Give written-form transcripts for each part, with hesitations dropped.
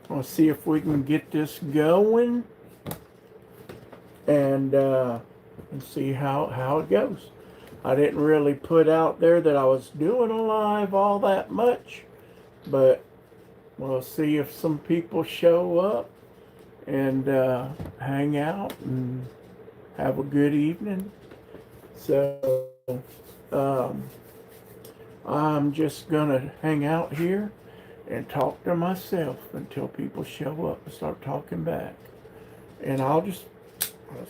We'll see if we can get this going, and see how it goes. I didn't really put out there that I was doing a live all that much, but we'll see if some people show up and hang out and have a good evening. So I'm just gonna hang out here and talk to myself until people show up and start talking back. And I'll just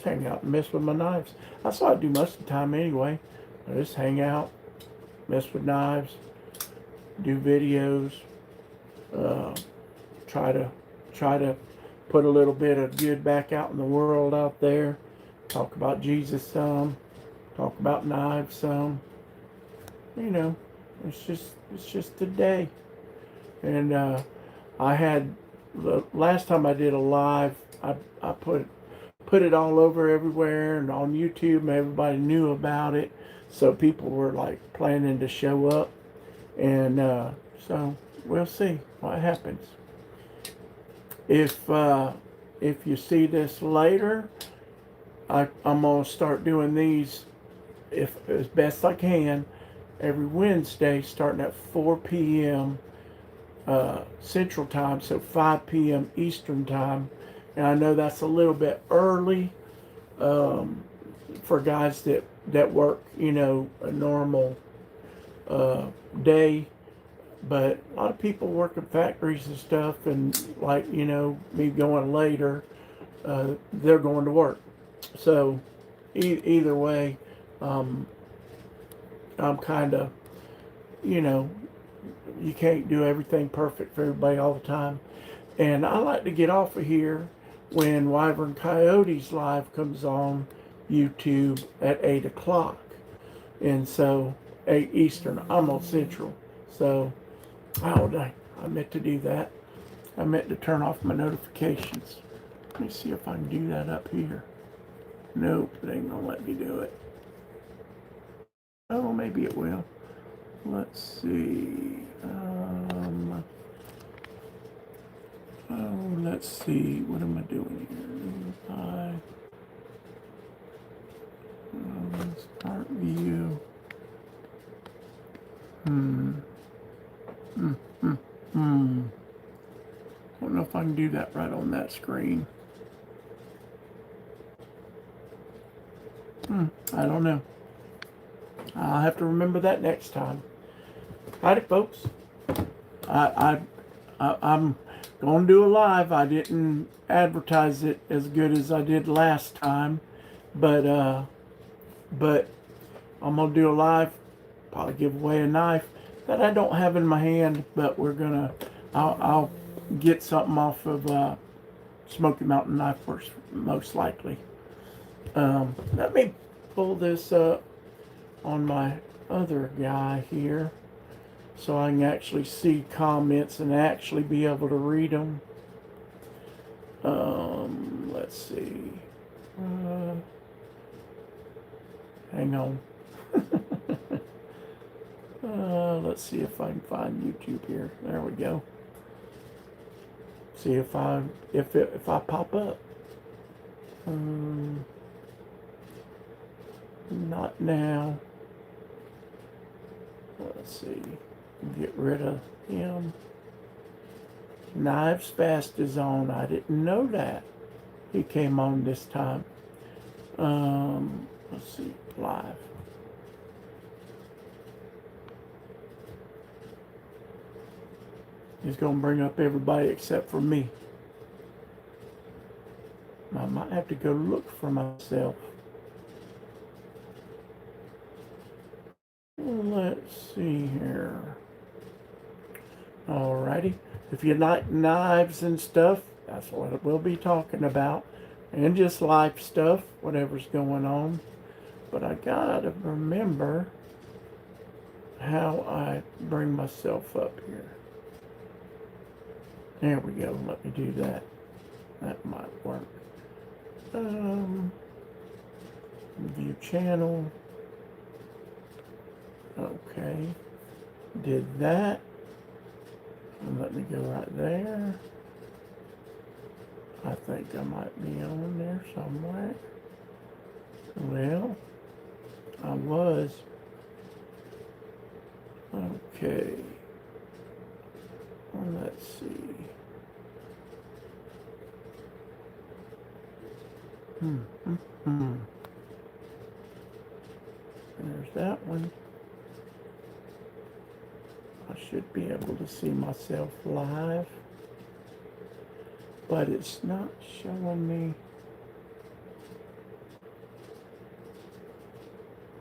hang out and mess with my knives. That's what I do most of the time anyway. I just hang out, mess with knives, do videos, uh, try to put a little bit of good back out in the world out there. Talk about Jesus some, talk about knives some. You know, it's just a day. And I had the last time I did a live, I put it all over everywhere and on YouTube, and everybody knew about it. So people were like planning to show up, and so we'll see what happens. If you see this later, I'm gonna start doing these if as best I can every Wednesday, starting at 4 p.m. Central Time, so 5 p.m. Eastern Time. And I know that's a little bit early for guys that work, a normal day. But a lot of people work in factories and stuff, and like, me going later, they're going to work. So either way, I'm kind of, you can't do everything perfect for everybody all the time. And I like to get off of here when Wyvern Coyotes Live comes on YouTube at 8 o'clock. And so 8 Eastern, I'm on Central. So, oh dang, I meant to do that. I meant to turn off my notifications. Let me see if I can do that up here. Nope, it ain't gonna let me do it. Oh, maybe it will. Let's see. Let's see. What am I doing here? Start view. I don't know if I can do that right on that screen. I don't know. I'll have to remember that next time. Alrighty, folks. I'm going to do a live. I didn't advertise it as good as I did last time, but I'm gonna do a live. Probably give away a knife that I don't have in my hand, but I'll get something off of Smoky Mountain Knife Works most likely. Let me pull this up on my other guy here so I can actually see comments and actually be able to read them. Let's see. Hang on. Let's see if I can find YouTube here. There we go. See if I pop up. Not now. Let's see. Get rid of him. Knives Fast is on. I didn't know that. He came on this time. Let's see. Live. He's going to bring up everybody except for me. I might have to go look for myself. Let's see here. Alrighty. If you like knives and stuff, that's what we'll be talking about. And just life stuff, whatever's going on. But I gotta remember how I bring myself up here. There we go. Let me do that. That might work. View channel. Okay. Did that. And let me go right there. might be on there somewhere. Well, I was. Okay. Well, let's see. There's that one. I should be able to see myself live, but it's not showing me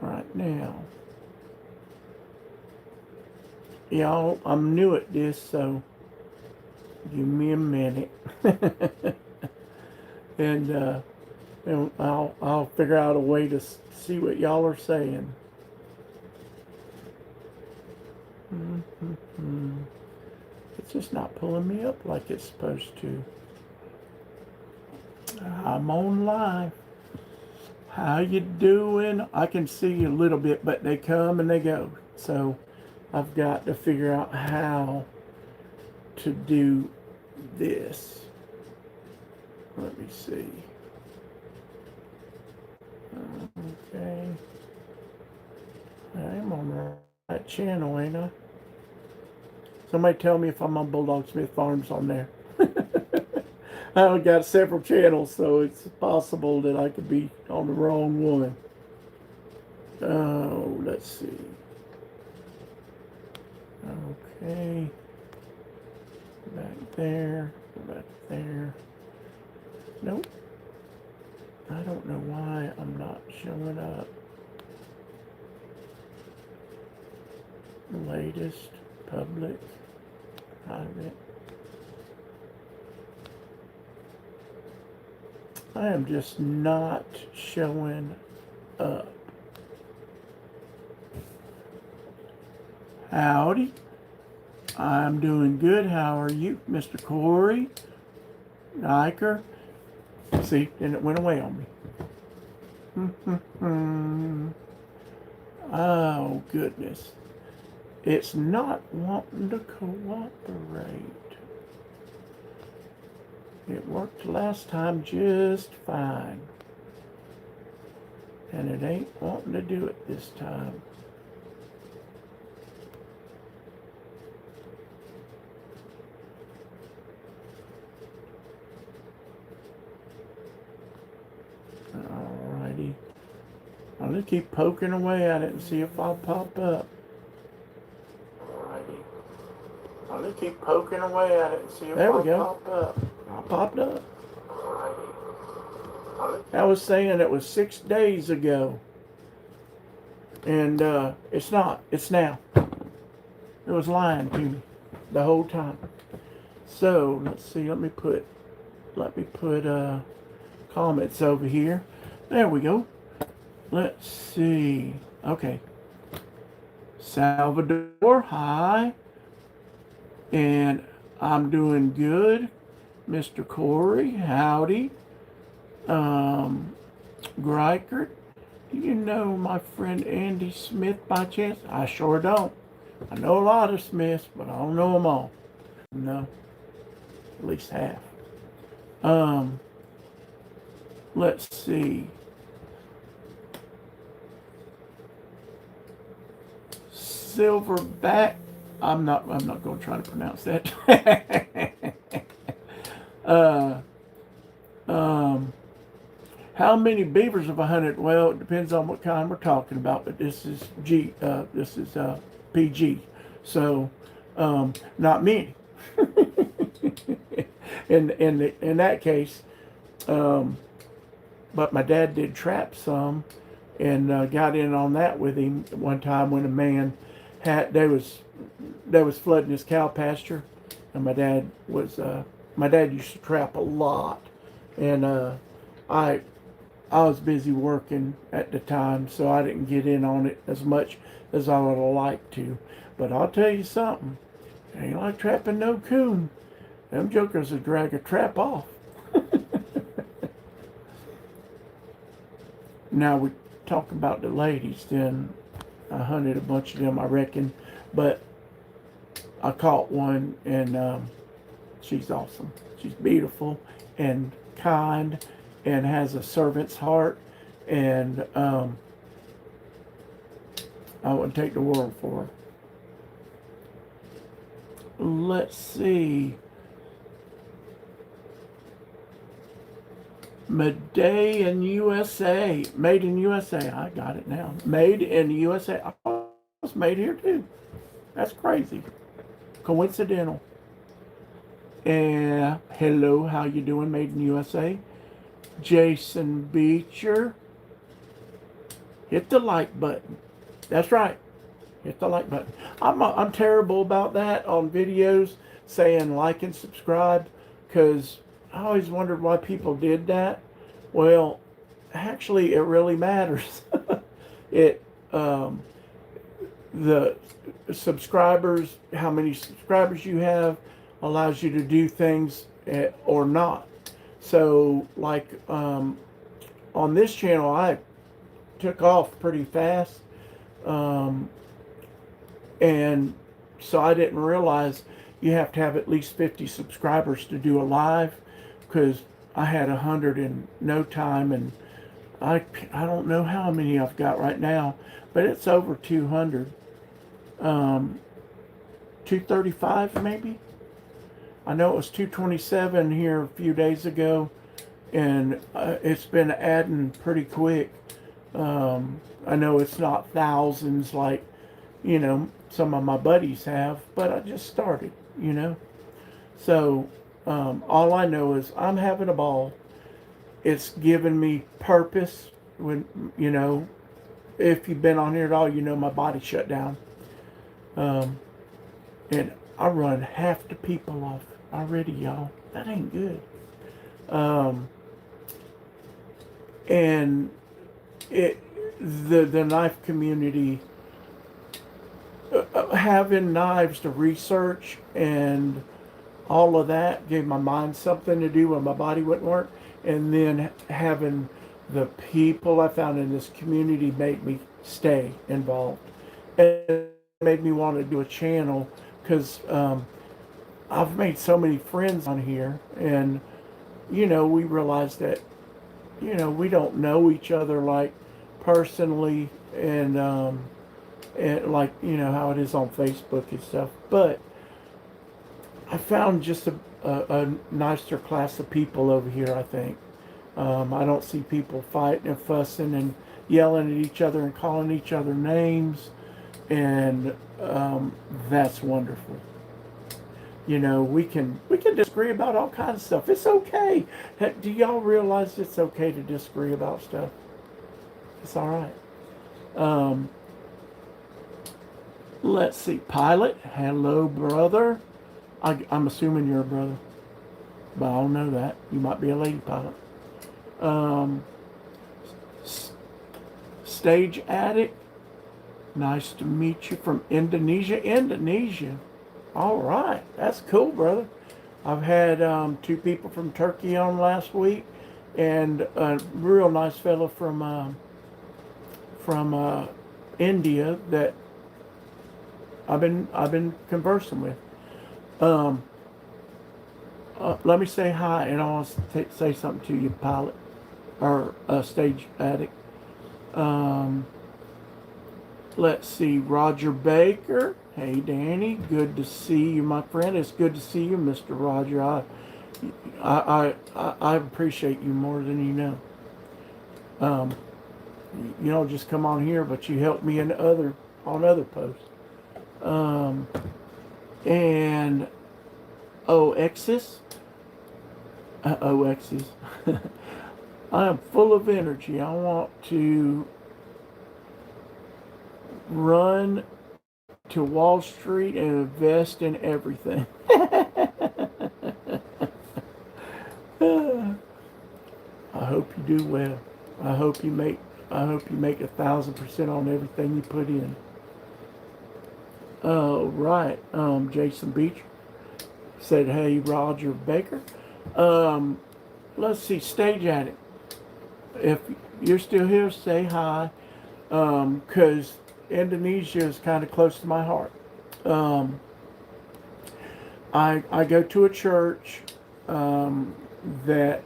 right now. Y'all, I'm new at this, so give me a minute. and I'll figure out a way to see what y'all are saying. It's just not pulling me up like it's supposed to. I'm on live. How you doing? I can see a little bit, but they come and they go. So I've got to figure out how to do this. Let me see. Okay. I'm on the right channel, ain't I? Somebody tell me if I'm on Bulldog Smith Farms on there. I've got several channels, so it's possible that I could be on the wrong one. Oh, let's see. Okay. Back there. Back there. Nope. I don't know why I'm not showing up. Latest, public, private. I am just not showing up. Howdy. I'm doing good. How are you, Mr. Corey? Niker? See, then it went away on me. Oh, goodness. It's not wanting to cooperate. It worked last time just fine. And it ain't wanting to do it this time. Alrighty. I'll just keep poking away at it and see if I'll pop up. Alrighty. I'll just keep poking away at it and see if I'll pop up. I popped up. I was saying it was 6 days ago. And it's not. It's now. It was lying to me the whole time. So let's see. Let me put comments over here. There we go. Let's see. Okay. Salvador, hi. And I'm doing good. Mr. Corey, howdy. Greichert, do you know my friend Andy Smith by chance? I sure don't. I know a lot of Smiths, but I don't know them all. No, at least half. Let's see. Silverback. I'm not going to try to pronounce that. How many beavers have I hunted? Well, it depends on what kind we're talking about, but this is PG, so not many. in that case, but my dad did trap some, and got in on that with him one time when a man they was flooding his cow pasture, and my dad used to trap a lot, and I was busy working at the time, so I didn't get in on it as much as I would have liked to. But I'll tell you something, it ain't like trapping no coon. Them jokers will drag a trap off. Now we talk about the ladies, then I hunted a bunch of them, I reckon, but I caught one, and she's awesome. She's beautiful and kind and has a servant's heart. And I wouldn't take the world for her. Let's see. Made in USA. Made in USA. I got it now. Made in USA. I was made here too. That's crazy. Coincidental. And hello, how you doing? Made in USA. Jason Beecher. Hit the like button. That's right. Hit the like button. I'm terrible about that on videos, saying like and subscribe, because I always wondered why people did that. Well, actually, it really matters. It the subscribers, how many subscribers you have, allows you to do things or not. So, like on this channel, I took off pretty fast. And so I didn't realize you have to have at least 50 subscribers to do a live, because I had 100 in no time, and I don't know how many I've got right now, but it's over 200. 235 maybe. I know it was 227 here a few days ago, and it's been adding pretty quick. I know it's not thousands like, you know, some of my buddies have, but I just started, you know. So all I know is I'm having a ball. It's given me purpose. When, you know, if you've been on here at all, you know my body shut down. And I run half the people off already, y'all. That ain't good. And the knife community, having knives to research and all of that gave my mind something to do when my body wouldn't work. And then having the people I found in this community made me stay involved. And it made me want to do a channel, because I've made so many friends on here. And, you know, we realized that, you know, we don't know each other like personally, and like, you know, how it is on Facebook and stuff. But I found just a nicer class of people over here, I think. I don't see people fighting and fussing and yelling at each other and calling each other names. And that's wonderful. You know, we can disagree about all kinds of stuff. It's okay. Do y'all realize it's okay to disagree about stuff? It's all right. Let's see. Pilot, hello, brother. I'm assuming you're a brother, but I don't know that. You might be a lady pilot. Stage Addict, nice to meet you from Indonesia. Indonesia. All right. That's cool, brother. I've had 2 people from Turkey on last week, and a real nice fellow from India that I've been conversing with. Let me say hi, and I want to say something to you, pilot, or Stage Addict. Let's see, Roger Baker. Hey, Danny, good to see you, my friend. It's good to see you, Mr. Roger. I appreciate you more than you know. You don't just come on here, but you help me on other posts. And Oxys. Oxys. I am full of energy. I want to run to Wall Street and invest in everything. I hope you do well. I hope you make 1,000% on everything you put in. Right. Jason Beach said, hey, Roger Baker. Let's see, Stage Addict. If you're still here, say hi. Because Indonesia is kind of close to my heart. I go to a church that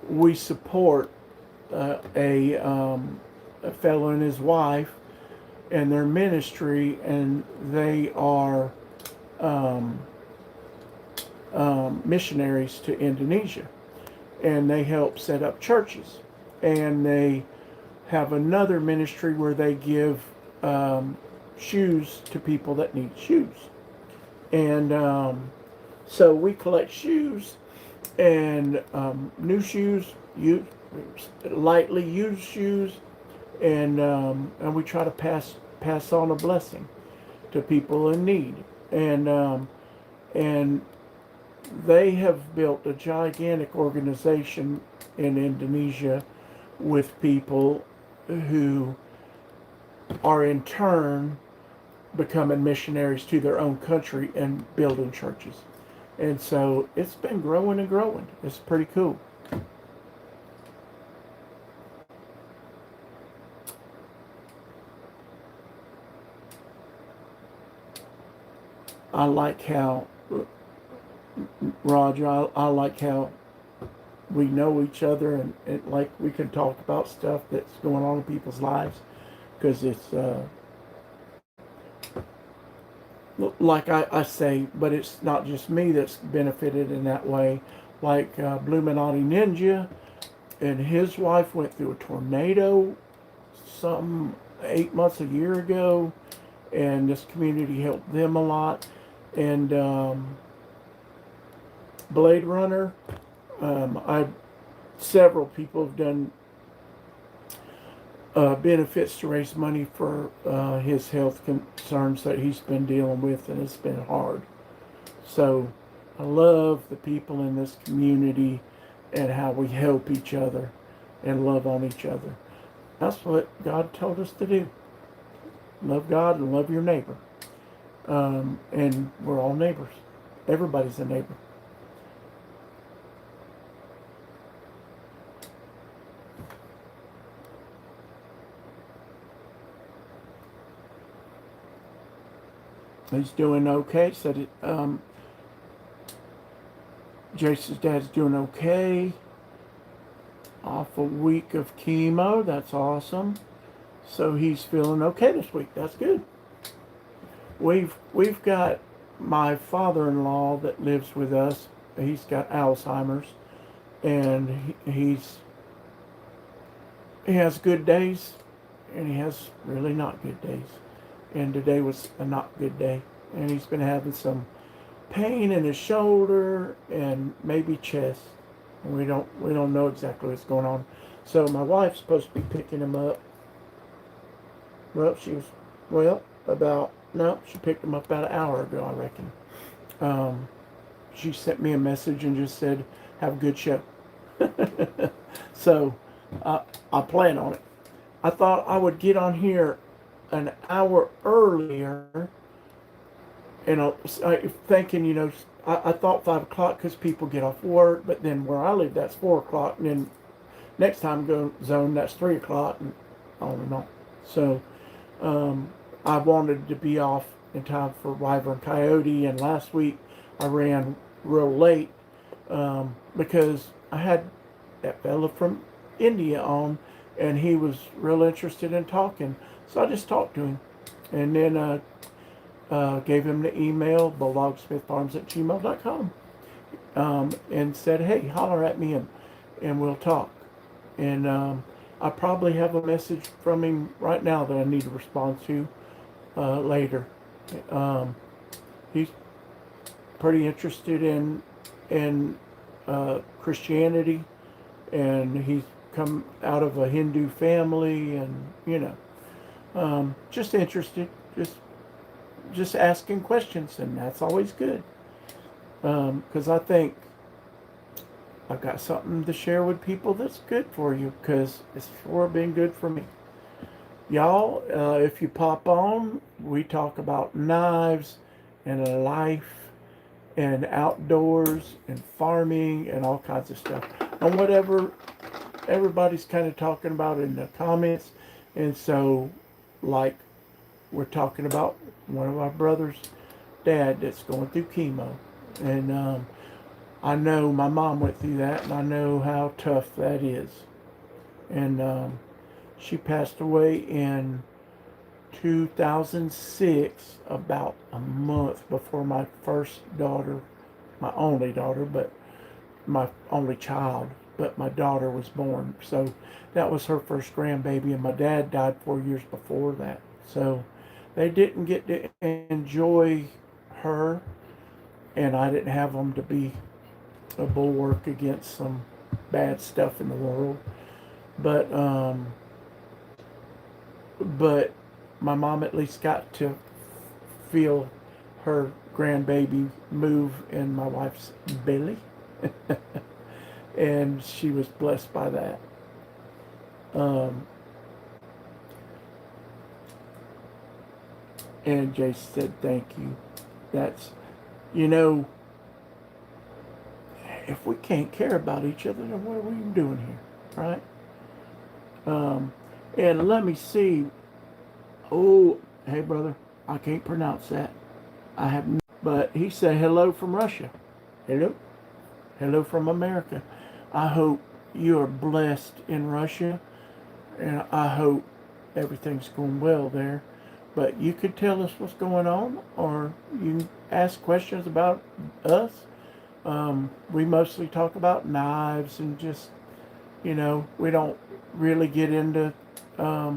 we support a fellow and his wife and their ministry, and they are missionaries to Indonesia, and they help set up churches, and they have another ministry where they give shoes to people that need shoes, and so we collect shoes and new shoes, lightly used shoes, and we try to pass on a blessing to people in need, and they have built a gigantic organization in Indonesia with people who are in turn becoming missionaries to their own country and building churches. And so it's been growing and growing. It's pretty cool. I like how, Roger, I like how we know each other, and like we can talk about stuff that's going on in people's lives, because it's like I say, but it's not just me that's benefited in that way. Like Bluminati Ninja and his wife went through a tornado some 8 months, a year ago, and this community helped them a lot. And Blade Runner, I several people have done benefits to raise money for his health concerns that he's been dealing with, and it's been hard. So I love the people in this community and how we help each other and love on each other. That's what God told us to do. Love God and love your neighbor. And we're all neighbors. Everybody's a neighbor. He's doing okay. Said Jason's dad's doing okay. Off a week of chemo. That's awesome. So he's feeling okay this week. That's good. We've got my father-in-law that lives with us. He's got Alzheimer's, and he has good days, and he has really not good days. And today was a not good day, and he's been having some pain in his shoulder and maybe chest. And we don't know exactly what's going on. So my wife's supposed to be picking him up. Well, she picked him up about an hour ago, I reckon. She sent me a message and just said, "Have a good show." So I plan on it. I thought I would get on here an hour earlier, and thinking, I thought 5 o'clock because people get off work, but then where I live, that's 4 o'clock, and then next time go zone, that's 3 o'clock, and on and on. So I wanted to be off in time for Wyvern Coyote, and last week I ran real late because I had that fella from India on, and he was real interested in talking. So I just talked to him, and then gave him the email, BullDogSmithFarmsEDC, and said, "Hey, holler at me and we'll talk." And I probably have a message from him right now that I need to respond to later. He's pretty interested in Christianity, and he's come out of a Hindu family, and just interested, just asking questions, and that's always good, because I think I've got something to share with people that's good for you, because it's sure been good for me. Y'all, if you pop on, we talk about knives and life and outdoors and farming and all kinds of stuff, and whatever everybody's kind of talking about in the comments. And so, like, we're talking about one of our brothers dad that's going through chemo. And I know my mom went through that, and I know how tough that is. And she passed away in 2006, about a month before my first daughter, my only daughter, but my only child, but my daughter was born. So that was her first grandbaby, and my dad died 4 years before that. So they didn't get to enjoy her, and I didn't have them to be a bulwark against some bad stuff in the world. But but my mom at least got to feel her grandbaby move in my wife's belly. And she was blessed by that. Um, and Jace said, thank you. That's, you know, if we can't care about each other, then what are we doing here, right? And let me see. Oh, hey, brother, I can't pronounce that. I have, but he said hello from Russia. Hello. Hello from America. I hope you are blessed in Russia, and I hope everything's going well there. But you could tell us what's going on, or you can ask questions about us. We mostly talk about knives and just, we don't really get into a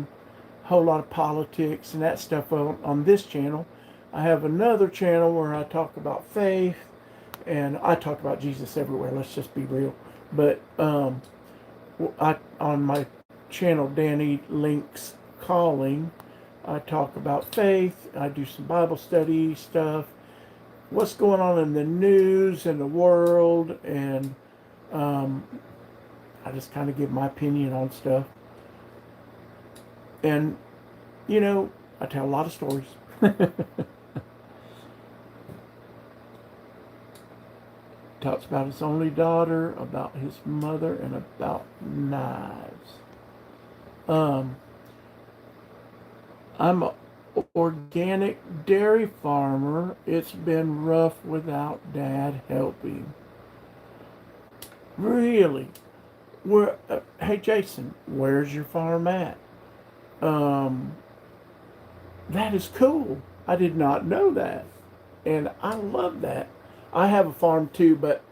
whole lot of politics and that stuff on this channel. I have another channel where I talk about faith, and I talk about Jesus everywhere. Let's just be real. But on my channel, Danny Link's Calling, I talk about faith. I do some Bible study stuff, what's going on in the news and the world, and I just kind of give my opinion on stuff. And, I tell a lot of stories. Talks about his only daughter, about his mother, and about knives. I'm an organic dairy farmer. It's been rough without Dad helping. Really? Hey, Jason, where's your farm at? That is cool. I did not know that. And I love that. I have a farm too, but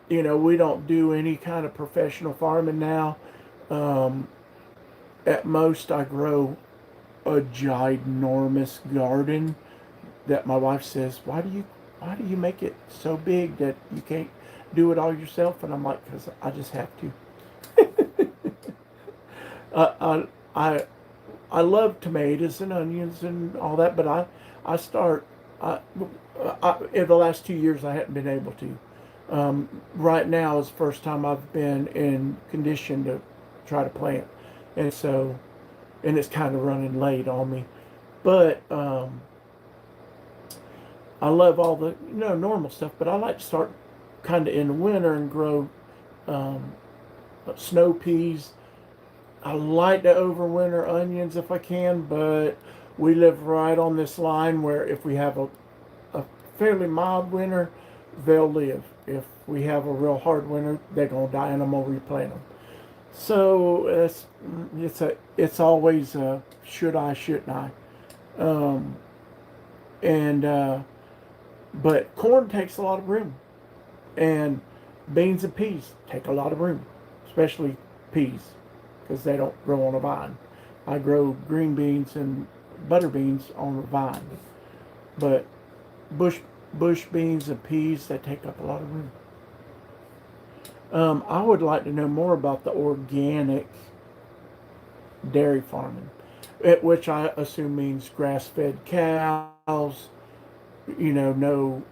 we don't do any kind of professional farming now. At most, I grow a ginormous garden that my wife says, why do you make it so big that you can't do it all yourself? And I'm like, because I just have to. I love tomatoes and onions and all that, but in the last 2 years I hadn't been able to. Right now is the first time I've been in condition to try to plant, and it's kind of running late on me, but I love all the normal stuff, but I like to start kind of in the winter and grow snow peas. I like to overwinter onions if I can, but we live right on this line where if we have a fairly mild winter, they'll live. If we have a real hard winter, they're gonna die, and I'm gonna replant them. So it's always should I, shouldn't I? But corn takes a lot of room, and beans and peas take a lot of room, especially peas, because they don't grow on a vine. I grow green beans and butter beans on a vine, but bush beans and peas, they take up a lot of room. I would like to know more about the organic dairy farming, which I assume means grass-fed cows. No, no,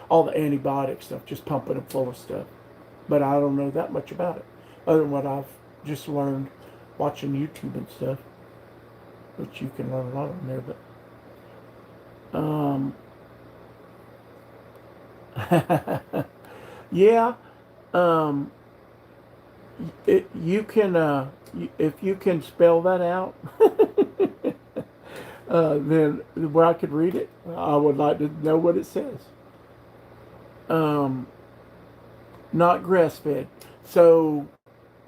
all the antibiotic stuff, just pumping them full of stuff. But I don't know that much about it, other than what I've just learned watching YouTube and stuff, which you can learn a lot on there. But yeah, you can if you can spell that out. then where I could read it, I would like to know what it says. Um, Not grass fed. So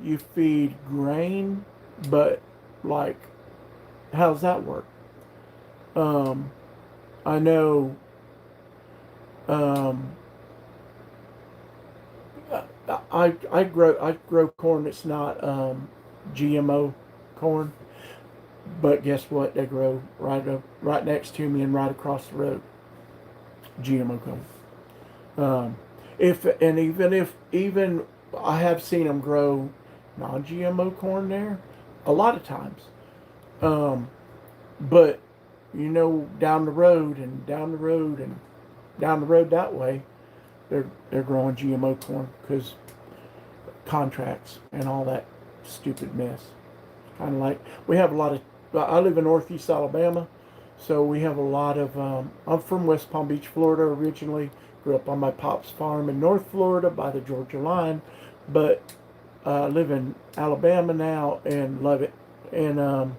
you feed grain, but like, how's that work? Um, I know. Um, I grow corn that's not GMO corn, but guess what? They grow right next to me and right across the road. GMO corn. Um, if and even I have seen them grow non-GMO corn there a lot of times. Um, but down the road and down the road and down the road that way, they're growing GMO corn because contracts and all that stupid mess. Kind of like we have a lot of. I live in Northeast Alabama, so we have a lot of. I'm from West Palm Beach, Florida originally. Grew up on my pop's farm in North Florida by the Georgia line, but I live in Alabama now and love it. And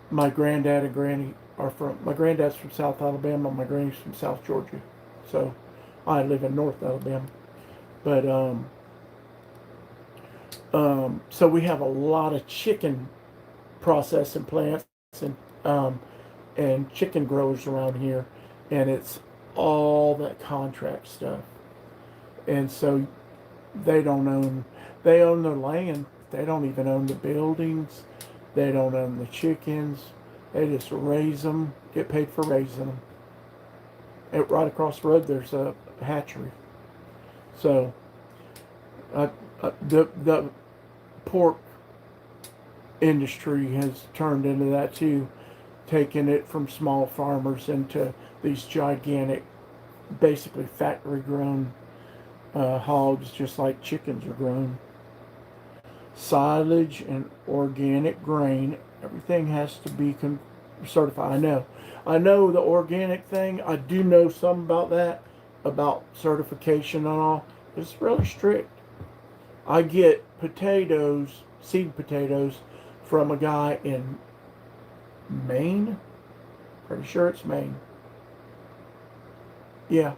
my granddad and granny are from. My granddad's from South Alabama. My granny's from South Georgia, so I live in North Alabama. But so we have a lot of chicken processing plants and um, and chicken growers around here, and it's all that contract stuff. And so they don't own. They own the land. They don't even own the buildings. They don't own the chickens. They just raise them, get paid for raising them. And right across the road, there's a hatchery. So the pork industry has turned into that too, taking it from small farmers into these gigantic, basically factory grown hogs, just like chickens are grown. Silage and organic grain, everything has to be certified. I know the organic thing. I do know some about that, about certification and all. It's really strict. I get potatoes, seed potatoes, from a guy in Maine. Pretty sure it's Maine. Yeah,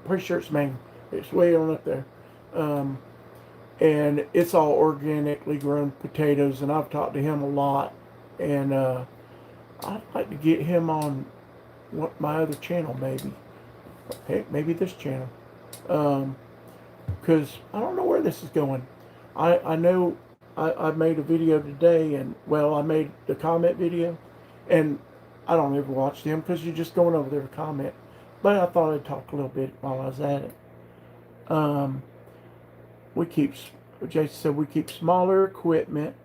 pretty sure it's Maine. It's way on up there. Um, and it's all organically grown potatoes, and I've talked to him a lot. And I'd like to get him on my other channel, maybe. Heck, maybe this channel. Because I don't know where this is going. I know I made a video today, and well, I made the comment video, and I don't ever watch them because you're just going over there to comment. But I thought I'd talk a little bit while I was at it. Um, we keep, Jason said, we keep smaller equipment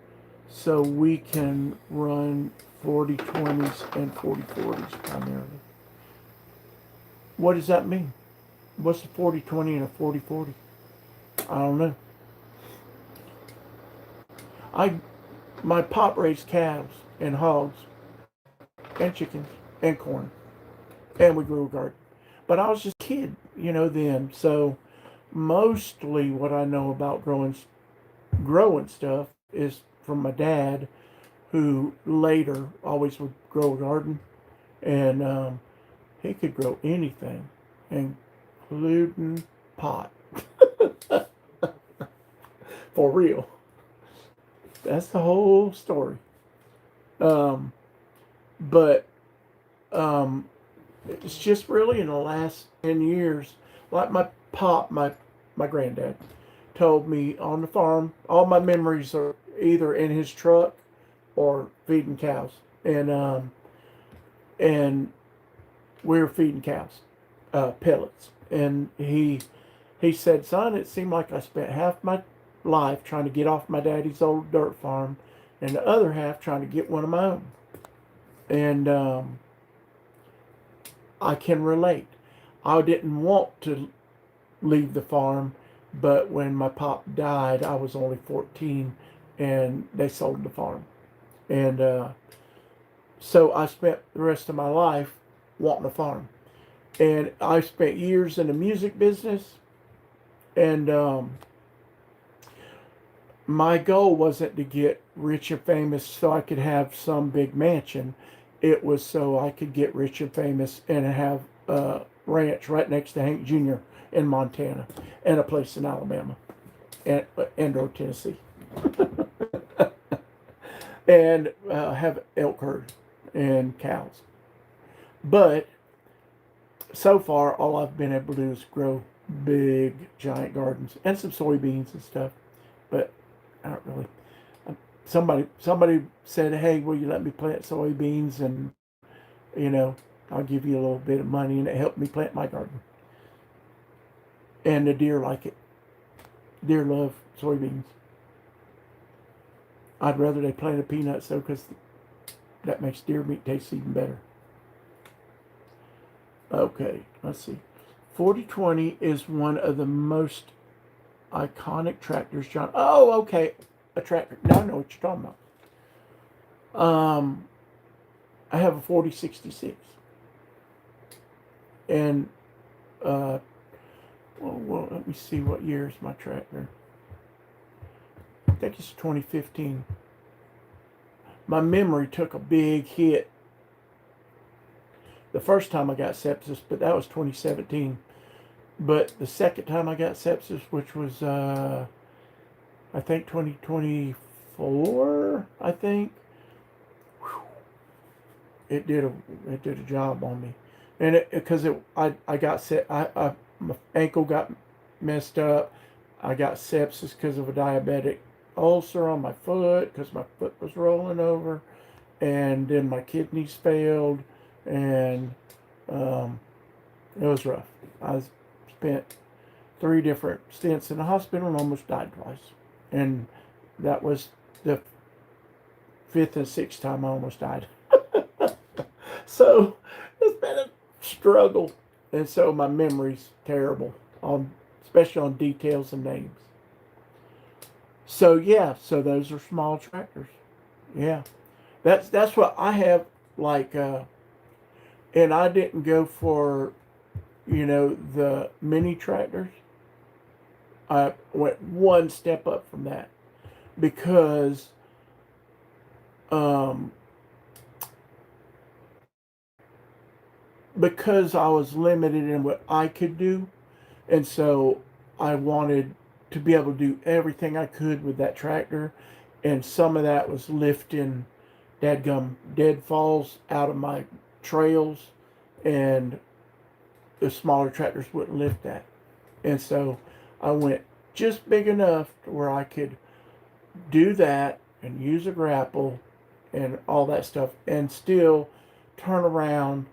so we can run 40/20s and 40/40s primarily. What does that mean? What's a 40/20 and a 40/40? I don't know. I My pop raised calves and hogs and chickens and corn, and we grew a garden. But I was just a kid, then. So mostly what I know about growing stuff is from my dad, who later always would grow a garden, and he could grow anything, including pot. For real. That's the whole story. Um, but um, it's just really in the last 10 years, like my granddad told me on the farm, all my memories are either in his truck or feeding cows. And we were feeding cows, pellets. And he said, son, it seemed like I spent half my life trying to get off my daddy's old dirt farm and the other half trying to get one of my own. And I can relate. I didn't want to leave the farm, but when my pop died, I was only 14 and they sold the farm. And so I spent the rest of my life wanting a farm. And I spent years in the music business, and my goal wasn't to get rich and famous so I could have some big mansion. it was so I could get rich and famous and have a ranch right next to Hank Jr. in Montana and a place in Alabama and or Tennessee and have elk herd and cows. But so far, all I've been able to do is grow big, giant gardens and some soybeans and stuff. But I don't really. Somebody said, "Hey, will you let me plant soybeans?" And you know, I'll give you a little bit of money, and it helped me plant my garden. And the deer like it. Deer love soybeans. I'd rather they planted peanuts though, because that makes deer meat taste even better. Okay, let's see. 4020 is one of the most iconic tractors, John. Oh, okay. A tractor. Now I know what you're talking about. I have a 4066. And, well, let me see what year is my tractor. I think it's 2015. My memory took a big hit the first time I got sepsis, but that was 2017. But the second time I got sepsis, which was I think 2024, I think, it did a job on me, and because I got set, my ankle got messed up. I got sepsis because of a diabetic ulcer on my foot because my foot was rolling over, and then my kidneys failed, and it was rough. I spent 3 different stints in the hospital and almost died twice, and that was the 5th and 6th time I almost died. So it's been a struggle, and so my memory's terrible especially on details and names. So yeah, so those are small tractors. Yeah, that's what I have. Like, and I didn't go for, the mini tractors. I went one step up from that because, because I was limited in what I could do, and so I wanted to be able to do everything I could with that tractor, and some of that was lifting dadgum deadfalls out of my trails, and the smaller tractors wouldn't lift that. And so I went just big enough to where I could do that and use a grapple and all that stuff and still turn around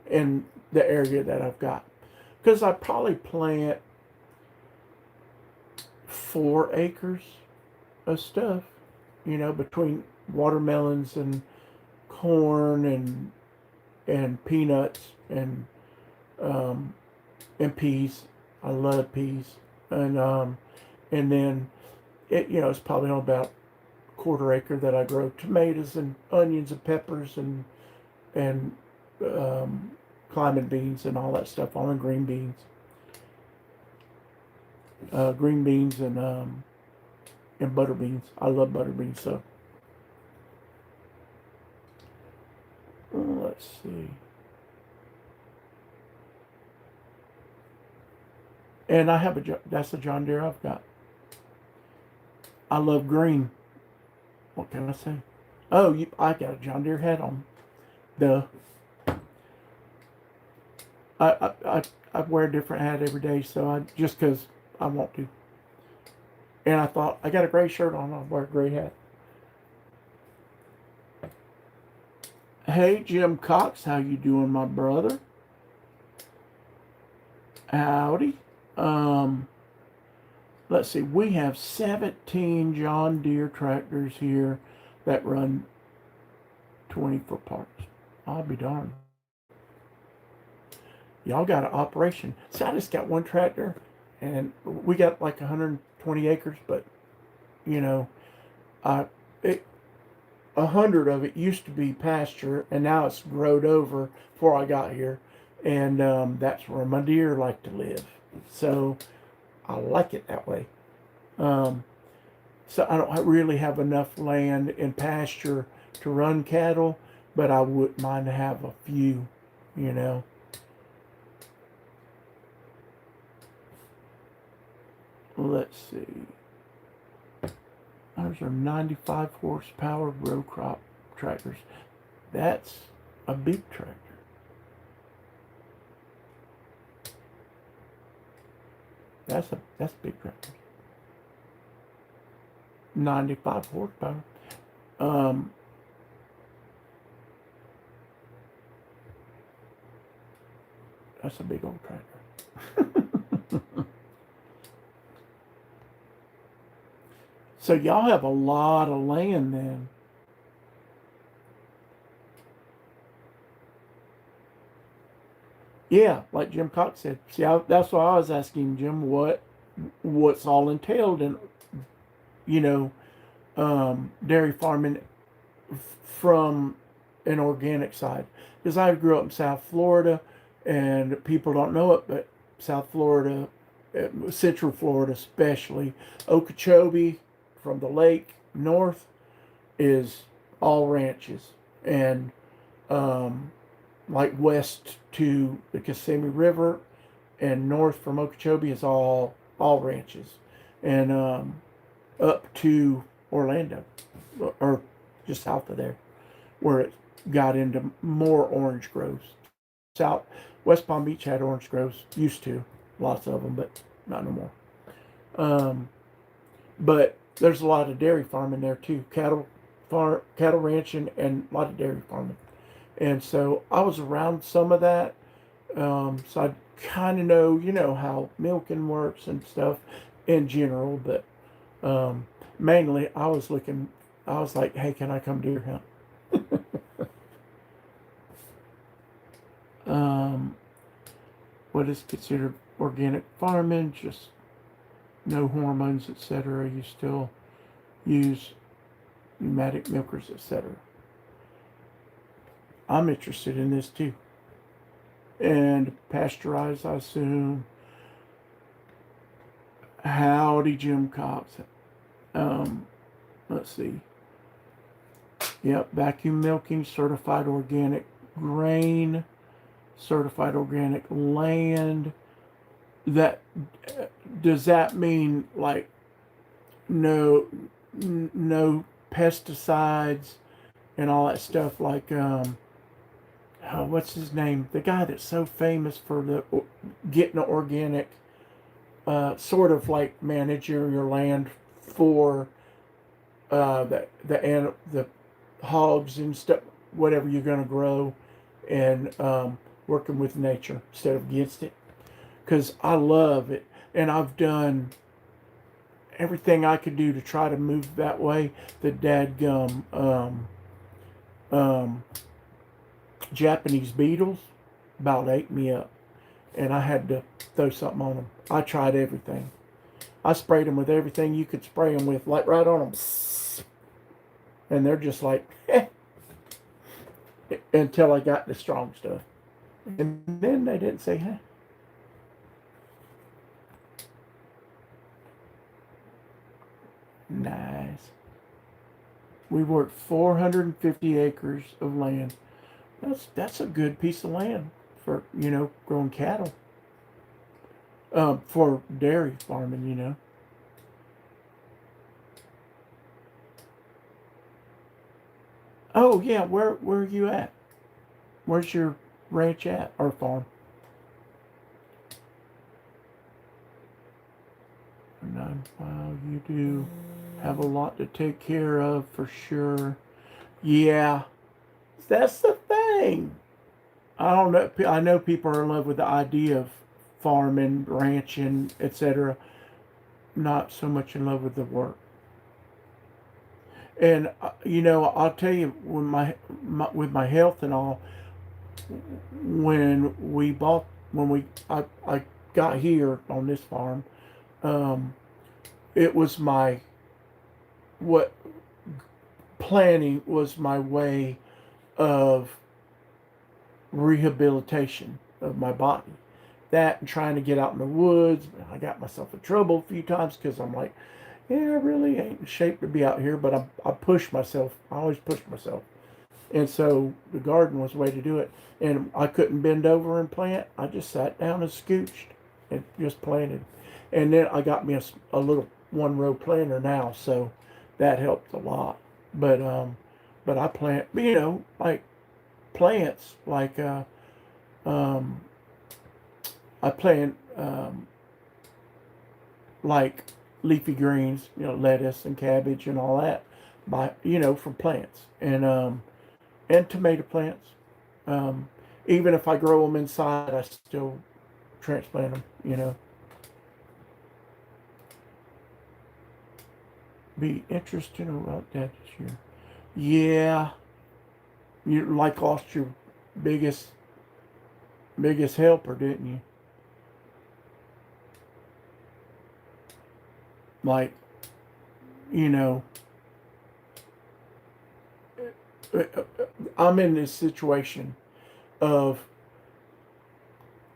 in the area that I've got. Because I probably plant 4 acres of stuff, between watermelons and corn and peanuts and peas. I love peas, and then it's probably on about 1/4 acre that I grow tomatoes and onions and peppers and climbing beans and all that stuff, all in green beans. Green beans and butter beans. I love butter beans, so let's see. And I have that's a John Deere I've got. I love green. What can I say? Oh, I got a John Deere hat on. Duh. I wear a different hat every day, so just because I want to. And I thought, I got a gray shirt on, I'll wear a gray hat. Hey, Jim Cox, how you doing, my brother? Howdy. Let's see, we have 17 John Deere tractors here that run 20-foot parts. I'll be darned. Y'all got an operation. See, I just got one tractor, and we got like 120 acres, but, 100 of it used to be pasture, and now it's growed over before I got here, and that's where my deer like to live. So I like it that way. So I don't really have enough land in pasture to run cattle, but I wouldn't mind to have a few, you know. Let's see. Those are 95 horsepower row crop tractors. That's a big tractor. That's big tractor. 95 horsepower. That's a big old tractor. So y'all have a lot of land then. Yeah, like Jim Cox said. See, that's why I was asking Jim what's all entailed in, you know, dairy farming from an organic side. Because I grew up in South Florida, and people don't know it, but South Florida, Central Florida especially, Okeechobee from the lake north is all ranches, and like west to the Kissimmee River and north from Okeechobee is all ranches, and up to Orlando or just south of there, where it got into more orange groves. South West Palm Beach had orange groves, used to, lots of them, but not no more. But there's a lot of dairy farming there too, cattle ranching, and a lot of dairy farming. And so I was around some of that, so I kind of know, you know, how milking works and stuff in general. But mainly, I was like, hey, can I come deer hunt? What is considered organic farming? Just no hormones, etc. You still use pneumatic milkers, etc. I'm interested in this too. And pasteurized, I assume. Howdy, Jim Cox. Let's see. Yep, vacuum milking, certified organic grain, certified organic land. That does that mean like no pesticides and all that stuff? Like what's his name? The guy that's so famous for getting the organic, sort of like managing your land for the hogs and stuff, whatever you're going to grow, and working with nature instead of against it. Because I love it, and I've done everything I could do to try to move that way. The dadgum Japanese beetles about ate me up, and I had to throw something on them. I tried everything. I sprayed them with everything you could spray them with, like right on them, and they're just like, until I got the strong stuff, and then they didn't say, huh. Nice. We worked 450 acres of land. That's a good piece of land for, you know, growing cattle. For dairy farming, you know. Oh yeah, where are you at? Where's your ranch at or farm? And wow, you do have a lot to take care of for sure. Yeah, that's the thing. I don't know. I know people are in love with the idea of farming, ranching, etc. Not so much in love with the work. And you know, I'll tell you, when with my health and all, when I got here on this farm, um, it was what planning was my way of rehabilitation of my body. That and trying to get out in the woods. I got myself in trouble a few times because I'm like, yeah, I really ain't in shape to be out here, but I push myself. I always push myself. And so the garden was the way to do it. And I couldn't bend over and plant. I just sat down and scooched and just planted. And then I got me a little 1 row planter now, so that helped a lot. But I plant, like plants, like um, I plant like leafy greens, lettuce and cabbage and all that, from plants and tomato plants. Um, Even if I grow them inside, I still transplant them. Be interesting about that this year. Yeah, you like lost your biggest biggest helper, didn't you? Like, you know, I'm in this situation of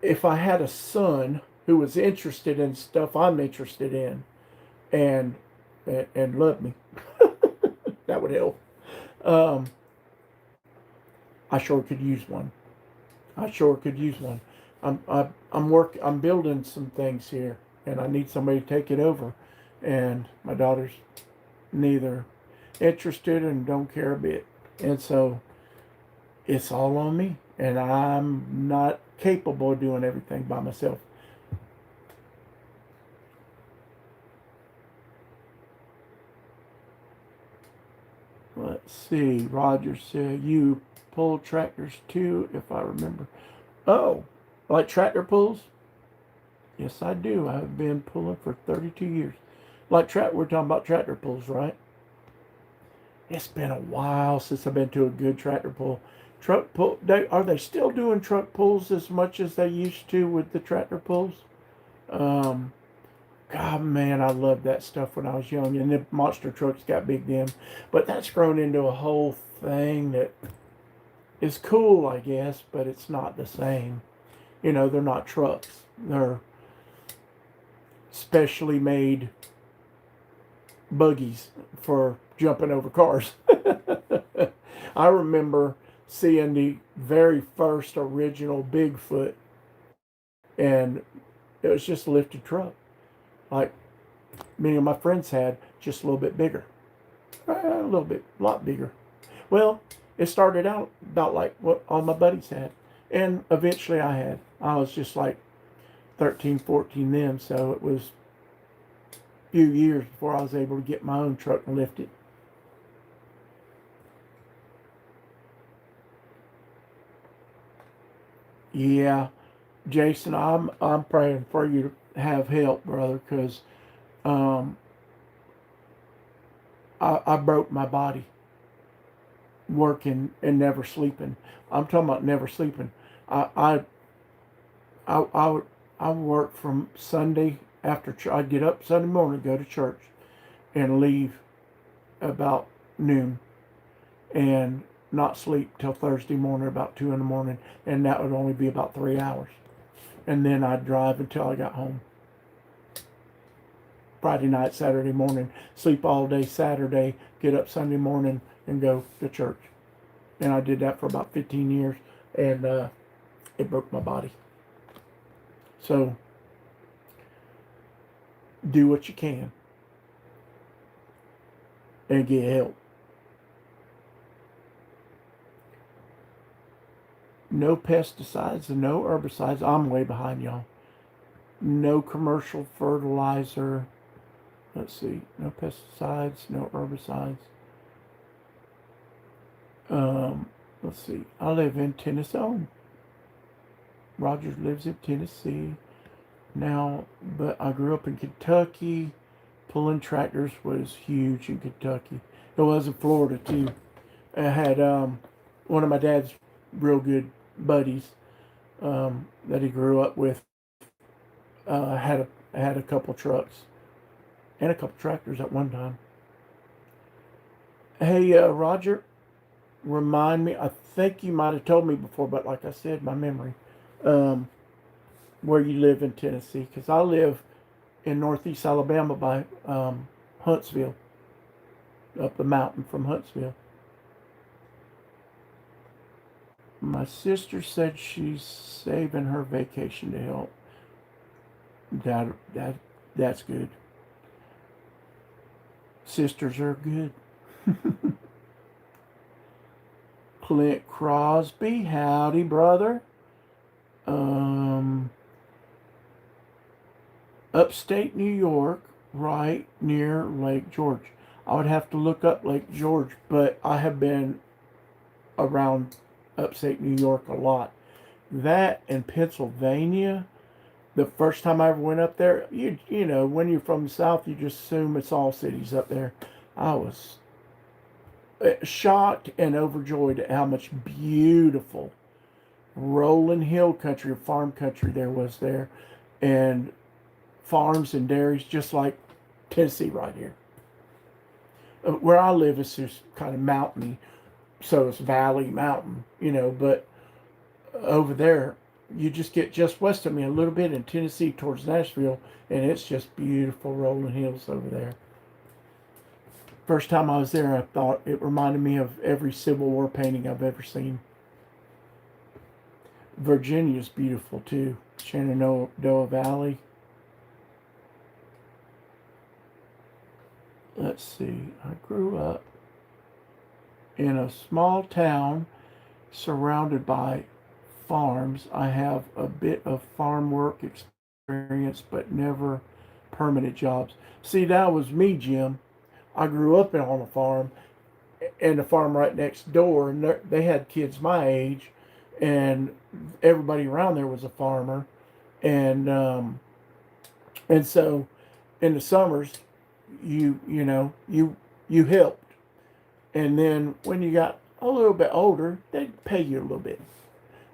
if I had a son who was interested in stuff I'm interested in and and loved me, that would help. Um, I sure could use one. I sure could use one. I'm building some things here, and I need somebody to take it over. And my daughter's neither interested and don't care a bit, and so it's all on me. And I'm not capable of doing everything by myself. Let's see. Roger said you pull tractors too, if I remember. Oh, like tractor pulls? Yes, I do. I've been pulling for 32 years. We're talking about tractor pulls, right? It's been a while since I've been to a good tractor pull. Truck pull. Are they still doing truck pulls as much as they used to with the tractor pulls? Um, God, man, I loved that stuff when I was young, and the monster trucks got big then. But that's grown into a whole thing that is cool, I guess, but it's not the same. They're not trucks. They're specially made buggies for jumping over cars. I remember seeing the very first original Bigfoot, and it was just a lifted truck, like many of my friends had, just a little bit bigger, a lot bigger. Well, it started out about like what all my buddies had, and eventually I had. I was just like 13, 14 then, so it was a few years before I was able to get my own truck and lift it. Yeah, Jason, I'm praying for you to have help, brother, because um, I broke my body working and never sleeping. I'm talking about never sleeping. I I I I work from Sunday after I'd get up Sunday morning, go to church, and leave about noon, and not sleep till Thursday morning about 2 in the morning, and that would only be about 3 hours, and then I'd drive until I got home. Friday night, Saturday morning, sleep all day Saturday, get up Sunday morning, and go to church. And I did that for about 15 years, and it broke my body. So do what you can and get help. No pesticides and no herbicides. I'm way behind y'all. No commercial fertilizer. Let's see. No pesticides, no herbicides. Let's see. I live in Tennessee. Rogers lives in Tennessee now, but I grew up in Kentucky. Pulling tractors was huge in Kentucky. It was in Florida too. I had one of my dad's real good buddies that he grew up with had a couple trucks and a couple tractors at one time. Hey, Roger, remind me. I think you might have told me before, but like I said, my memory. Um, where you live in Tennessee, because I live in northeast Alabama by Huntsville, up the mountain from Huntsville. My sister said she's saving her vacation to help. That that that's good. Sisters are good. Clint Crosby, howdy, brother. Um, Upstate New York, right near Lake George. I would have to look up Lake George, but I have been around upstate New York a lot. That and Pennsylvania. The first time I ever went up there, you know, when you're from the South, you just assume it's all cities up there. I was shocked and overjoyed at how much beautiful rolling hill country or farm country there was there, and farms and dairies just like Tennessee right here. Where I live is just kind of mountainy, so it's valley mountain, you know, but over there you just get just west of me a little bit in Tennessee towards Nashville, and it's just beautiful rolling hills over there. First time I was there, I thought it reminded me of every Civil War painting I've ever seen. Virginia's beautiful too. Shenandoah Valley. Let's see. I grew up in a small town surrounded by farms. I have a bit of farm work experience, but never permanent jobs. See, that was me, Jim. I grew up on a farm, and the farm right next door, and they had kids my age, and everybody around there was a farmer, and and so in the summers, you helped, and then when you got a little bit older, they'd pay you a little bit,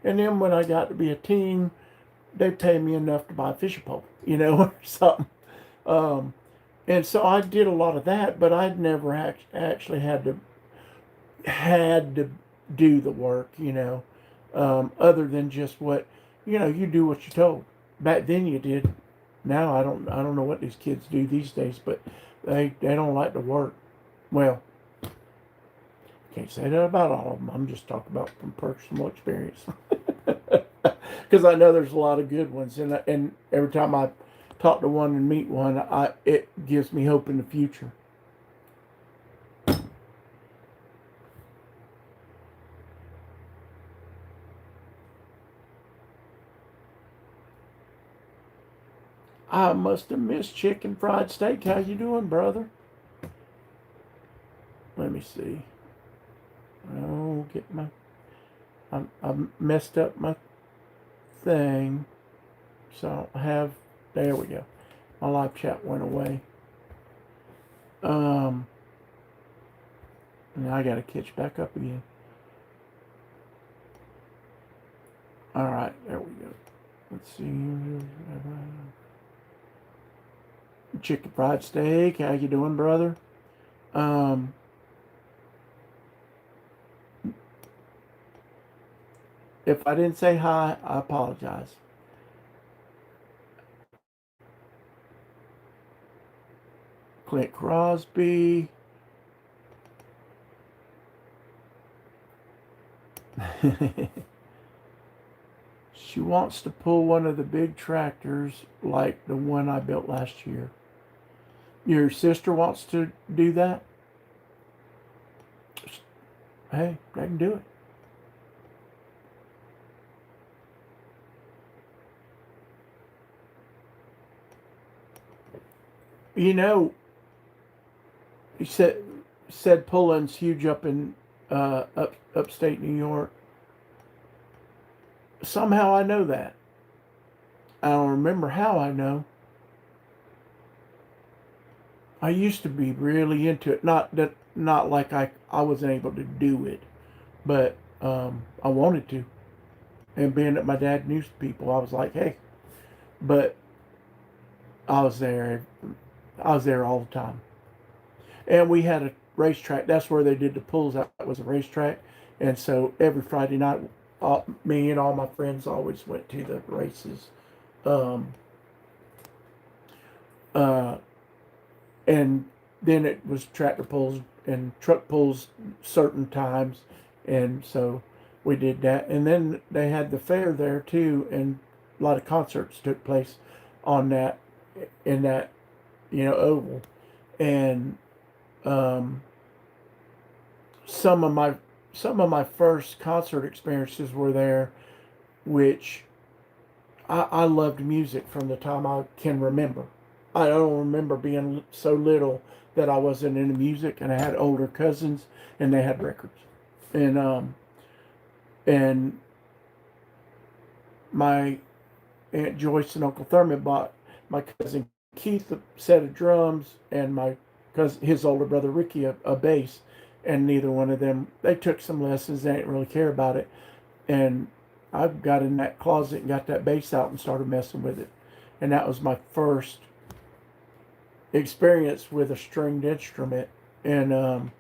and then when I got to be a teen, they'd pay me enough to buy a fishing pole, you know, or something. Um, and so I did a lot of that, but I'd never actually had to do the work, you know, other than just what, you know, you do what you're told. Back then you did. Now I don't know what these kids do these days, but they don't like to work. Well, can't say that about all of them. I'm just talking about from personal experience, because I know there's a lot of good ones, and every time I talk to one and meet one, it gives me hope in the future. I must have missed chicken fried steak. How you doing, brother? Let me see. Oh, I messed up my thing. So I have, there we go. My live chat went away. Um, Now I gotta catch back up again. All right, there we go. Let's see. Chicken fried steak. How you doing, brother? Um, if I didn't say hi, I apologize. Clint Crosby. She wants to pull one of the big tractors like the one I built last year. Your sister wants to do that? Hey, they can do it. You know, he said pulling's huge up in upstate New York. Somehow I know that. I don't remember how I know. I used to be really into it. Not like I wasn't able to do it, but I wanted to. And being that my dad knew people, I was like, hey. But I was there. I was there all the time. And we had a racetrack. That's where they did the pulls. That was a racetrack. And so every Friday night, me and all my friends always went to the races. Um, uh, and then it was tractor pulls and truck pulls certain times. And so we did that, and then they had the fair there too, and a lot of concerts took place on that, in that, oval. And um, some of my some of my first concert experiences were there, which I loved music from the time I can remember. I don't remember being so little that I wasn't into music, and I had older cousins, and they had records, and my Aunt Joyce and Uncle Thurman bought my cousin Keith a set of drums, and my cousin, his older brother Ricky, a bass. And neither one of them, they took some lessons. They didn't really care about it. And I got in that closet and got that bass out and started messing with it. And that was my first experience with a stringed instrument. And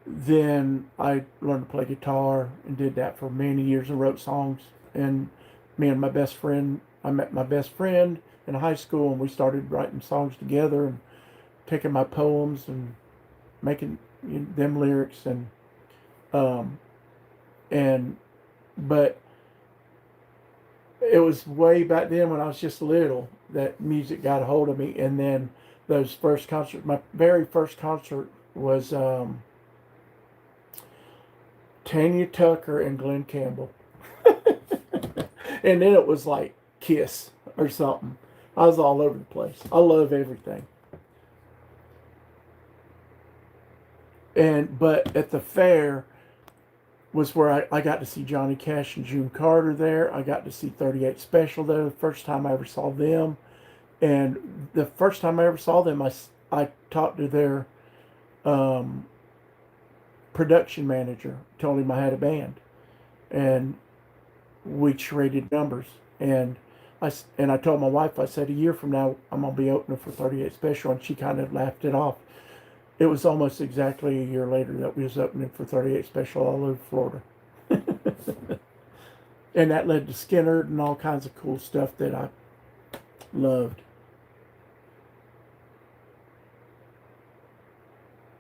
then I learned to play guitar and did that for many years and wrote songs. And me and my best friend, I met my best friend in high school, and we started writing songs together and taking my poems and making them lyrics. Um, and but it was way back then when I was just little that music got a hold of me. And then those first concerts, my very first concert was Tanya Tucker and Glenn Campbell. And then it was like Kiss or something. I was all over the place. I love everything. But at the fair was where I got to see Johnny Cash and June Carter there. I got to see 38 Special there, the first time I ever saw them. And the first time I ever saw them, I talked to their um, production manager, told him I had a band, and we traded numbers. And I told my wife, I said, a year from now, I'm going to be opening for 38 Special, and she kind of laughed it off. It was almost exactly a year later that we was opening for 38 Special all over Florida. And that led to Skinner and all kinds of cool stuff that I loved.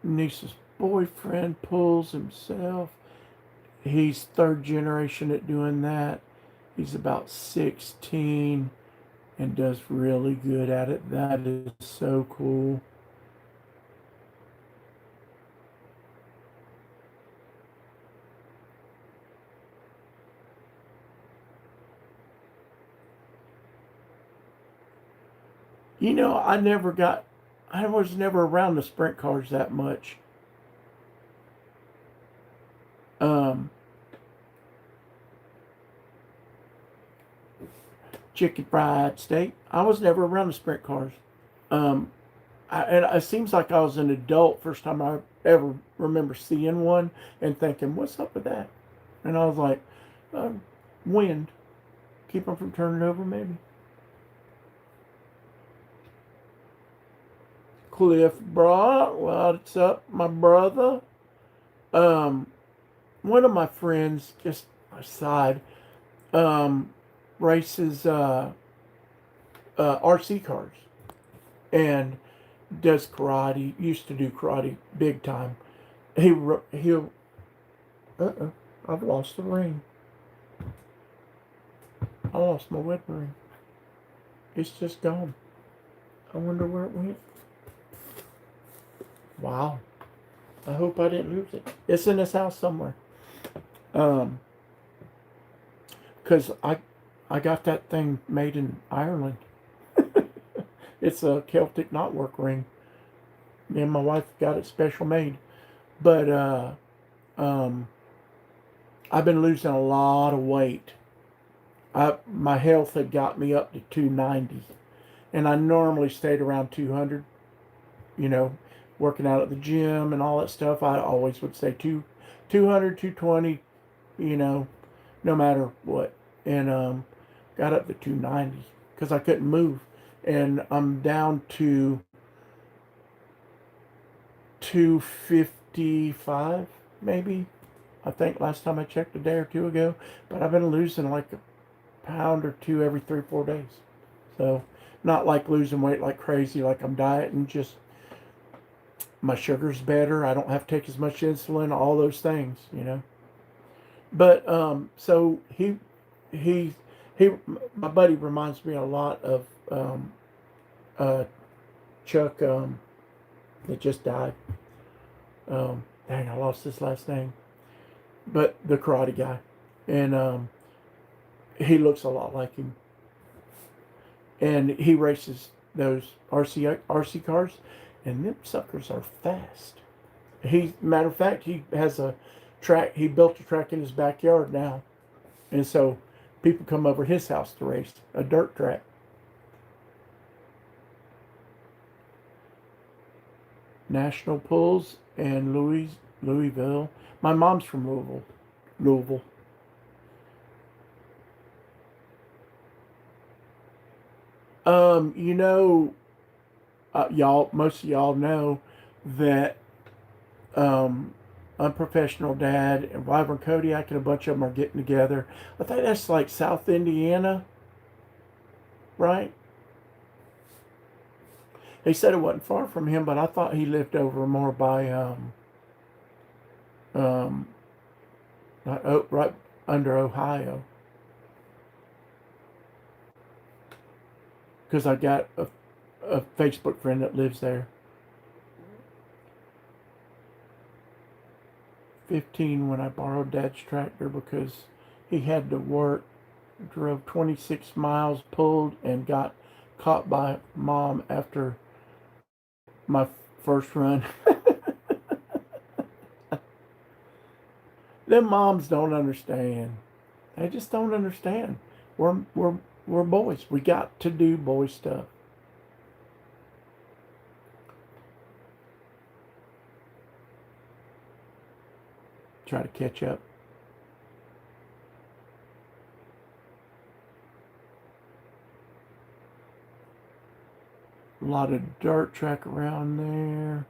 Niece's boyfriend pulls himself. He's third generation at doing that. He's about 16 and does really good at it. That is so cool. I was never around the sprint cars that much. Um, Chicken fried steak. I was never around the sprint cars. Um, and it seems like I was an adult first time I ever remember seeing one and thinking, "What's up with that?" And I was like, "Wind, keep them from turning over, maybe." Cliff Brock, what's up, my brother? Um, One of my friends, just aside, um, races RC cars and does karate. Used to do karate big time. He'll. I've lost the ring. I lost my wedding ring. It's just gone. I wonder where it went. Wow. I hope I didn't lose it. It's in this house somewhere. Um, Cause I got that thing made in Ireland. It's a Celtic knotwork ring. Me and my wife got it special made. But um, I've been losing a lot of weight. My health had got me up to 290, and I normally stayed around 200. You know, working out at the gym and all that stuff. I always would say 200, 220. You know, no matter what. And got up to 290 because I couldn't move, and I'm down to 255 maybe. I think last time I checked a day or two ago, but I've been losing like a pound or two every 3 or 4 days. So not like losing weight like crazy, like I'm dieting, just my sugar's better. I don't have to take as much insulin, all those things. But so he he my buddy reminds me a lot of uh, Chuck that just died. Dang, I lost his last name, but the karate guy, and he looks a lot like him, and he races those RC cars, and them suckers are fast. Matter of fact, he has a track. He built a track in his backyard now, and so people come over his house to race a dirt track. National Pulls and Louisville. My mom's from Louisville. Louisville. You know, most of y'all know that um, Unprofessional Dad and Wyvern Kodiak and a bunch of them are getting together. I think that's like South Indiana, right? He said it wasn't far from him, but I thought he lived over more by um, right under Ohio. Because I got a Facebook friend that lives there. 15 when I borrowed Dad's tractor because he had to work. Drove 26 miles, pulled, and got caught by Mom after my first run. Them moms don't understand. They just don't understand. We're boys. We got to do boy stuff. Try to catch up. A lot of dirt track around there.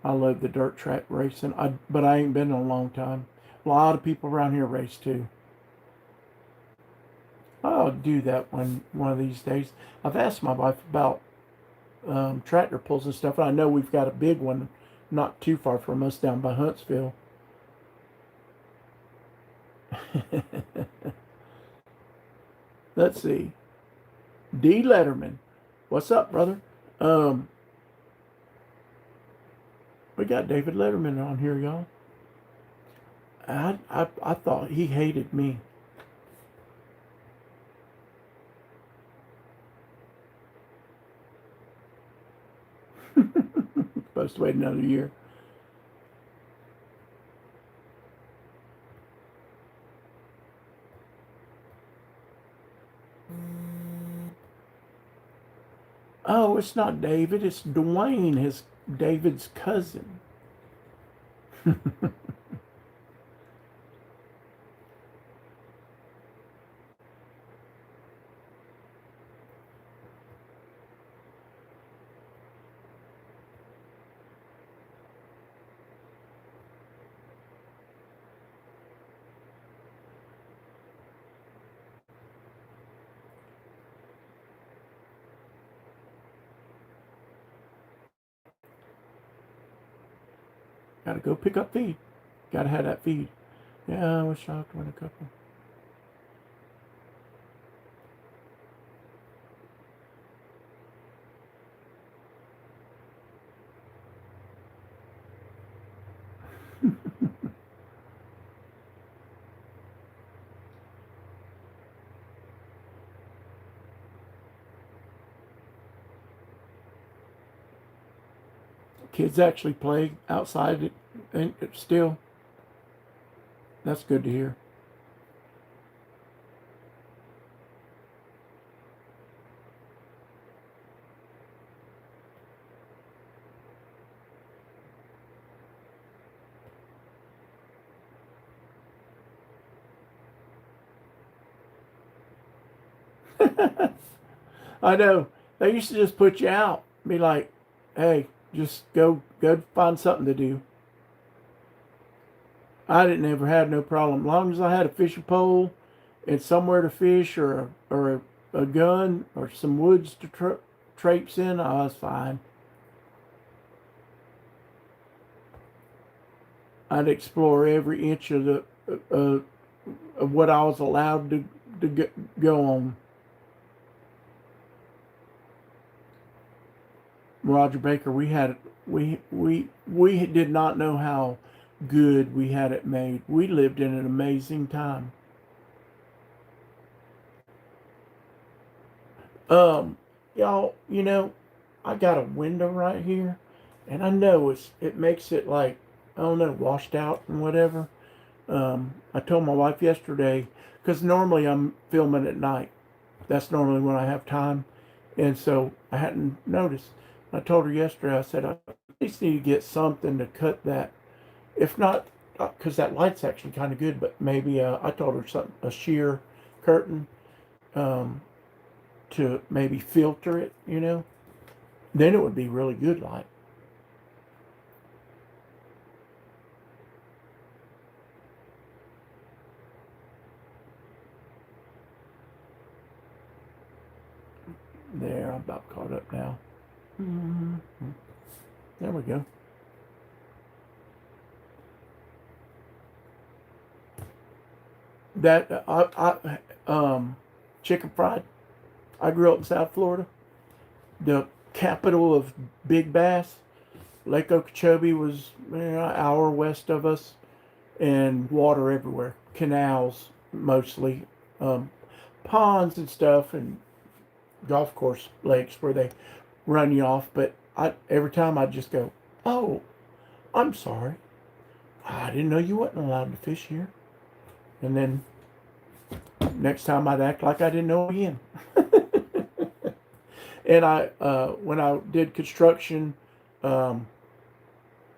I love the dirt track racing. But I ain't been in a long time. A lot of people around here race too. I'll do that one of these days. I've asked my wife about tractor pulls and stuff. I know we've got a big one not too far from us down by Huntsville. Let's see. D. Letterman. What's up, brother? Um, we got David Letterman on here, y'all. I thought he hated me. Supposed to wait another year. Oh, it's not David. It's Dwayne, his David's cousin. Gotta go pick up feed. Gotta have that feed. Yeah, I wish I could win a couple. Kids actually play outside and still. That's good to hear. I know. They used to just put you out. Be like, hey, just go find something to do. I didn't ever have no problem. As long as I had a fishing pole and somewhere to fish or a gun or some woods to traipse in, I was fine. I'd explore every inch of uh, of what I was allowed to go on. Roger Baker, we did not know how good we had it made. We lived in an amazing time. Um, y'all, I got a window right here, and I know it makes it like, I don't know, washed out and whatever. I told my wife yesterday, because normally I'm filming at night. That's normally when I have time, and so I hadn't noticed. I told her yesterday. I said I at least need to get something to cut that. If not, because that light's actually kind of good, but maybe I told her something, a sheer curtain, um, to maybe filter it. Then it would be really good light. There, I'm about caught up now. Mm-hmm. There we go. That chicken fried. I grew up in South Florida, the capital of big bass. Lake Okeechobee was an hour west of us, and water everywhere. Canals mostly, um, ponds and stuff, and golf course lakes where they run you off. But every time I'd just go, "Oh, I'm sorry. I didn't know you wasn't allowed to fish here." And then next time I'd act like I didn't know again. And when I did construction, um,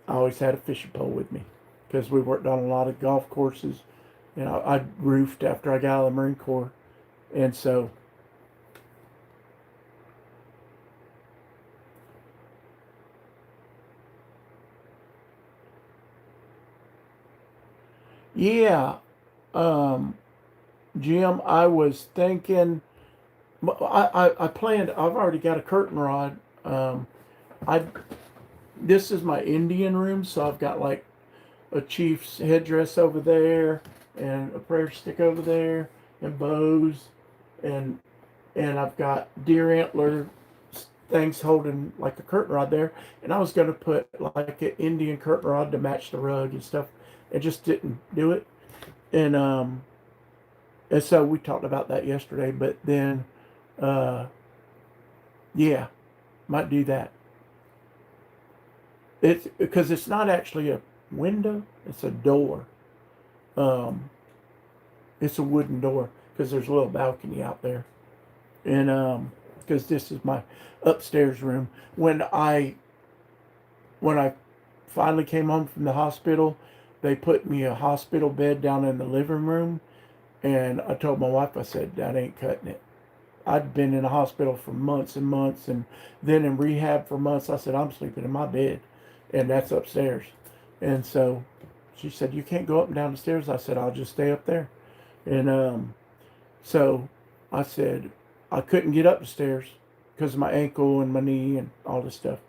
I always had a fishing pole with me because we worked on a lot of golf courses. I roofed after I got out of the Marine Corps, and so yeah, um, Jim, I was thinking. I planned. I've already got a curtain rod. I This is my Indian room, so I've got like a chief's headdress over there, and a prayer stick over there, and bows, and I've got deer antler things holding like a curtain rod there. And I was going to put like an Indian curtain rod to match the rug and stuff. It just didn't do it. And so we talked about that yesterday. But then, uh, yeah, might do that. It's because it's not actually a window; it's a door. Um, it's a wooden door because there's a little balcony out there. And because this is my upstairs room. When I finally came home from the hospital, they put me a hospital bed down in the living room, and I told my wife, I said, that ain't cutting it. I'd been in the hospital for months and months, and then in rehab for months. I said, I'm sleeping in my bed, and that's upstairs. And so she said, you can't go up and down the stairs. I said, I'll just stay up there. And so I said, I couldn't get up the stairs because of my ankle and my knee and all this stuff.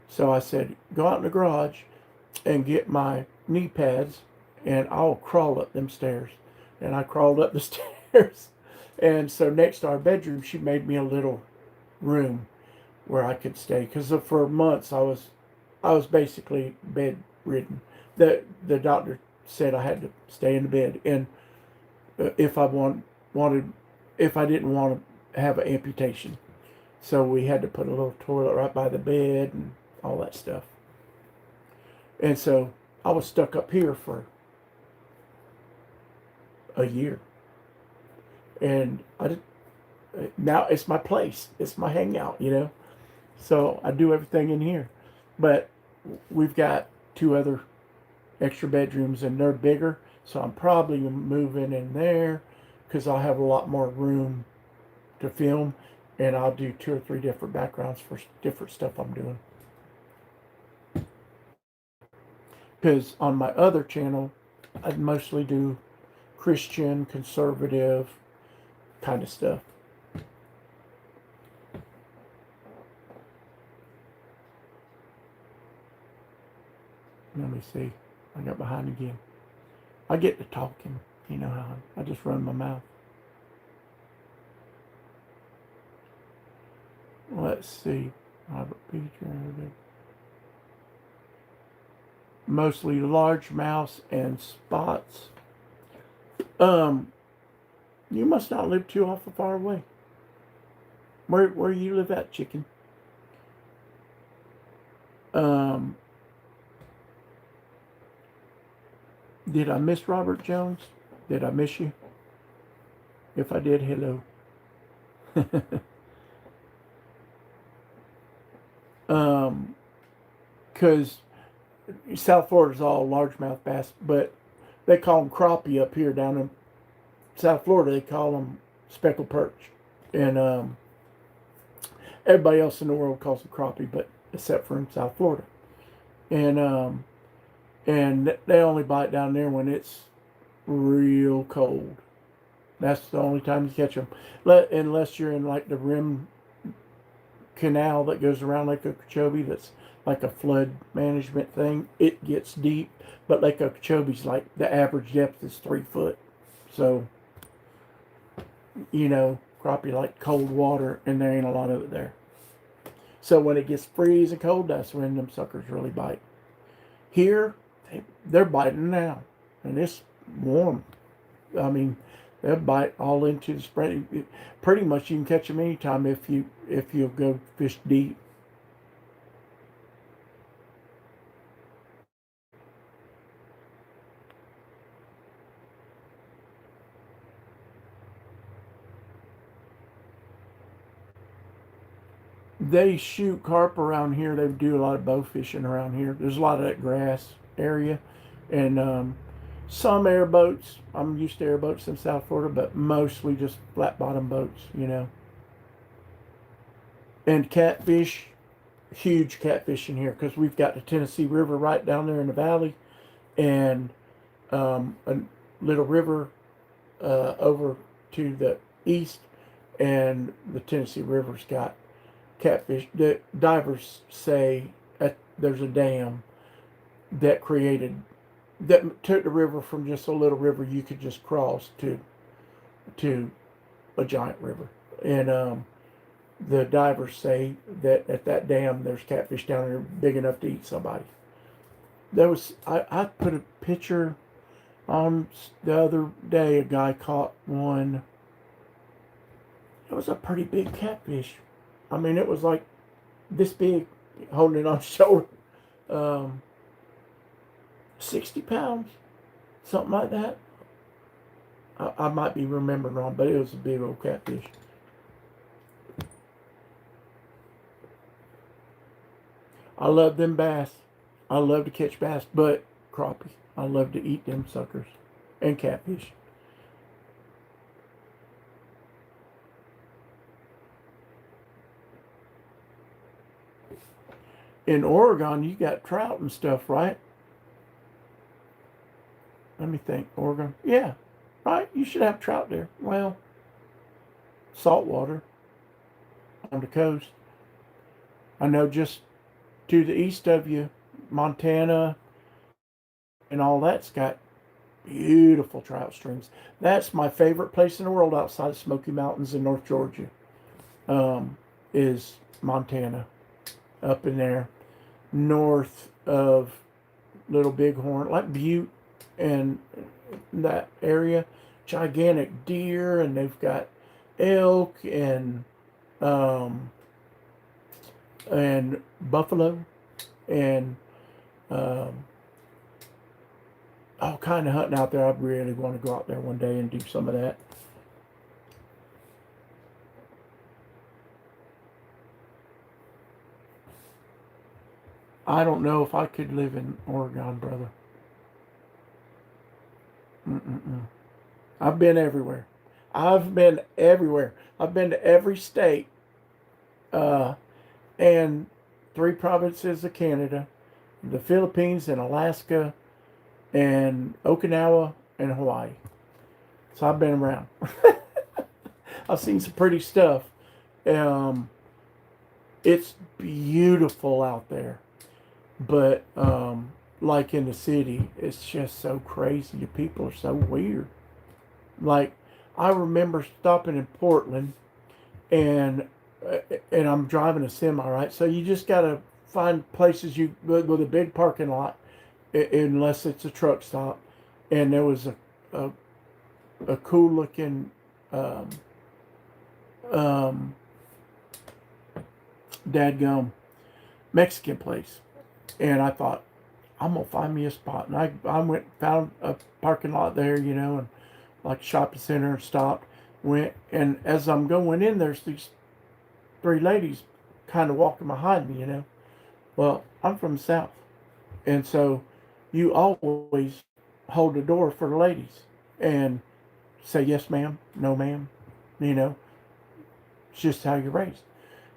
So I said, go out in the garage and get my knee pads, and I'll crawl up them stairs. And I crawled up the stairs. And so next to our bedroom, she made me a little room where I could stay. Because for months I was basically bedridden. The doctor said I had to stay in the bed, and if I wanted, if I didn't want to have an amputation. So we had to put a little toilet right by the bed and all that stuff. And so I was stuck up here for a year. And now it's my place. It's my hangout. So I do everything in here. But we've got two other extra bedrooms, and they're bigger. So I'm probably moving in there because I'll have a lot more room to film, and I'll do 2 or 3 different backgrounds for different stuff I'm doing. Because on my other channel, I mostly do Christian, conservative kind of stuff. Let me see. I got behind again. I get to talking. You know how I just run my mouth. Let's see. Robert Beecher. Mostly largemouths and spots. You must not live too awful far away. Where you live at, chicken? Did I miss Robert Jones? Did I miss you? If I did, hello. Because South Florida's all largemouth bass, but they call them crappie up here. Down in South Florida, they call them speckled perch. And everybody else in the world calls them crappie, but except for in South Florida. And they only bite down there when it's real cold. That's the only time you catch them. Unless you're in like the rim canal that goes around Lake Okeechobee, that's like a flood management thing. It gets deep, but Lake Okeechobee's like the average depth is 3 foot. So, crappie like cold water, and there ain't a lot of it there. So when it gets freezing cold, that's when them suckers really bite. Here, they're biting now, and it's warm. I mean, they'll bite all into the spring. Pretty much, you can catch them anytime if you'll go fish deep. They shoot carp around here. They do a lot of bow fishing around here. There's a lot of that grass area, and some airboats. I'm used to airboats in South Florida, but mostly just flat bottom boats. And catfish, huge catfish in here because we've got the Tennessee River right down there in the valley, and a little river over to the east, and the Tennessee River's got catfish. The divers say there's a dam that took the river from just a little river you could just cross to a giant river, and the divers say that at that dam there's catfish down there big enough to eat somebody. I put a picture on the other day. A guy caught one. It was a pretty big catfish. I mean, it was like this big, holding it on his shoulder. 60 pounds, something like that. I might be remembering wrong, but it was a big old catfish. I love them bass. I love to catch bass, but crappie. I love to eat them suckers and catfish. In Oregon, you got trout and stuff, right? Let me think. Oregon. Yeah, right? You should have trout there. Well, saltwater on the coast. I know just to the east of you, Montana and all that's got beautiful trout streams. That's my favorite place in the world outside of Smoky Mountains in North Georgia, is Montana. Up in there, north of Little Bighorn, like Butte and that area, gigantic deer, and they've got elk and buffalo and all kind of hunting out there. I really want to go out there one day and do some of that. I don't know if I could live in Oregon, brother. Mm-mm-mm. I've been everywhere. I've been everywhere. I've been to every state, uh, and 3 provinces of Canada, the Philippines and Alaska, and Okinawa and Hawaii. So I've been around. I've seen some pretty stuff. Um, it's beautiful out there, but like in the city, it's just so crazy. The people are so weird. Like, I remember stopping in Portland, and uh, and I'm driving a semi, right? So you just gotta find places you with a big parking lot, unless it's a truck stop. And there was a, a cool looking um, um, dadgum Mexican place, and I thought, I'm gonna find me a spot. And I went found a parking lot there, and like a shopping center, and stopped, went, and as I'm going in, there's these three ladies kind of walking behind me. Well, I'm from the South, and so you always hold the door for the ladies and say yes, ma'am, no, ma'am. You know, it's just how you're raised.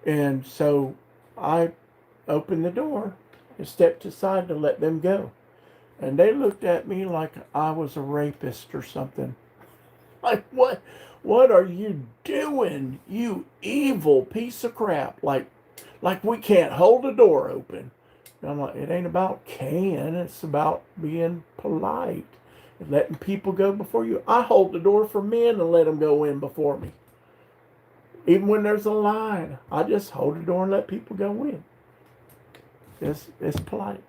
And so I opened the door and stepped aside to let them go. And they looked at me like I was a rapist or something. Like, what are you doing, you evil piece of crap? Like we can't hold the door open. And I'm like, it ain't about can, it's about being polite and letting people go before you. I hold the door for men and let them go in before me. Even when there's a line, I just hold the door and let people go in. It's polite.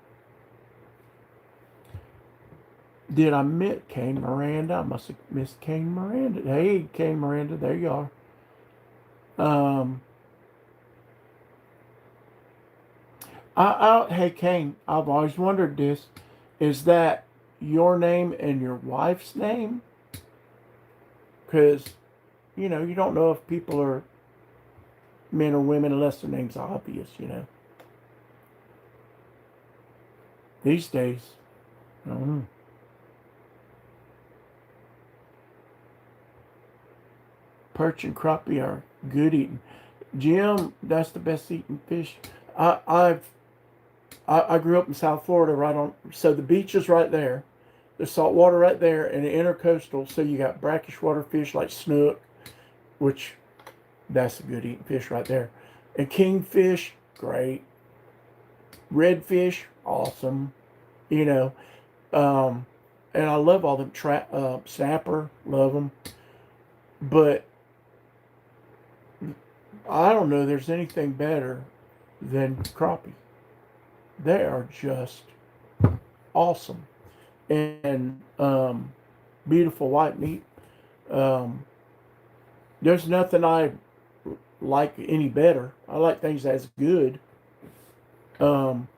Did I miss Kane Miranda? I must have missed Kane Miranda. Hey, Kane Miranda, there you are. Um, hey, Kane, I've always wondered this. Is that your name and your wife's name? Because, you don't know if people are men or women unless their name's obvious. These days, I don't know. Perch and crappie are good eating. Jim, that's the best eating fish. I, I've I grew up in South Florida, so the beach is right there, the salt water right there, and the intercoastal. So you got brackish water fish like snook, which that's a good eating fish right there, and kingfish, great. Redfish, awesome. You know, um, and I love all them snapper, love them. But I don't know. There's anything better than crappie. They are just awesome and beautiful white meat. Um, there's nothing I like any better. I like things as good. Um,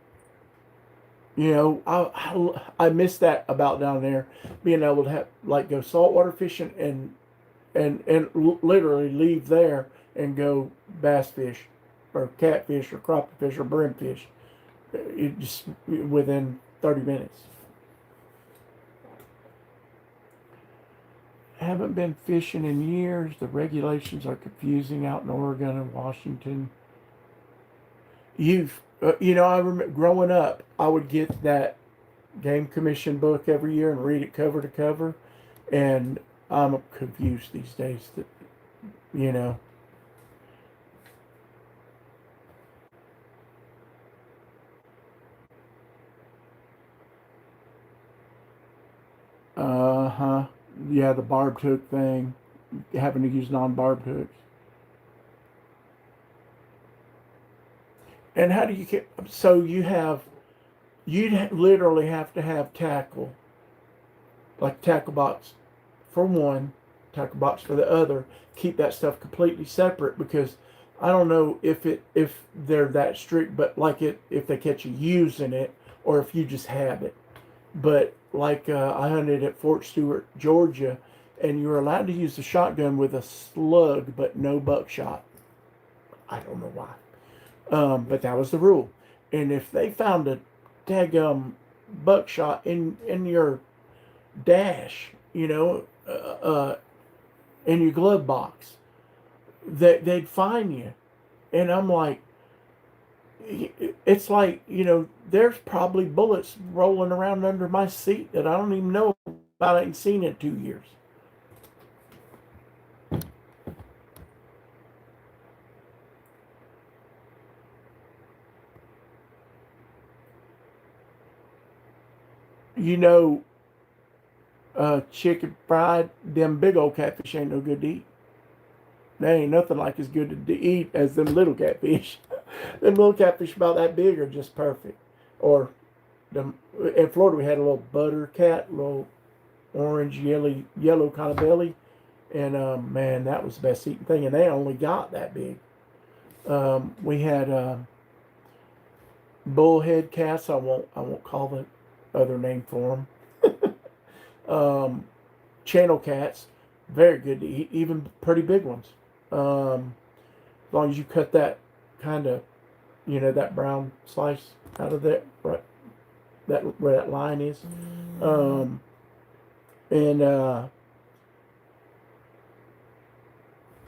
I miss that about down there, being able to have like go saltwater fishing and literally leave there and go bass fish, or catfish, or crappie fish, or brimfish. It just within 30 minutes. Haven't been fishing in years. The regulations are confusing out in Oregon and Washington. I remember growing up, I would get that Game Commission book every year and read it cover to cover, and I'm confused these days. That you know, huh, yeah, the barbed hook thing, having to use non-barbed hooks. And how do you get? So you'd literally have to have tackle, like tackle box for one, tackle box for the other. Keep that stuff completely separate, because I don't know if they're that strict, but like if they catch you using it, or if you just have it. But like I hunted at Fort Stewart, Georgia, and you were allowed to use the shotgun with a slug, but no buckshot. I don't know why, but that was the rule. And if they found a daggum buckshot in your dash, in your glove box, that they'd fine you. And I'm like, it's like, there's probably bullets rolling around under my seat that I don't even know about. I ain't seen in 2 years. you know, chicken fried, them big old catfish ain't no good to eat. They ain't nothing like as good to eat as them little catfish. Them little catfish about that big are just perfect. Or them, in Florida we had a little butter cat, little orange, yellow kind of belly, and man, that was the best eating thing. And they only got that big. We had bullhead cats. I won't call the other name for them. Channel cats, very good to eat, even pretty big ones. As long as you cut that kind of, that brown slice out of that, right, that where that line is. And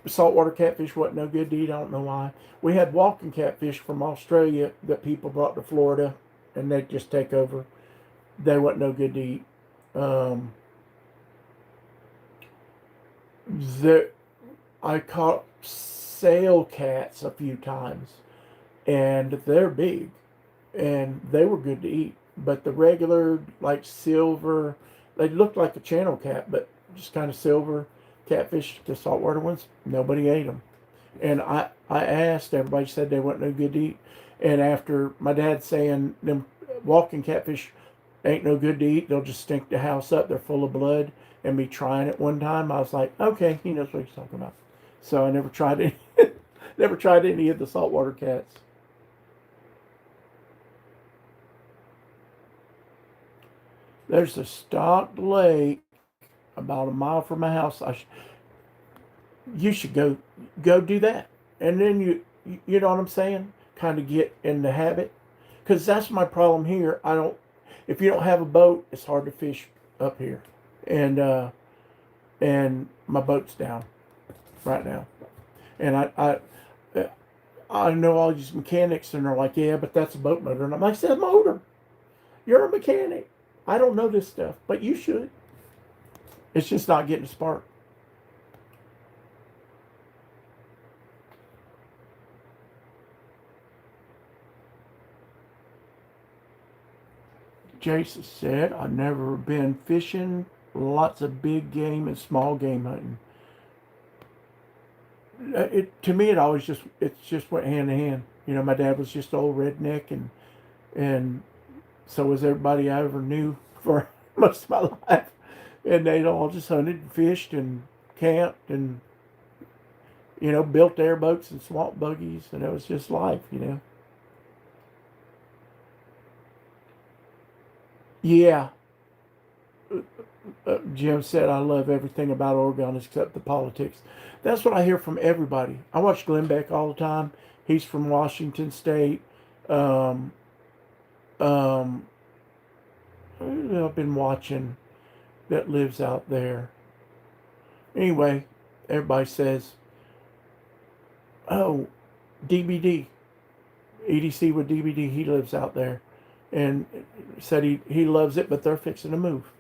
saltwater catfish wasn't no good to eat. I don't know why. We had walking catfish from Australia that people brought to Florida, and they'd just take over. They wasn't no good to eat. I caught sail cats a few times, and they're big, and they were good to eat. But the regular, like silver, they looked like a channel cat, but just kind of silver catfish, the saltwater ones, nobody ate them. And I asked, everybody said they weren't no good to eat. And after my dad saying them walking catfish ain't no good to eat, they'll just stink the house up, they're full of blood, and me trying it one time, I was like, okay, he knows what he's talking about. So I never tried it. Never tried any of the saltwater cats. There's a stocked lake about a mile from my house. You should go do that, and then you know what I'm saying. Kind of get in the habit, because that's my problem here. I don't. If you don't have a boat, it's hard to fish up here, and my boat's down right now, and I know all these mechanics, and they're like, yeah, but that's a boat motor, and I'm like, it's a motor. You're a mechanic. I don't know this stuff, but you should. It's just not getting a spark. Jason said, I've never been fishing. Lots of big game and small game hunting. To me, it just went hand in hand. My dad was just an old redneck, and so was everybody I ever knew for most of my life. And they all just hunted and fished and camped and, built airboats and swamp buggies, and it was just life. Yeah. Jim said, I love everything about Oregon except the politics. That's what I hear from everybody. I watch Glenn Beck all the time. He's from Washington State. Um, um, who I've been watching that lives out there. Anyway, everybody says, oh, DBD, EDC with DBD, he lives out there. And said he loves it, but they're fixing to move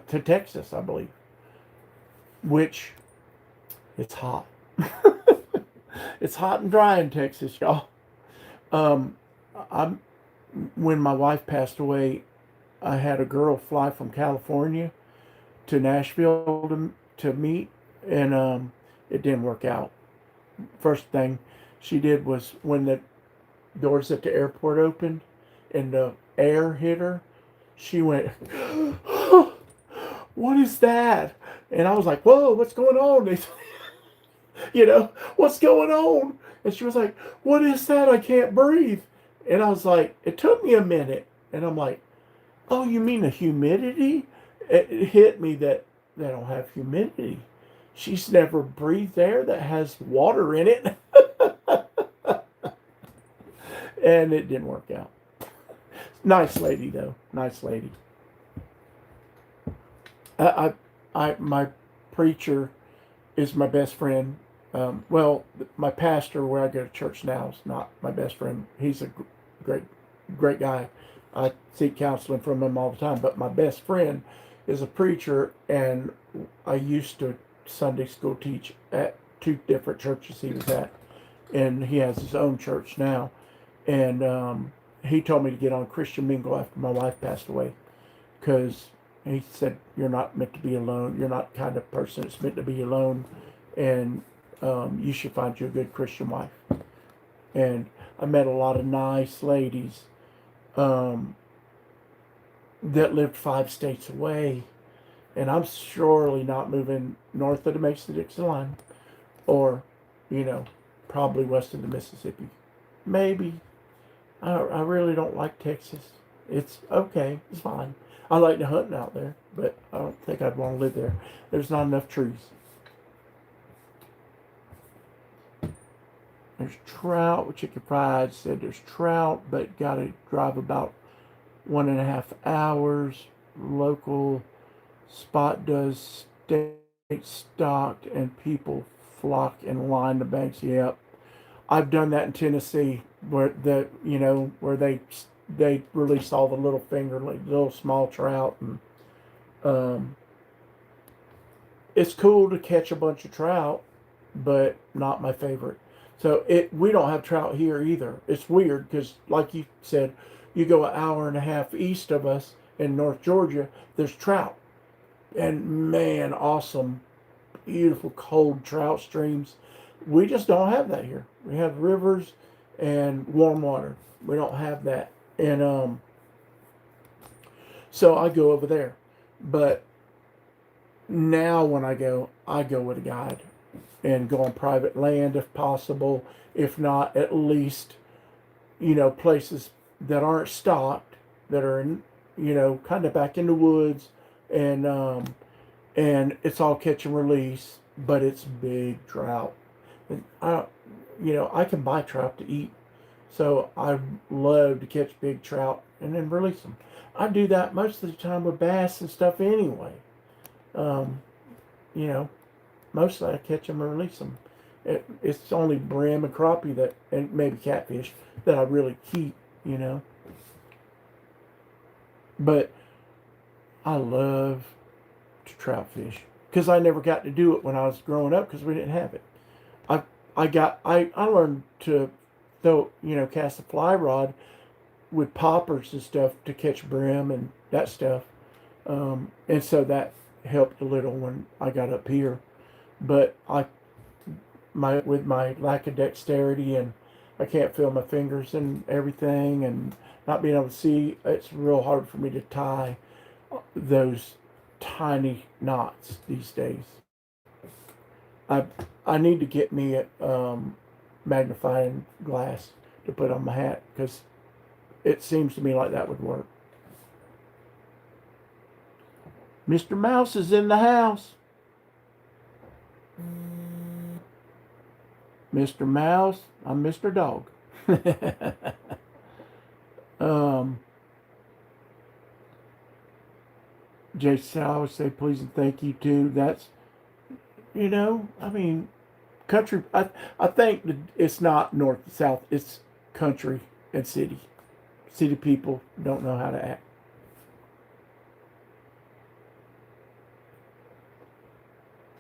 to Texas, I believe. Which, it's hot. It's hot and dry in Texas, y'all. Um, I'm When my wife passed away, I had a girl fly from California to Nashville to meet, and it didn't work out. First thing she did was when the doors at the airport opened and the air hit her, she went, what is that? And I was like, whoa, what's going on? What's going on? And she was like, what is that? I can't breathe. And I was like, it took me a minute. And I'm like, oh, you mean the humidity? It hit me that they don't have humidity. She's never breathed air that has water in it. And it didn't work out. Nice lady, though. Nice lady. My preacher is my best friend. Well, my pastor where I go to church now is not my best friend. He's a great, great guy. I seek counseling from him all the time. But my best friend is a preacher, and I used to Sunday school teach at 2 different churches he was at, and he has his own church now. And he told me to get on Christian Mingle after my wife passed away, because he said, you're not meant to be alone. You're not the kind of person that's meant to be alone. And you should find you a good Christian wife. And I met a lot of nice ladies um, that lived 5 states away. And I'm surely not moving north of the Mason-Dixon line or, you know, probably west of the Mississippi. Maybe. I really don't like Texas. It's okay. It's fine. I like to hunt out there, but I don't think I'd want to live there. There's not enough trees. There's trout, which Chicken Fried said there's trout, but got to drive about 1.5 hours. Local spot does state stocked and people flock and line the banks. Yep. I've done that in Tennessee where where they release all the little little small trout, and it's cool to catch a bunch of trout, but not my favorite. So we don't have trout here either. It's weird because, like you said, you go an hour and a half east of us in North Georgia, there's trout, and man, awesome, beautiful cold trout streams. We just don't have that here. We have rivers and warm water. We don't have that, and so I go over there. But now when I go with a guide and go on private land if possible. If not, at least, places that aren't stocked, that are in, kind of back in the woods, and it's all catch and release, but it's big trout. And I can buy trout to eat, so I love to catch big trout and then release them. I do that most of the time with bass and stuff anyway. Um, you know, Mostly I catch them and release them. It's only brim and crappie and maybe catfish that I really keep. But I love to trout fish because I never got to do it when I was growing up because we didn't have it. I learned to cast a fly rod with poppers and stuff to catch brim and that stuff, and so that helped a little when I got up here. But with my lack of dexterity, and I can't feel my fingers and everything, and not being able to see, it's real hard for me to tie those tiny knots these days. I need to get me a magnifying glass to put on my hat because it seems to me like that would work. Mr. Mouse is in the house. Mr. Mouse, I'm Mr. Dog. Jason, I would say please and thank you too. That's, country. I think that it's not north and south. It's country and city. City people don't know how to act.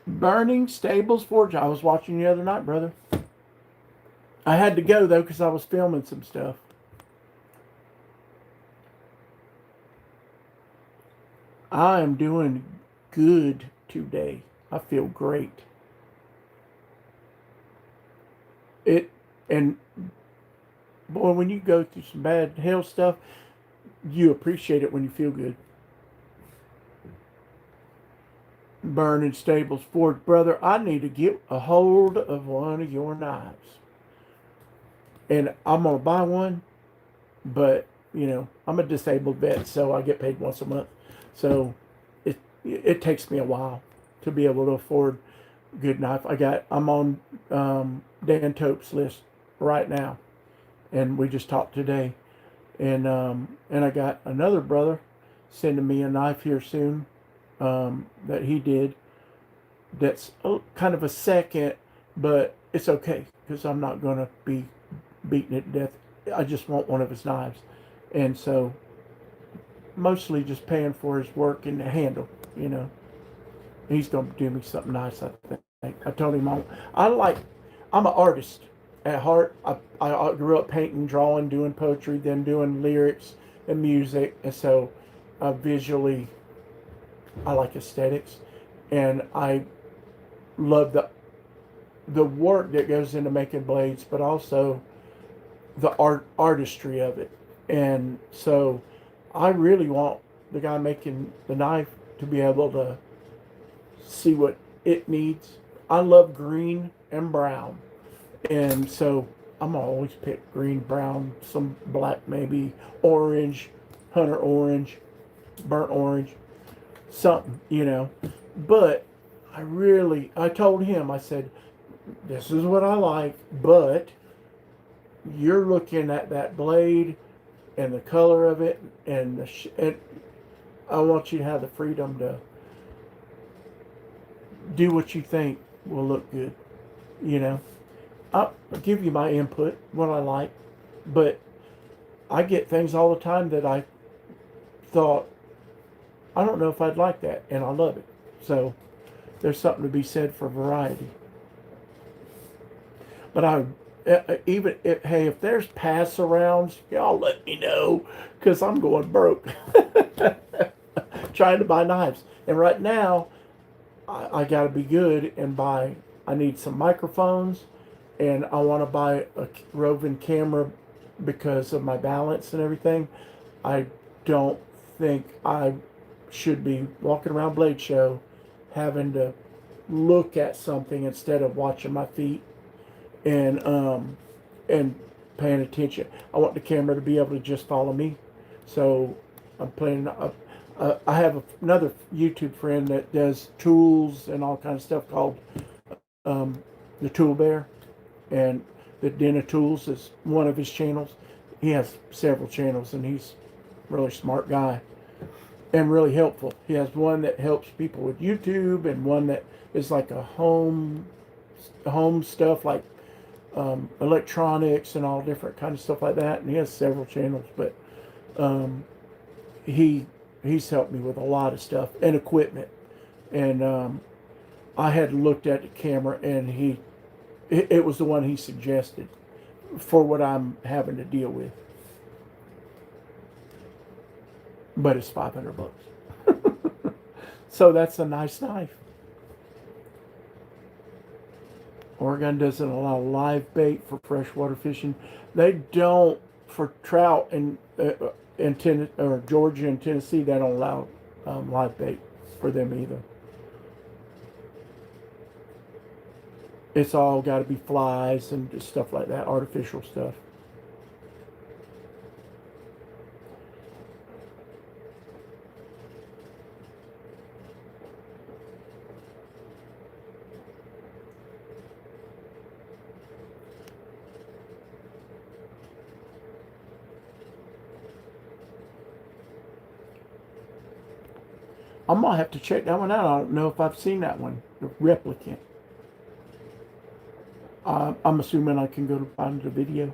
Burning Stables Forge. I was watching the other night, brother. I had to go though because I was filming some stuff. I am doing good today. I feel great. And boy, when you go through some bad hell stuff, you appreciate it when you feel good. Burning Stables Forge, brother, I need to get a hold of one of your knives. And I'm going to buy one, but, I'm a disabled vet, so I get paid once a month. So it takes me a while to be able to afford a good knife. I'm on Dan Tope's list right now, and we just talked today. And I got another brother sending me a knife here soon that he did. That's kind of a second, but it's okay because I'm not going to be beating it to death. I just want one of his knives, and so mostly just paying for his work and the handle. He's going to do me something nice, I think. I told him I'm an artist at heart. I grew up painting, drawing, doing poetry, then doing lyrics and music, and so visually, I like aesthetics, and I love the work that goes into making blades, but also the artistry of it. And so I really want the guy making the knife to be able to see what it needs. I love green and brown, and so I'm gonna always pick green, brown, some black, maybe orange, hunter orange, burnt orange, something, But I told him, I said, this is what I like, but you're looking at that blade and the color of it, and I want you to have the freedom to do what you think will look good. You know, I'll give you my input, what I like, but I get things all the time that I thought, I don't know if I'd like that, and I love it. So there's something to be said for variety. But hey, if there's pass arounds, y'all let me know, because I'm going broke trying to buy knives. And right now, I got to be good and buy. I need some microphones, and I want to buy a roving camera because of my balance and everything. I don't think I should be walking around Blade Show having to look at something instead of watching my feet and paying attention. I want the camera to be able to just follow me. So I'm planning. I have another YouTube friend that does tools and all kinds of stuff called the Tool Bear, and the Den of Tools is one of his channels. He has several channels, and he's a really smart guy and really helpful. He has one that helps people with YouTube, and one that is like a home stuff, like electronics and all different kind of stuff like that. And he has several channels, but he's helped me with a lot of stuff and equipment. And I had looked at the camera, and it was the one he suggested for what I'm having to deal with. But it's $500. So that's a nice knife. Oregon doesn't allow live bait for freshwater fishing. They don't for trout in Georgia and Tennessee. They don't allow live bait for them either. It's all got to be flies and stuff like that, artificial stuff. I'm gonna have to check that one out. I don't know if I've seen that one, the replicant. I'm assuming I can go to find the video.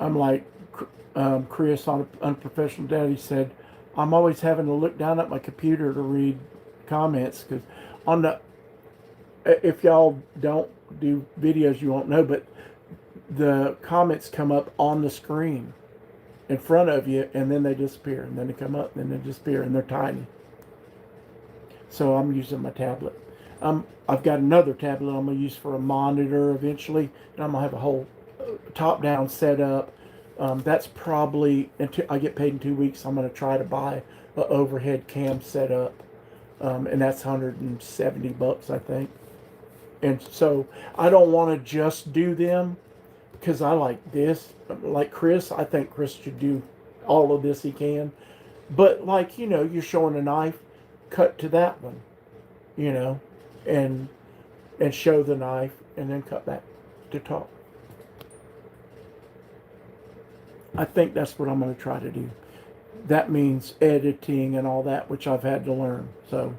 I'm like Chris on Unprofessional Daddy said, I'm always having to look down at my computer to read comments, because if y'all don't do videos, you won't know, but the comments come up on the screen in front of you, and then they disappear, and then they come up, and then they disappear, and they're tiny. So I'm using my tablet. I've got another tablet I'm going to use for a monitor eventually, and I'm going to have a whole top-down setup. That's probably, until I get paid in 2 weeks, I'm going to try to buy an overhead cam setup, and that's $170, I think. And so I don't want to just do them, because I like this. Like Chris, I think Chris should do all of this he can. But like, you're showing a knife, cut to that one, and show the knife, and then cut back to talk. I think that's what I'm going to try to do. that means editing and all that, which I've had to learn. So,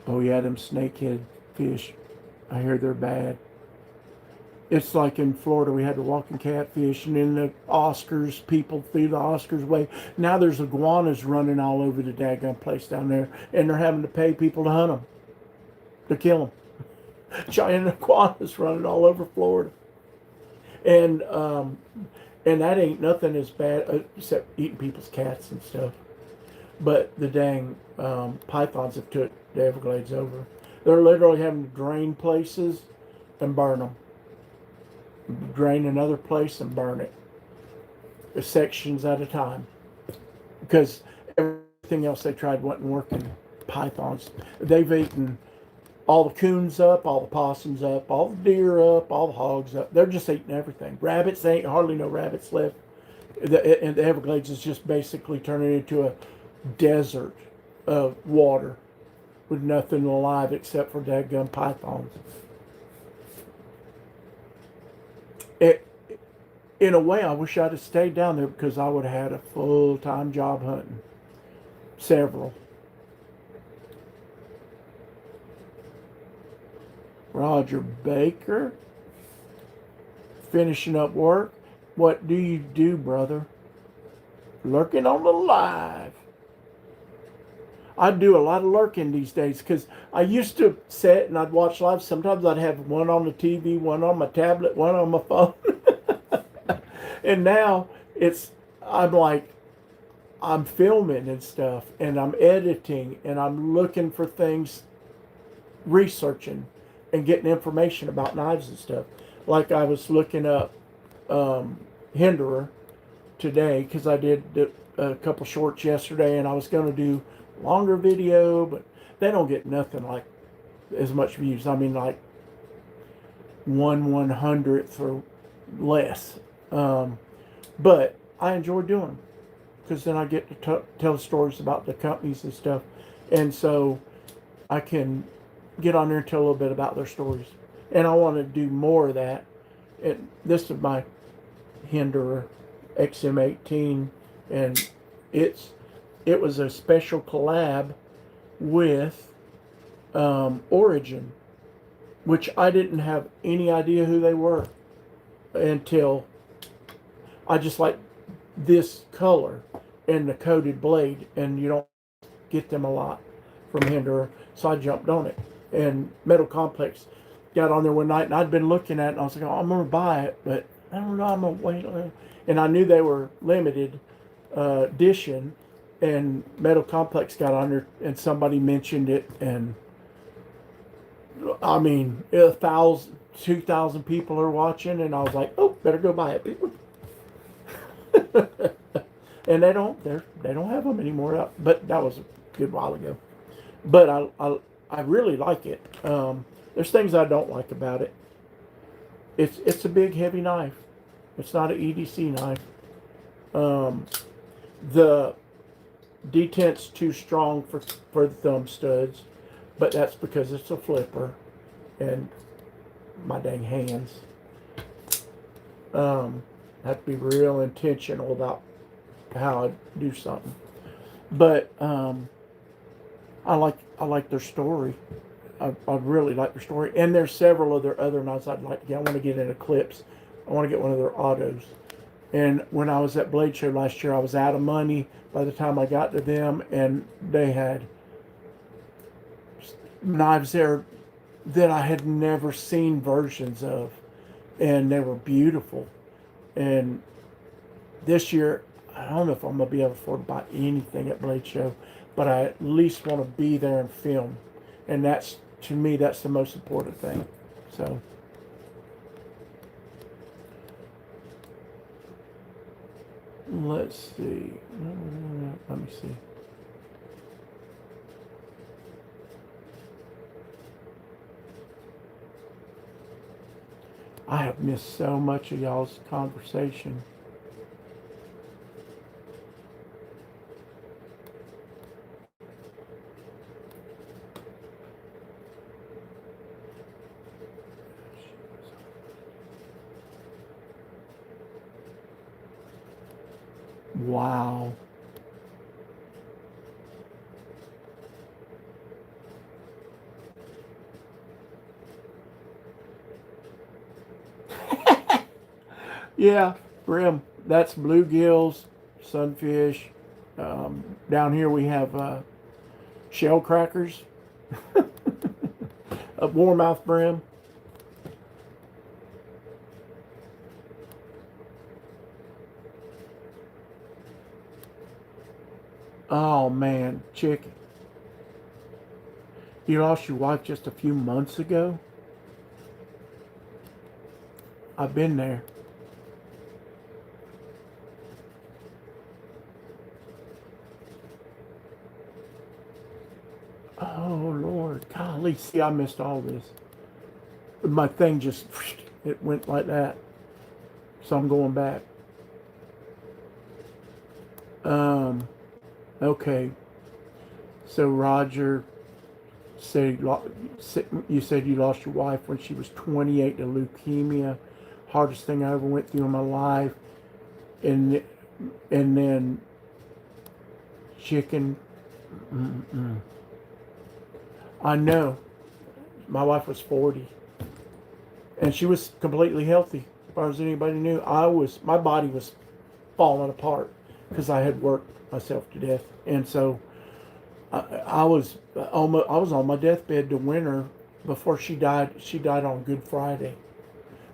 oh yeah, them snakehead fish, I hear they're bad. It's like in Florida, we had the walking catfish, and in the Oscars, people threw the Oscars away. Now there's iguanas running all over the daggone place down there, and they're having to pay people to hunt them, to kill them. Giant iguanas running all over Florida, and um, and that ain't nothing as bad except eating people's cats and stuff. But the dang pythons have took the Everglades over. They're literally having to drain places and burn them. Drain another place and burn it. Sections at a time. Because everything else they tried wasn't working. Pythons. They've eaten all the coons up, all the possums up, all the deer up, all the hogs up. They're just eating everything. Rabbits, they ain't hardly no rabbits left. And the Everglades is just basically turning into a desert of water with nothing alive except for dadgum pythons. It, in a way, I wish I'd have stayed down there because I would have had a full-time job hunting. Several. Roger Baker, finishing up work. What do you do, brother? Lurking on the live. I do a lot of lurking these days because I used to sit and I'd watch live. Sometimes I'd have one on the TV, one on my tablet, one on my phone. And now I'm like, I'm filming and stuff, and I'm editing, and I'm looking for things, researching, and getting information about knives and stuff. Like I was looking up Hinderer today because I did a couple shorts yesterday, and I was going to do longer video, but they don't get nothing like as much views. I mean, like 1/100th or less. But I enjoy doing them because then I get to tell stories about the companies and stuff, and so I can get on there and tell a little bit about their stories. And I want to do more of that. And this is my Hinderer XM18, and it was a special collab with Origin, which I didn't have any idea who they were until I just like this color and the coated blade, and you don't get them a lot from Hinderer, so I jumped on it. And Metal Complex got on there one night, and I'd been looking at it, and I was like, oh, I'm going to buy it, but I don't know, I'm going to wait. And I knew they were limited edition, and Metal Complex got on there, and somebody mentioned it, and I mean, 1,000, 2,000 people are watching, and I was like, oh, better go buy it, people. And they don't have them anymore. But that was a good while ago. But I really like it. There's things I don't like about it. It's a big heavy knife. It's not an EDC knife. The detent's too strong for the thumb studs, but that's because it's a flipper and my dang hands. Have to be real intentional about how I do something. But I like their story. I really like their story. And there's several of their other knives I'd like to get. I want to get an Eclipse. I want to get one of their autos. And when I was at Blade Show last year, I was out of money by the time I got to them, and they had knives there that I had never seen versions of, and they were beautiful. And this year, I don't know if I'm going to be able to afford to buy anything at Blade Show, but I at least want to be there and film. And that's, to me, that's the most important thing. So, let's see. Let me see. I have missed so much of y'all's conversation. Wow. Yeah, brim. That's bluegills, sunfish. Down here we have shell crackers, a warmouth brim. Oh man, chicken. You lost your wife just a few months ago? I've been there. Oh Lord, golly, see, I missed all this. My thing just, it went like that. So I'm going back. Um, okay. So Roger said you said you lost your wife when she was 28 to leukemia. Hardest thing I ever went through in my life. And and then chicken. Mm-mm. I know. My wife was 40, and she was completely healthy. As far as anybody knew, my body was falling apart because I had worked myself to death, and so I was on my deathbed to win her before she died. She died on Good Friday.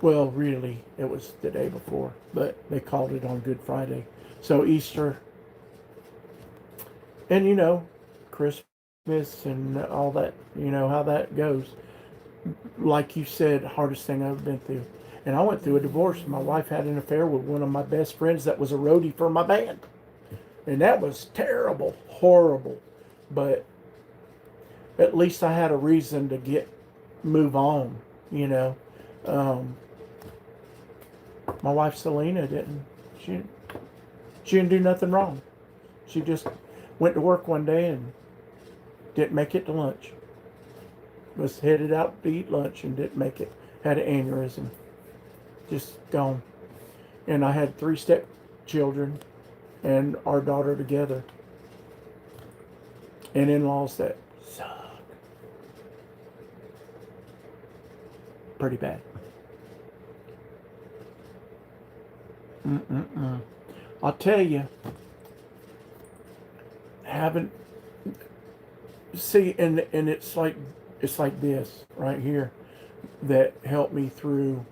Well, really, it was the day before, but they called it on Good Friday. So Easter, and Christmas and all that. You know how that goes. Like you said, hardest thing I've been through. And I went through a divorce. My wife had an affair with one of my best friends that was a roadie for my band. And that was terrible, horrible. But at least I had a reason to move on, you know. Um, my wife Selena she she didn't do nothing wrong. She just went to work one day and didn't make it to lunch. Was headed out to eat lunch and didn't make it. Had an aneurysm. Just gone. And I had 3 step children and our daughter together. And in-laws that suck. Pretty bad. Mm-mm-mm. I'll tell you, haven't see, and it's like this right here that helped me through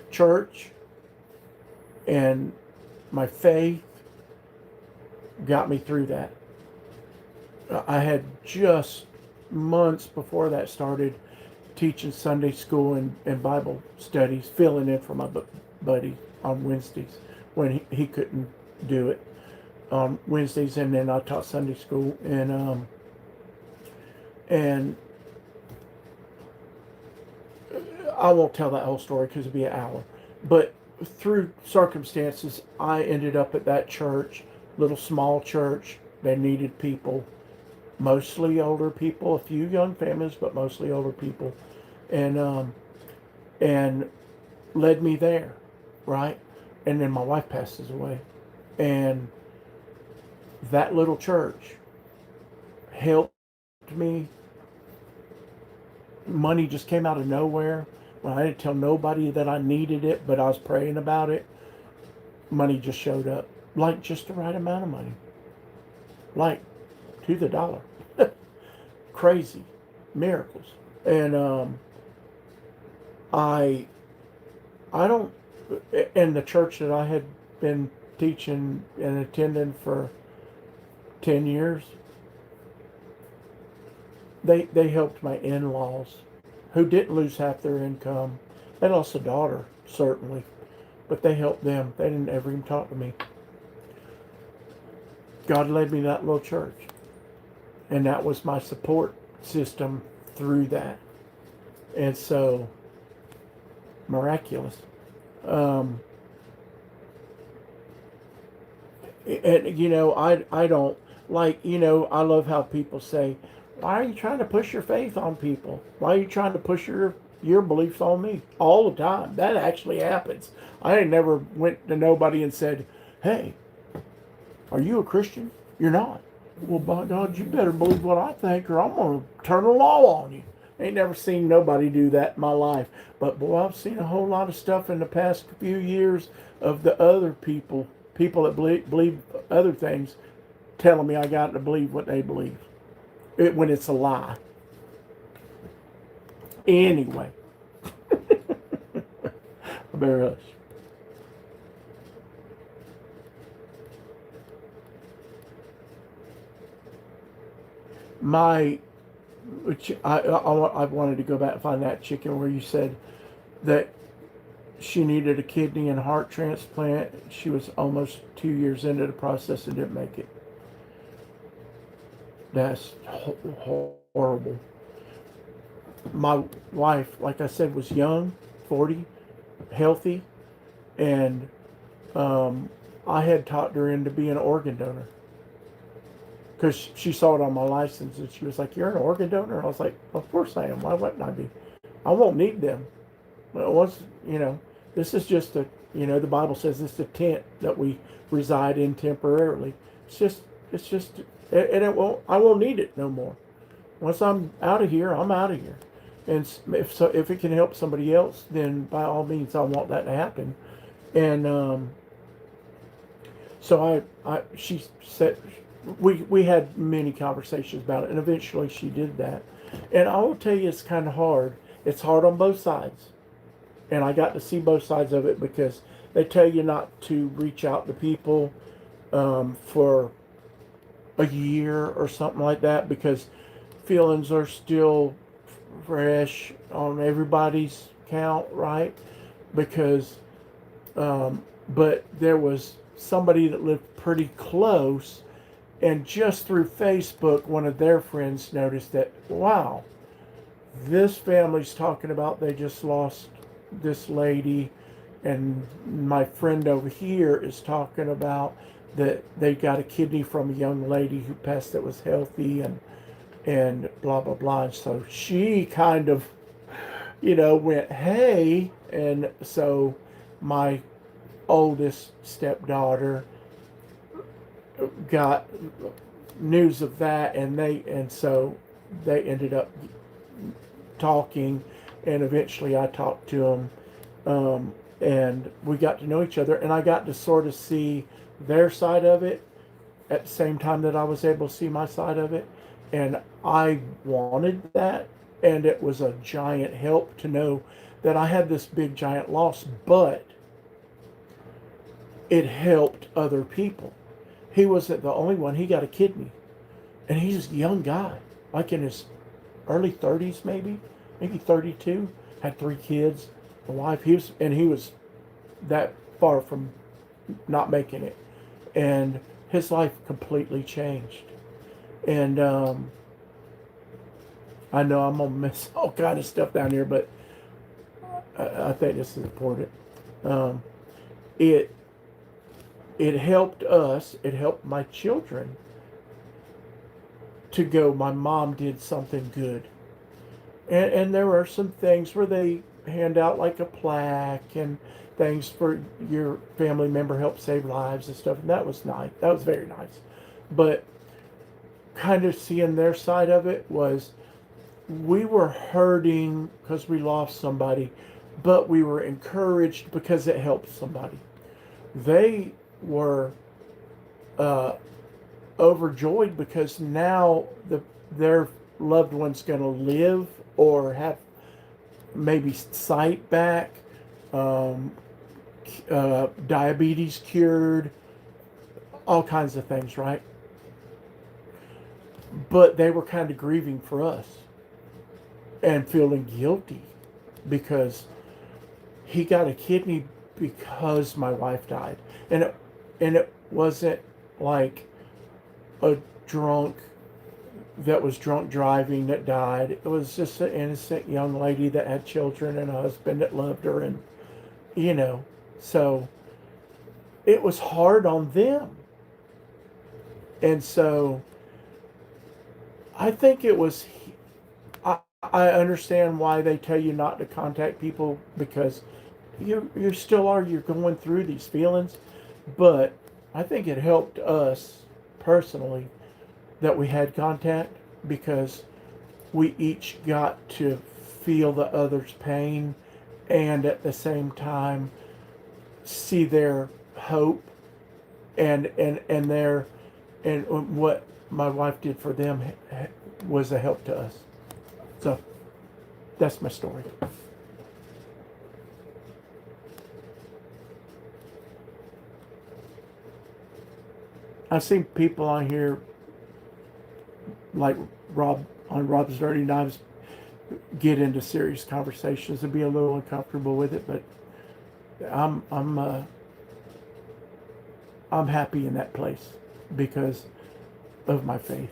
church and my faith got me through that. I had just months before that started teaching Sunday school and Bible studies, filling in for my buddy on Wednesdays when he couldn't do it on Wednesdays, and then I taught Sunday school and I won't tell that whole story because it'd be an hour. But through circumstances, I ended up at that church, little small church. They needed people, mostly older people, a few young families, but mostly older people, and led me there, right? And then my wife passes away, and that little church helped me. Money just came out of nowhere. When I didn't tell nobody that I needed it, but I was praying about it, money just showed up. Like just the right amount of money. Like to the dollar. Crazy. Miracles. And I don't, in the church that I had been teaching and attending for 10 years, they helped my in-laws, who didn't lose half their income. They lost a daughter, certainly, but they helped them. They didn't ever even talk to me. God led me to that little church, and that was my support system through that. And so, miraculous. Um, and I don't like, I love how people say, why are you trying to push your faith on people? Why are you trying to push your beliefs on me? All the time. That actually happens. I never went to nobody and said, hey, Are you a Christian? You're not. Well, by God, you better believe what I think, or I'm going to turn the law on you. Ain't never seen nobody do that in my life. But boy, I've seen a whole lot of stuff in the past few years of the other people that believe other things, telling me I got to believe what they believe when it's a lie. Anyway, I better hush. My, which I wanted to go back and find that chicken where you said that she needed a kidney and heart transplant. She was almost 2 years into the process and didn't make it. That's horrible. My wife, like I said, was young, 40, healthy, and I had talked her into being an organ donor because she saw it on my license and she was like, "You're an organ donor?" I was like, "Of course I am. Why wouldn't I be? I won't need them." But once, this is just the Bible says it's a tent that we reside in temporarily. It's just, and I won't need it no more. Once I'm out of here, I'm out of here. And if it can help somebody else, then by all means, I want that to happen. And so she said, we had many conversations about it, and eventually she did that. And I will tell you, it's kind of hard. It's hard on both sides. And I got to see both sides of it because they tell you not to reach out to people for a year or something like that because feelings are still fresh on everybody's count, right? Because, but there was somebody that lived pretty close, and just through Facebook, one of their friends noticed that, wow, this family's talking about they just lost this lady, and my friend over here is talking about that they got a kidney from a young lady who passed that was healthy, and blah blah blah. And so she kind of went, hey. And so my oldest stepdaughter got news of that, and so they ended up talking, and eventually I talked to them, and we got to know each other, and I got to sort of see their side of it at the same time that I was able to see my side of it, and I wanted that, and it was a giant help to know that I had this big giant loss, but it helped other people. He wasn't the only one. He got a kidney, and he's a young guy, like in his early 30s, maybe 32. Had 3 kids, a wife. He was that far from not making it, and his life completely changed. And I know I'm gonna miss all kind of stuff down here, but I think this is important. It helped us. It helped my children to go, my mom did something good. And there are some things where they hand out like a plaque and things for your family member helped save lives and stuff. And that was nice. That was very nice. But kind of seeing their side of it was, we were hurting because we lost somebody, but we were encouraged because it helped somebody. They were overjoyed because now their loved one's going to live or have maybe sight back, diabetes cured, all kinds of things, right? But they were kind of grieving for us and feeling guilty because he got a kidney because my wife died. And it wasn't like a drunk that was drunk driving that died. It was just an innocent young lady that had children and a husband that loved her, and so it was hard on them. And so I think it was, I understand why they tell you not to contact people, because you still are, you're going through these feelings, but I think it helped us personally that we had contact, because we each got to feel the other's pain and at the same time see their hope and their and what my wife did for them was a help to us. So that's my story. I've seen people on here like Rob on Rob's Dirty Knives get into serious conversations and be a little uncomfortable with it, but I'm I'm uh, I'm happy in that place because of my faith.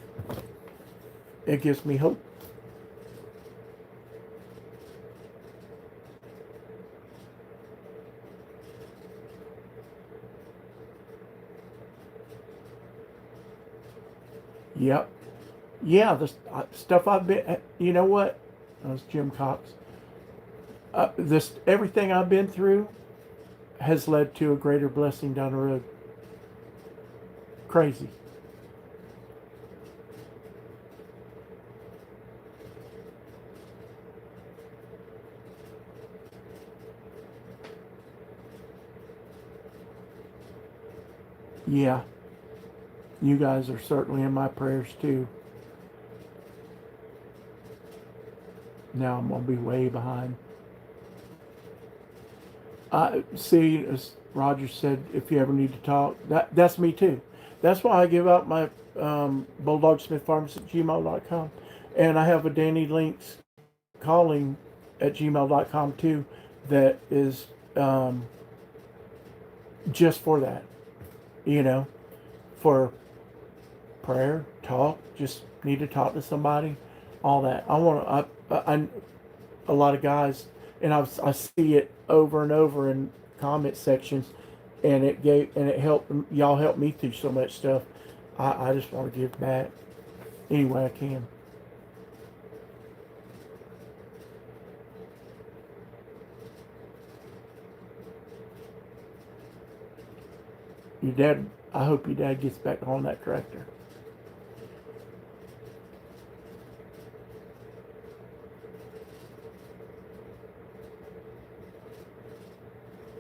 It gives me hope. Yep. Yeah, the stuff I've been, you know what? That was Jim Cox. This everything I've been through has led to a greater blessing down the road. Crazy. Yeah, you guys are certainly in my prayers too. Now I'm gonna be way behind. I see, as Roger said, if you ever need to talk, that's me too. That's why I give out my BullDogSmithFarmsEDC, and I have a Danny Links calling at gmail.com too. That is just for that, you know, for prayer, talk. Just need to talk to somebody, all that. I want to. I a lot of guys, and I see it over and over in comment sections, and it helped y'all helped me through so much stuff. I just want to give back any way I can. Your dad, I hope your dad gets back on that tractor.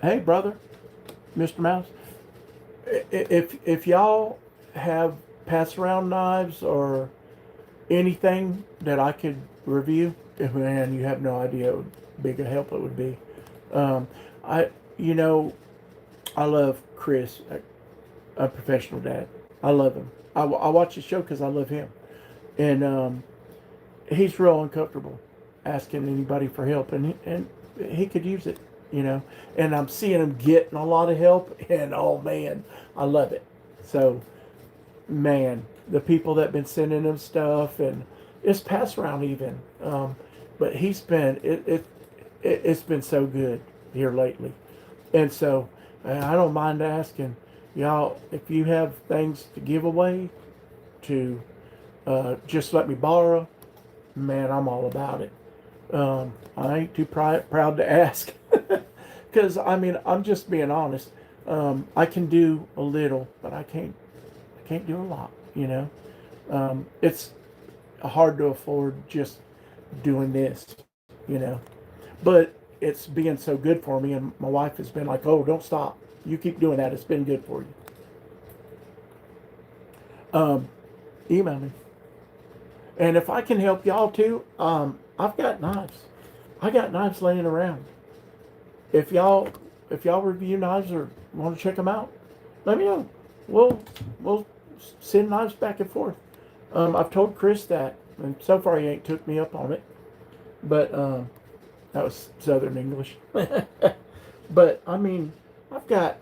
Hey, brother, Mr. Mouse, if y'all have pass around knives or anything that I could review, man, you have no idea how big a help it would be. Um, I, you know, I love Chris, a professional dad. I love him. I watch the show because I love him, and he's real uncomfortable asking anybody for help, and he could use it, you know. And I'm seeing him getting a lot of help, and oh man, I love it. So, man, the people that been sending him stuff, and it's pass around even, but he's been it's been so good here lately, and so I don't mind asking y'all if you have things to give away to just let me borrow. Man, I'm all about it. I ain't too proud to ask because I mean I'm just being honest. I can do a little, but I can't do a lot. You know, it's hard to afford just doing this. You know, but it's being so good for me, and my wife has been like, "Oh, don't stop. You keep doing that. It's been good for you." Email me, and if I can help y'all too, I've got knives. I got knives laying around. If y'all review knives or want to check them out, let me know. We'll send knives back and forth. I've told Chris that, and so far he ain't took me up on it. But that was Southern English. But I mean, I've got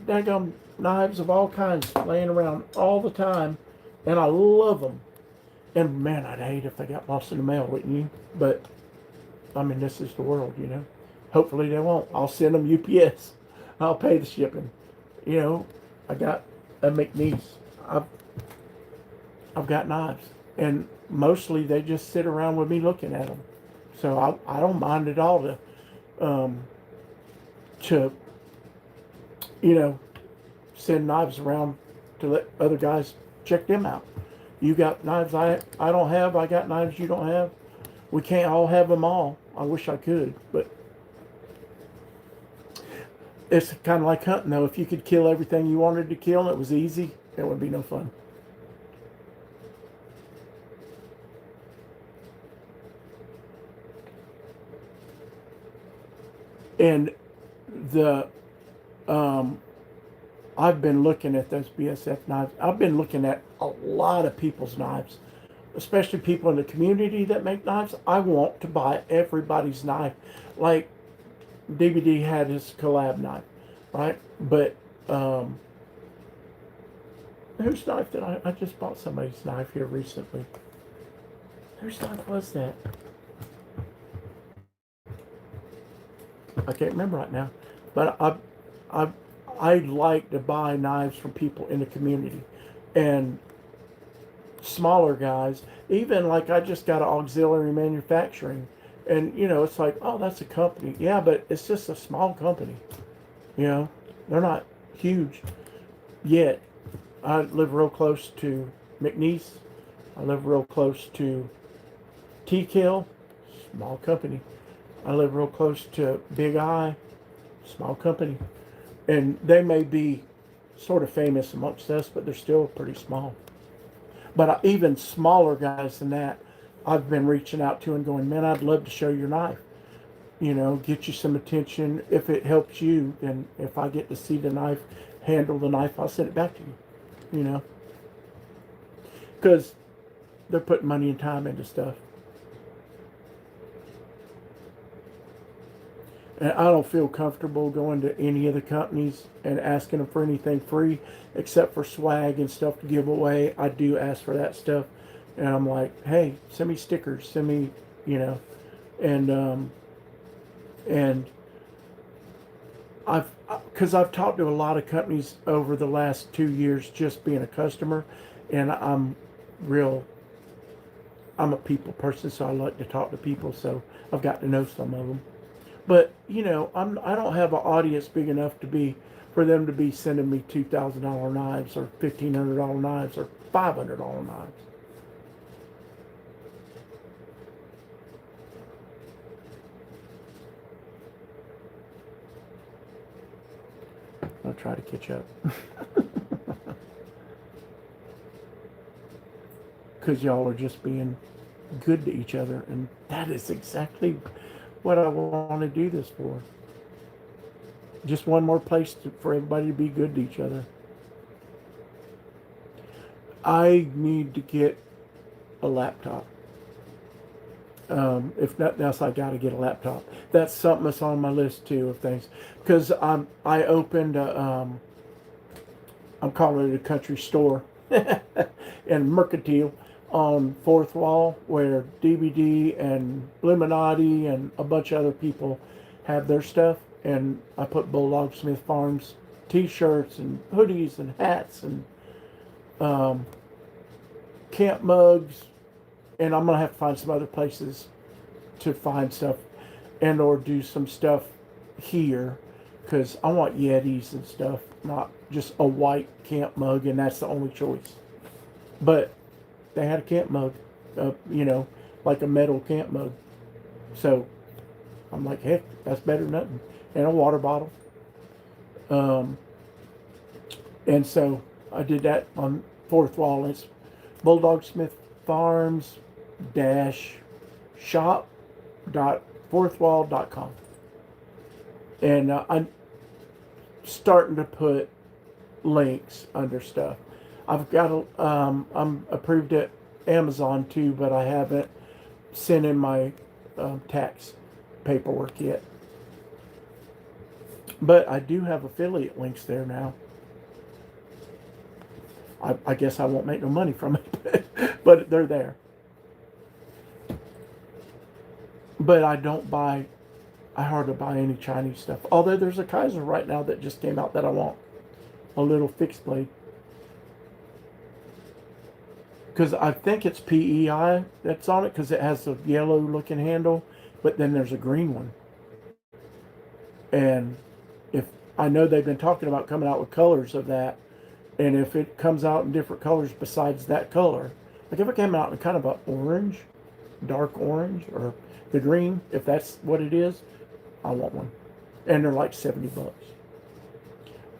daggum knives of all kinds laying around all the time, and I love them. And man, I'd hate if they got lost in the mail, wouldn't you? But I mean, this is the world, you know. Hopefully they won't. I'll send them UPS. I'll pay the shipping. You know, I got a McNeese. I've got knives, and mostly they just sit around with me looking at them. So I don't mind at all to you know, send knives around to let other guys check them out. You got knives I don't have. I got knives you don't have. We can't all have them all. I wish I could, but it's kind of like hunting, though. If you could kill everything you wanted to kill and it was easy, it would be no fun. And the I've been looking at those BSF knives. I've been looking at a lot of people's knives, especially people in the community that make knives. I want to buy everybody's knife. Like DVD had his collab knife, right? But whose knife did I just bought somebody's knife here recently. Whose knife was that? I can't remember right now. But I like to buy knives from people in the community. And smaller guys, even like I just got an auxiliary manufacturing. And, you know, it's like, oh, that's a company. Yeah, but it's just a small company. You know, they're not huge yet. I live real close to McNeese. I live real close to T-Kill, small company. I live real close to Big Eye, small company. And they may be sort of famous amongst us, but they're still pretty small. But even smaller guys than that, I've been reaching out to and going, man, I'd love to show your knife. You know, get you some attention. If it helps you, then if I get to see the knife, handle the knife, I'll send it back to you. You know, because they're putting money and time into stuff. And I don't feel comfortable going to any of the companies and asking them for anything free, except for swag and stuff to give away. I do ask for that stuff. And I'm like, hey, send me stickers, send me, you know, and because I've talked to a lot of companies over the last 2 years just being a customer, and I'm a people person, so I like to talk to people, so I've got to know some of them. But, you know, I don't have an audience big enough for them to be sending me $2,000 knives or $1,500 knives or $500 knives. I'll try to catch up. Because y'all are just being good to each other. And that is exactly what I want to do this for. Just one more place for everybody to be good to each other. I need to get a laptop. If nothing else, I got to get a laptop. That's something that's on my list too of things. Because I opened I'm calling it a country store in Mercantile on Fourth Wall, where DVD and Illuminati and a bunch of other people have their stuff. And I put Bulldog Smith Farms t-shirts and hoodies and hats and camp mugs. And I'm going to have to find some other places to find stuff and or do some stuff here, because I want Yetis and stuff, not just a white camp mug, and that's the only choice. But they had a camp mug, you know, like a metal camp mug. So I'm like, heck, that's better than nothing. And a water bottle. And so I did that on Fourth Wall. It's BullDogSmithFarms-shop.fourthwall.com. And I'm starting to put links under stuff. I've got I'm approved at Amazon too, but I haven't sent in my tax paperwork yet. But I do have affiliate links there now. I guess I won't make no money from it, but they're there. But I hardly buy any Chinese stuff. Although there's a Kaiser right now that just came out that I want. A little fixed blade. Because I think it's PEI that's on it, because it has a yellow looking handle, but then there's a green one. And if I know they've been talking about coming out with colors of that, and if it comes out in different colors besides that color, like if it came out in kind of a orange, dark orange, or the green, if that's what it is, I want one. And they're like $70.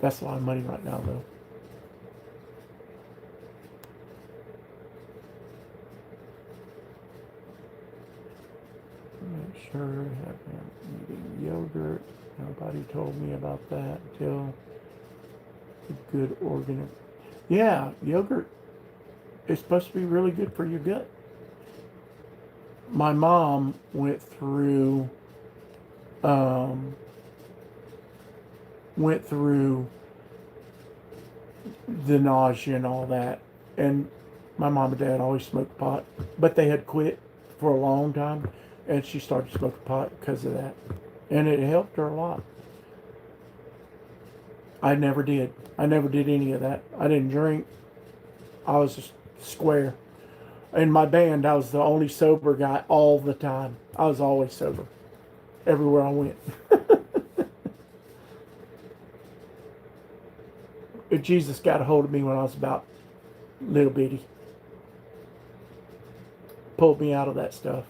That's a lot of money right now, though. Make sure I have him eating yogurt. Nobody told me about that until a good organ. Yeah, yogurt is supposed to be really good for your gut. My mom went through went through the nausea and all that, and my mom and dad always smoked pot, but they had quit for a long time, and she started smoking pot because of that, and it helped her a lot. I never did. I never did any of that. I didn't drink. I was just square. In my band, I was the only sober guy all the time. I was always sober everywhere I went. Jesus got a hold of me when I was about little bitty. Pulled me out of that stuff.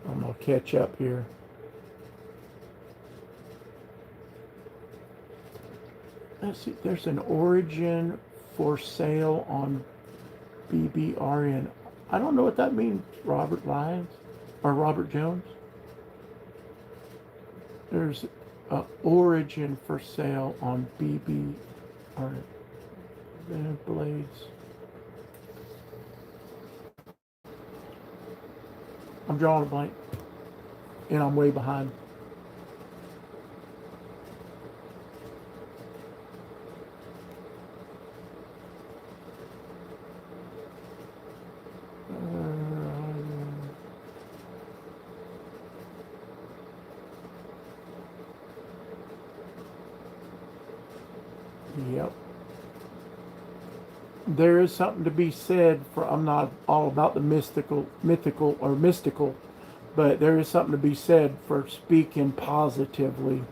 I'm going to catch up here. Let's see, there's an origin for sale on BBRN. I don't know what that means, Robert Lyons or Robert Jones. There's an origin for sale on BBRN. Blades. I'm drawing a blank, and I'm way behind. Yep. There is something to be said for, I'm not all about the mystical, but there is something to be said for speaking positively.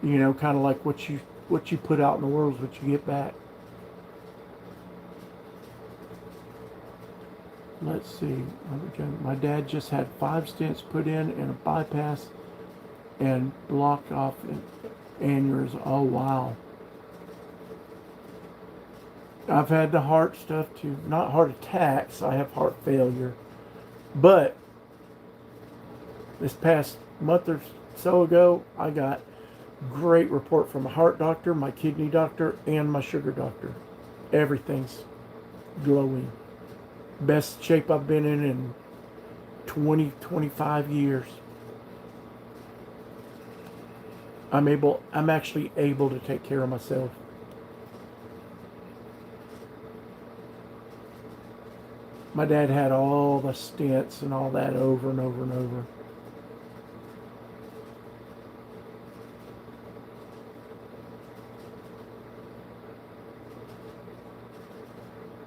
You know, kind of like what you put out in the world is what you get back. Let's see. My dad just had 5 stents put in and a bypass and blocked off an aneurysm. Oh, wow. I've had the heart stuff too. Not heart attacks. I have heart failure. But this past month or so ago, I got great report from a heart doctor, my kidney doctor, and my sugar doctor. Everything's glowing. Best shape I've been in 20, 25 years. I'm actually able to take care of myself. My dad had all the stents and all that over and over and over.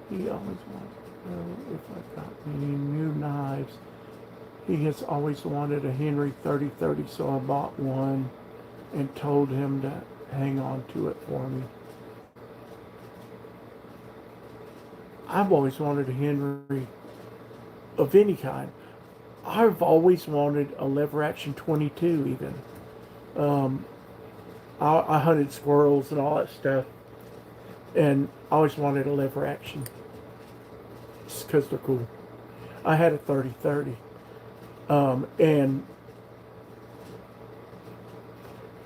He always wants to know if I got any new knives. He has always wanted a Henry 3030, so I bought one and told him to hang on to it for me. I've always wanted a Henry of any kind. I've always wanted a lever action 22 even. I hunted squirrels and all that stuff, and I always wanted a lever action just because they're cool. I had a 30-30, and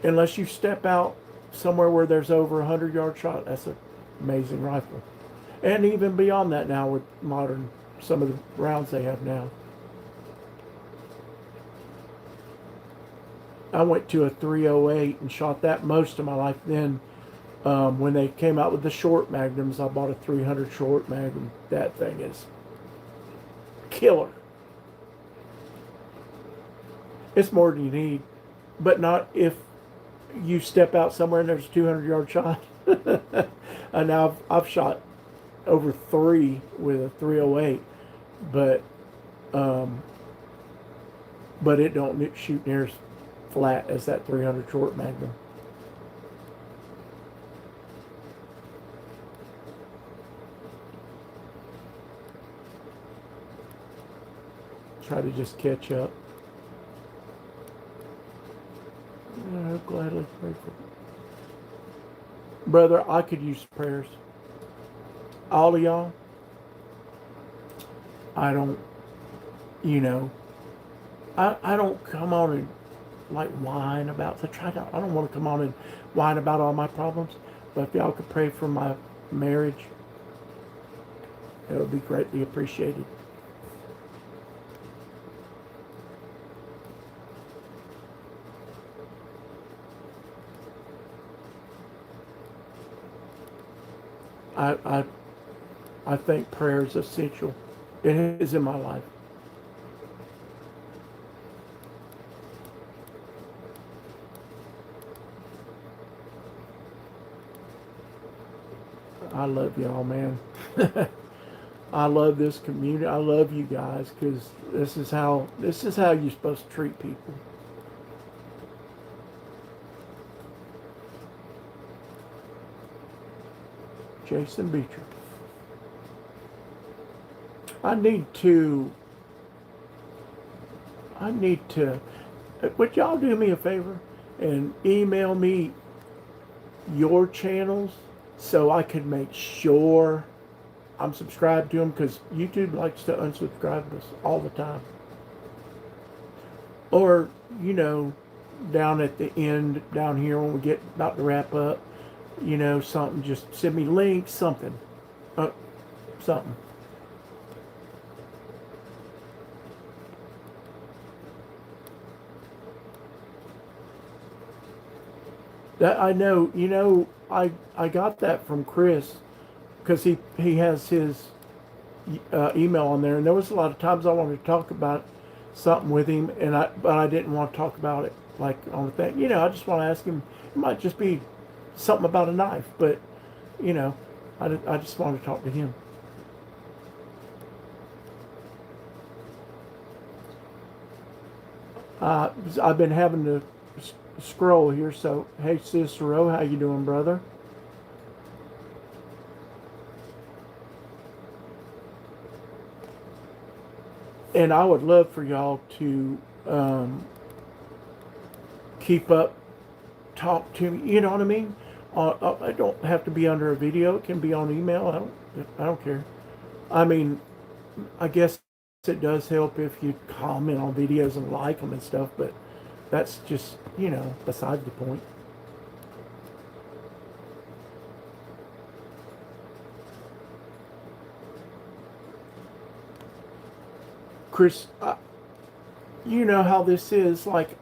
unless you step out somewhere where there's over 100-yard shot, that's an amazing rifle. And even beyond that now with modern, some of the rounds they have now. I went to a 308 and shot that most of my life. Then when they came out with the short magnums, I bought a 300 short magnum. That thing is killer. It's more than you need, but not if you step out somewhere and there's a 200-yard shot. And now I've shot over 3 with a 308, but um, but it don't shoot near as flat as that 300 short Magnum. Try to just catch up. I'll gladly pray for you. Brother, I could use prayers. All of y'all, I don't, you know, I don't come on and like whine about I don't want to come on and whine about all my problems. But if y'all could pray for my marriage, it would be greatly appreciated. I I think prayer is essential. It is in my life. I love y'all, man. I love this community. I love you guys because this is how you're supposed to treat people. Jason Beecher. I need to. Would y'all do me a favor and email me your channels so I can make sure I'm subscribed to them, because YouTube likes to unsubscribe us all the time. Or, down at the end, down here when we get about to wrap up, something, just send me links, something. Something. That I know, I got that from Chris because he has his email on there, and there was a lot of times I wanted to talk about something with him, but I didn't want to talk about it like on the thing. I just want to ask him. It might just be something about a knife, but I just wanted to talk to him. I've been having to scroll here, so hey Cicero, how you doing, brother? And I would love for y'all to keep up, talk to me. You know what I mean? I don't have to be under a video. It can be on email. I don't care. I mean, I guess it does help if you comment on videos and like them and stuff, but that's just, besides the point. Chris, you know how this is. Like,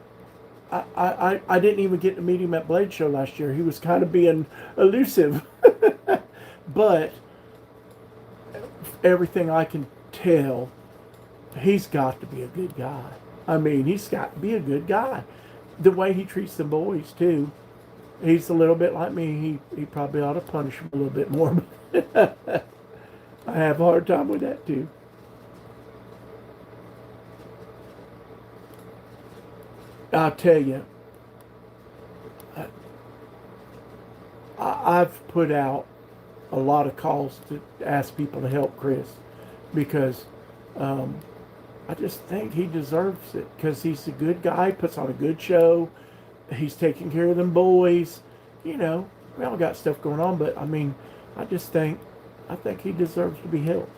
I didn't even get to meet him at Blade Show last year. He was kind of being elusive. But everything I can tell, he's got to be a good guy. I mean, he's got to be a good guy. The way he treats the boys, too. He's a little bit like me. He probably ought to punish him a little bit more. I have a hard time with that, too. I'll tell you, I've put out a lot of calls to ask people to help Chris because I just think he deserves it because he's a good guy, puts on a good show, he's taking care of them boys. We all got stuff going on, but I mean, I think he deserves to be helped.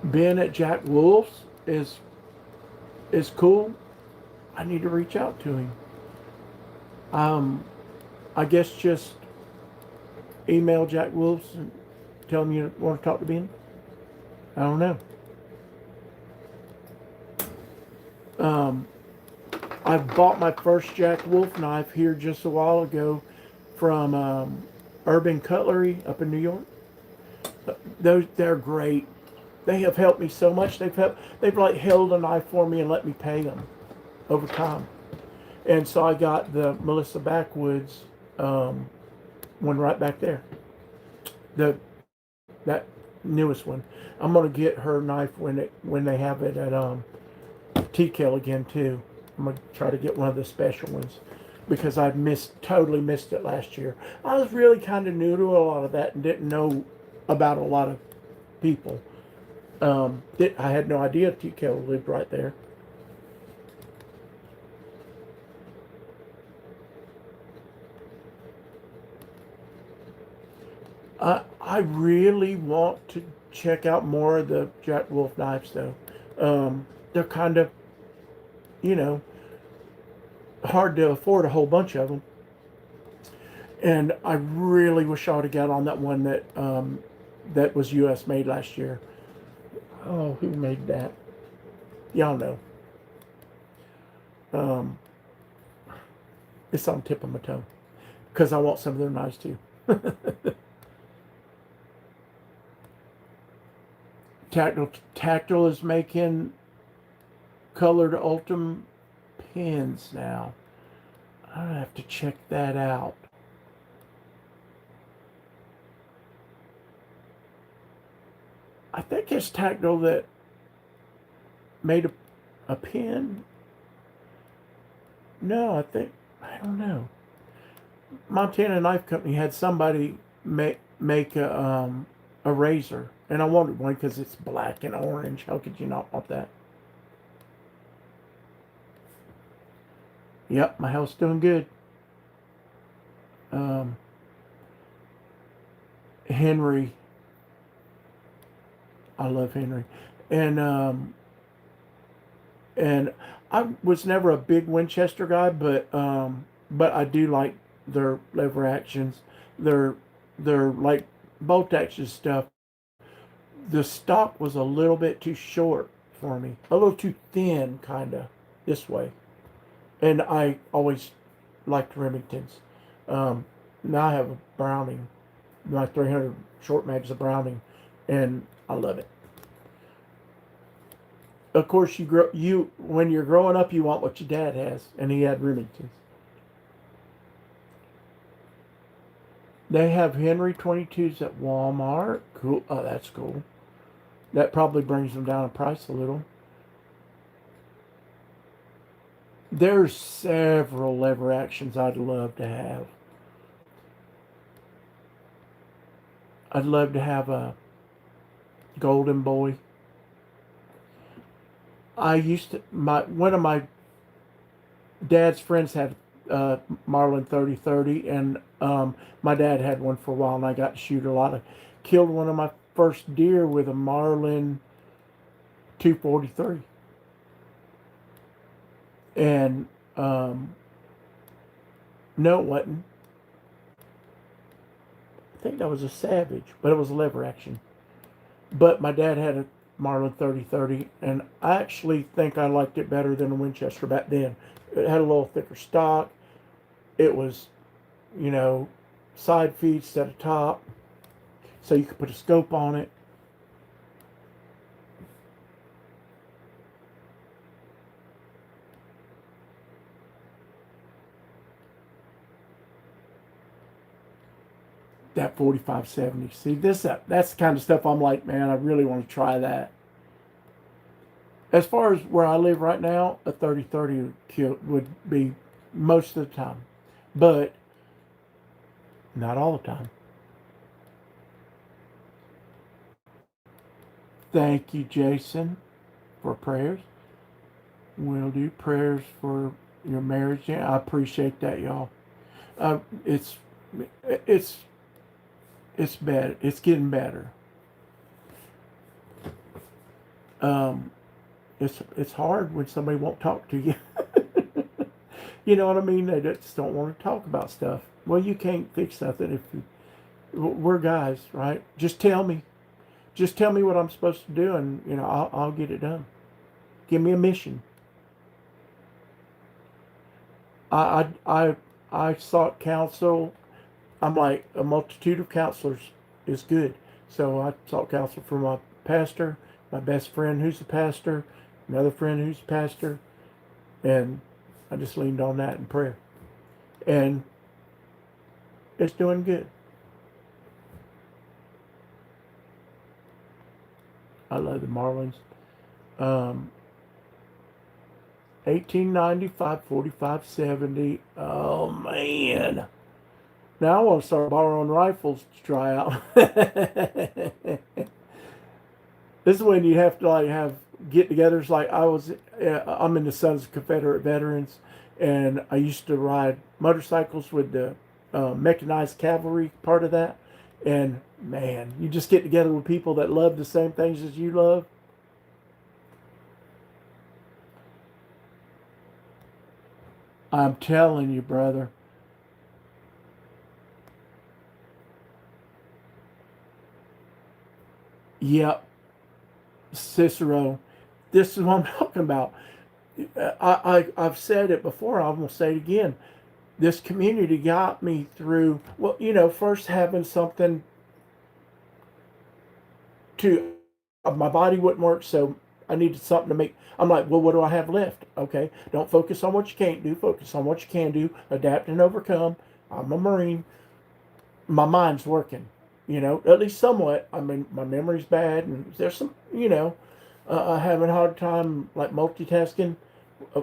Ben at Jack Wolf's is cool. I need to reach out to him. I guess just email Jack Wolf's and tell him you want to talk to Ben. I don't know. I bought my first Jack Wolf knife here just a while ago from Urban Cutlery up in New York. They're great. They have helped me so much. They've like held a knife for me and let me pay them over time. And so I got the Melissa Backwoods one right back there. that newest one. I'm gonna get her knife when they have it at TKL again too. I'm gonna try to get one of the special ones because I totally missed it last year. I was really kind of new to a lot of that and didn't know about a lot of people. I had no idea TKL lived right there. I really want to check out more of the Jack Wolf knives though. They're kind of, you know, hard to afford a whole bunch of them. And I really wish I would have got on that one that was U.S. made last year. Oh, who made that? Y'all know. Um, it's on the tip of my tongue because I want some of their knives too. Tactile is making colored Ultim pins now. I have to check that out. I think it's Tactile that made a pin. No, I don't know. Montana Knife Company had somebody make a razor, and I wanted one because it's black and orange. How could you not want that? Yep, my health's doing good. Um, Henry, I love Henry, and and I was never a big Winchester guy, but I do like their lever actions, their like bolt action stuff. The stock was a little bit too short for me, a little too thin, kind of this way, and I always liked Remingtons. Now I have a Browning, my 300 short mag's a Browning, and I love it. Of course, you when you're growing up, you want what your dad has, and he had Remingtons. They have Henry 22s at Walmart. Cool. Oh, that's cool. That probably brings them down in price a little. There's several lever actions I'd love to have. I'd love to have a Golden Boy. I used to my one of my dad's friends had Marlin 3030, and my dad had one for a while, and I got to shoot a lot of. Killed one of my first deer with a Marlin 243, and no, it wasn't. I think that was a Savage, but it was a lever action. But my dad had a Marlin 3030, and I actually think I liked it better than a Winchester back then. It had a little thicker stock. It was, you know, side feed instead of top, so you could put a scope on it. That 4570. See, that's the kind of stuff I'm like, man, I really want to try that. As far as where I live right now, a 3030 would be most of the time, but not all the time. Thank you, Jason, for prayers. We'll do prayers for your marriage. Yeah, I appreciate that, y'all. Uh, it's it's it's bad. It's getting better. Um, it's hard when somebody won't talk to you. You know what I mean? They just don't want to talk about stuff. Well, you can't fix nothing if we're guys, right? Just tell me. Just tell me what I'm supposed to do, and I'll get it done. Give me a mission. I I I, I sought counsel. I'm like, a multitude of counselors is good. So I sought counsel from my pastor, my best friend who's a pastor, another friend who's a pastor, and I just leaned on that in prayer. And it's doing good. I love the Marlins. Um, 1895, 4570. Oh man. Now I want to start borrowing rifles to try out. This is when you have to like have get-togethers. Like I'm in the Sons of Confederate Veterans, and I used to ride motorcycles with the mechanized cavalry part of that. And man, you just get together with people that love the same things as you love. I'm telling you, brother. Yep, Cicero. This is what I'm talking about. I've said it before. I'm gonna say it again. This community got me through. Well, first having something to my body wouldn't work, so I needed something to make. I'm like, well, what do I have left? Okay, don't focus on what you can't do. Focus on what you can do. Adapt and overcome. I'm a Marine. My mind's working. At least somewhat. I mean, my memory's bad, and there's some, having a hard time like multitasking. Uh,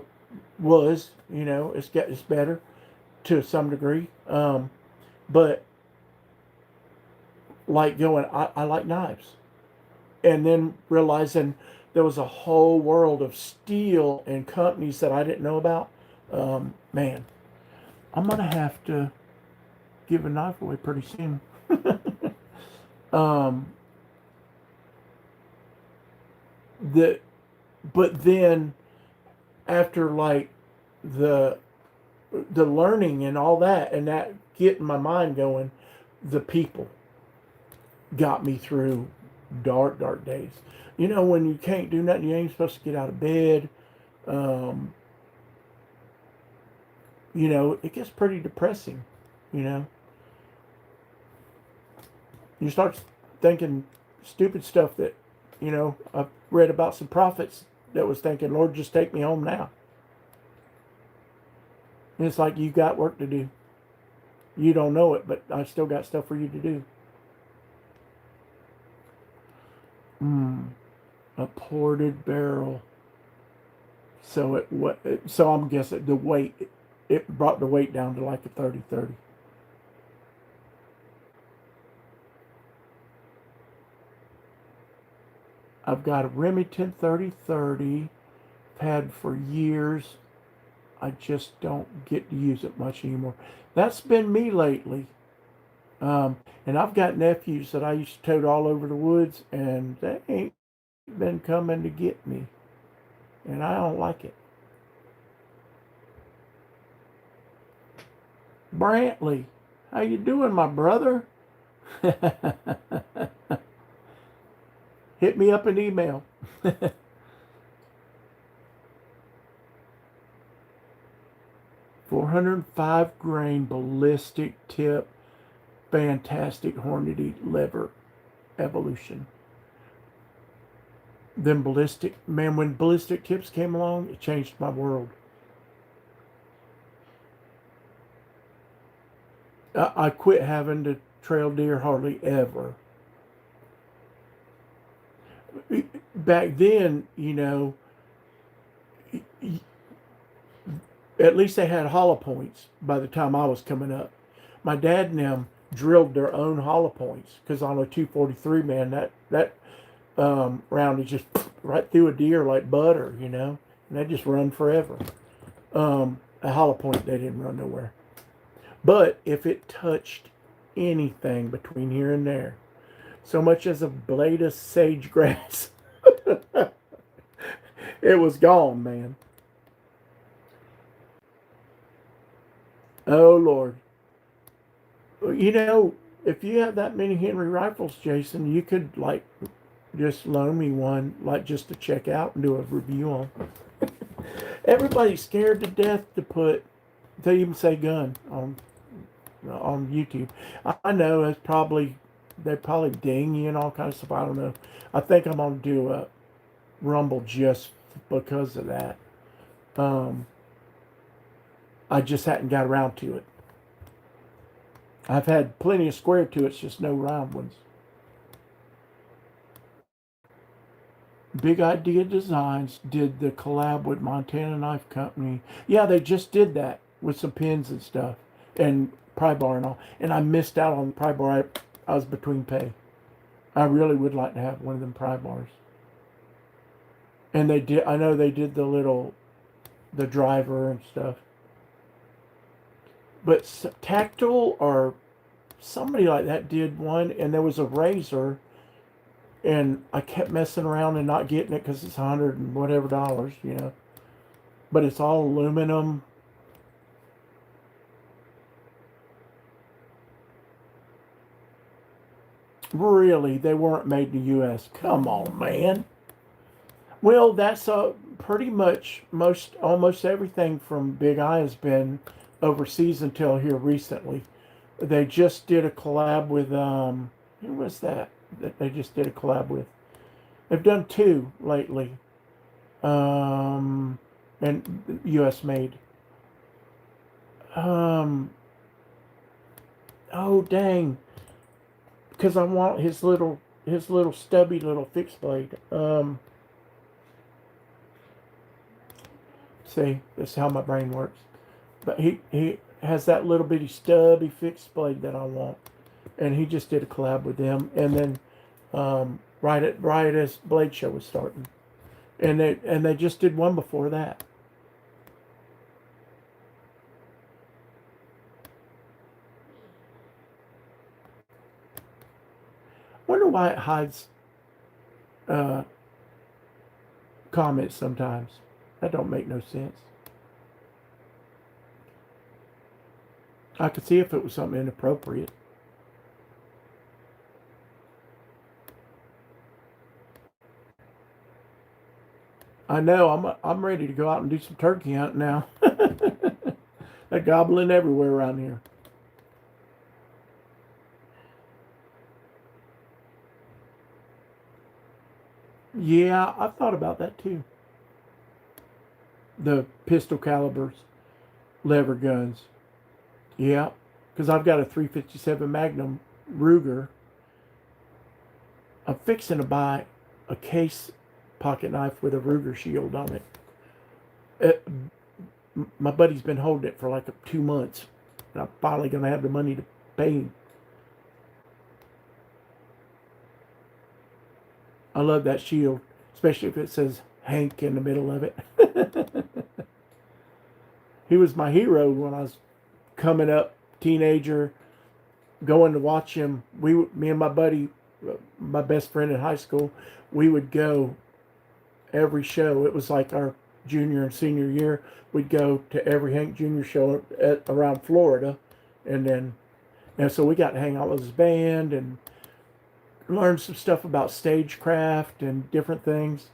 it's better to some degree. But like going, I like knives, and then realizing there was a whole world of steel and companies that I didn't know about. Man, I'm gonna have to give a knife away pretty soon. um, the but then after like the the learning and all that and that getting my mind going, the people got me through dark days. When you can't do nothing, you ain't supposed to get out of bed. Um, it gets pretty depressing. You know, you start thinking stupid stuff that, I've read about some prophets that was thinking, Lord, just take me home now. And it's like you got work to do. You don't know it, but I still got stuff for you to do. Mm, a ported barrel. So so I'm guessing the weight, it brought the weight down to like a 30-30. I've got a Remington 30-30 had for years. I just don't get to use it much anymore. That's been me lately. And I've got nephews that I used to tote all over the woods, and they ain't been coming to get me, and I don't like it. Brantley, how you doing, my brother? Hit me up an email. 405 grain ballistic tip, fantastic Hornady lever evolution. Then ballistic, man, when ballistic tips came along, it changed my world. I quit having to trail deer hardly ever. Back then, at least they had hollow points by the time I was coming up. My dad and them drilled their own hollow points because on a 243, man, that round is just right through a deer like butter, and they just run forever. A hollow point, they didn't run nowhere. But if it touched anything between here and there, so much as a blade of sage grass, it was gone, man. Oh Lord. If you have that many Henry rifles, Jason, you could like just loan me one, like just to check out and do a review on. Everybody's scared to death to even say gun on YouTube. I know they probably ding you and all kinds of stuff. I don't know. I think I'm gonna do a Rumble just because of that. Um, I just hadn't got around to it. I've had plenty of square to it, just no round ones. Big Idea Designs did the collab with Montana Knife Company. Yeah, they just did that with some pins and stuff and pry bar and all. And I missed out on the pry bar. I was between pay. I really would like to have one of them pry bars. And they did. I know they did the driver and stuff. But Tactile or somebody like that did one, and there was a razor, and I kept messing around and not getting it because it's $100 and whatever dollars, you know. But it's all aluminum. Really, they weren't made in the U.S. Come on, man. Well, that's pretty much almost everything from Big Eye has been overseas until here recently. They just did a collab with who was that they just did a collab with? They've done two lately, and U.S. made. Oh dang, because I want his little stubby little fixed blade. See, that's how my brain works. But he has that little bitty stubby fixed blade that I want, and he just did a collab with them. And then right as Blade Show was starting, and they just did one before that. Wonder why it hides uh, comments sometimes. That don't make no sense. I could see if it was something inappropriate. I know. I'm ready to go out and do some turkey hunting now. They're gobbling everywhere around here. Yeah, I've thought about that too. The pistol calibers, lever guns. Yeah, because I've got a 357 Magnum Ruger. I'm fixing to buy a case pocket knife with a Ruger shield on it. My buddy's been holding it for like 2 months, and I'm finally going to have the money to pay him. I love that shield, especially if it says Hank in the middle of it. He was my hero when I was coming up, teenager, going to watch him. Me and my buddy, my best friend in high school, we would go every show. It was like our junior and senior year. We'd go to every Hank Jr. show around Florida, and so we got to hang out with his band and learn some stuff about stagecraft and different things,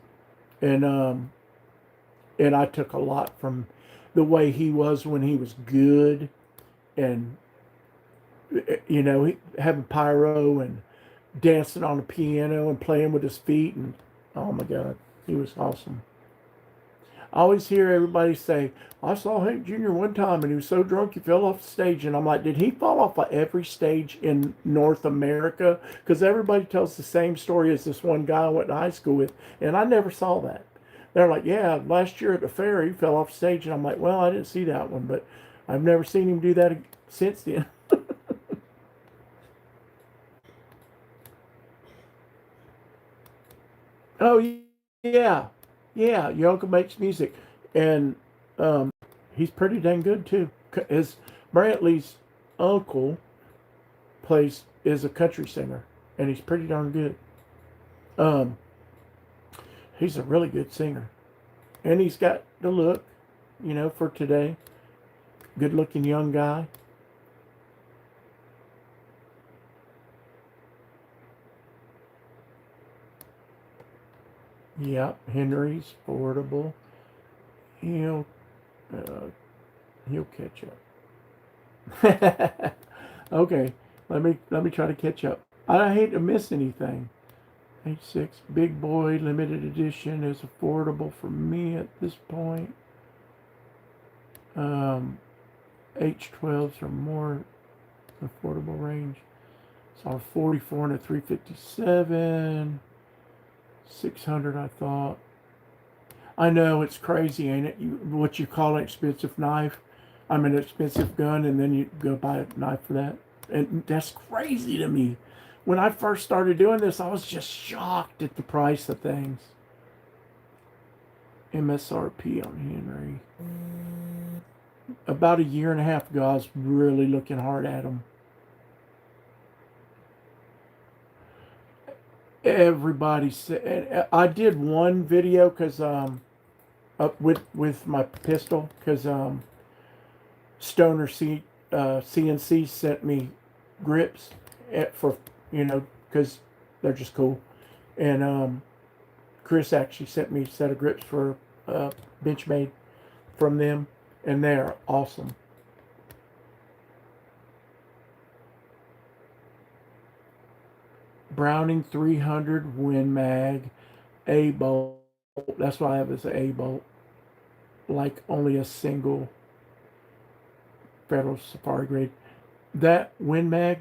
and I took a lot from the way he was when he was good, and having pyro and dancing on the piano and playing with his feet, and oh my God, he was awesome. I always hear everybody say, I saw Hank Jr. one time and he was so drunk he fell off the stage. And I'm like, did he fall off of every stage in North America? Because everybody tells the same story as this one guy I went to high school with. And I never saw that. They're like, yeah, last year at the fair he fell off stage. And I'm like, well, I didn't see that one, but I've never seen him do that since then. Oh, yeah. Yeah, your uncle makes music. And he's pretty dang good, too. His Brantley's uncle is a country singer, and he's pretty darn good. Um, he's a really good singer. And he's got the look, for today. Good looking young guy. Yep, Henry's affordable. He'll uh, he'll catch up. Okay, let me try to catch up. I hate to miss anything. H6 Big Boy limited edition is affordable for me at this point. H12s are more affordable range. So 44 and a 357. 600, I thought. I know, it's crazy, ain't it? What you call an expensive knife, an expensive gun, and then you go buy a knife for that. And that's crazy to me. When I first started doing this, I was just shocked at the price of things. MSRP on Henry. About a year and a half ago, I was really looking hard at them. Everybody said, I did one video because with my pistol, because Stoner CNC sent me grips for, because they're just cool. And Chris actually sent me a set of grips for Benchmade from them, and they are awesome. Browning 300 Win Mag, A bolt. That's why I have this A bolt. Like only a single Federal Safari grade. That Win Mag,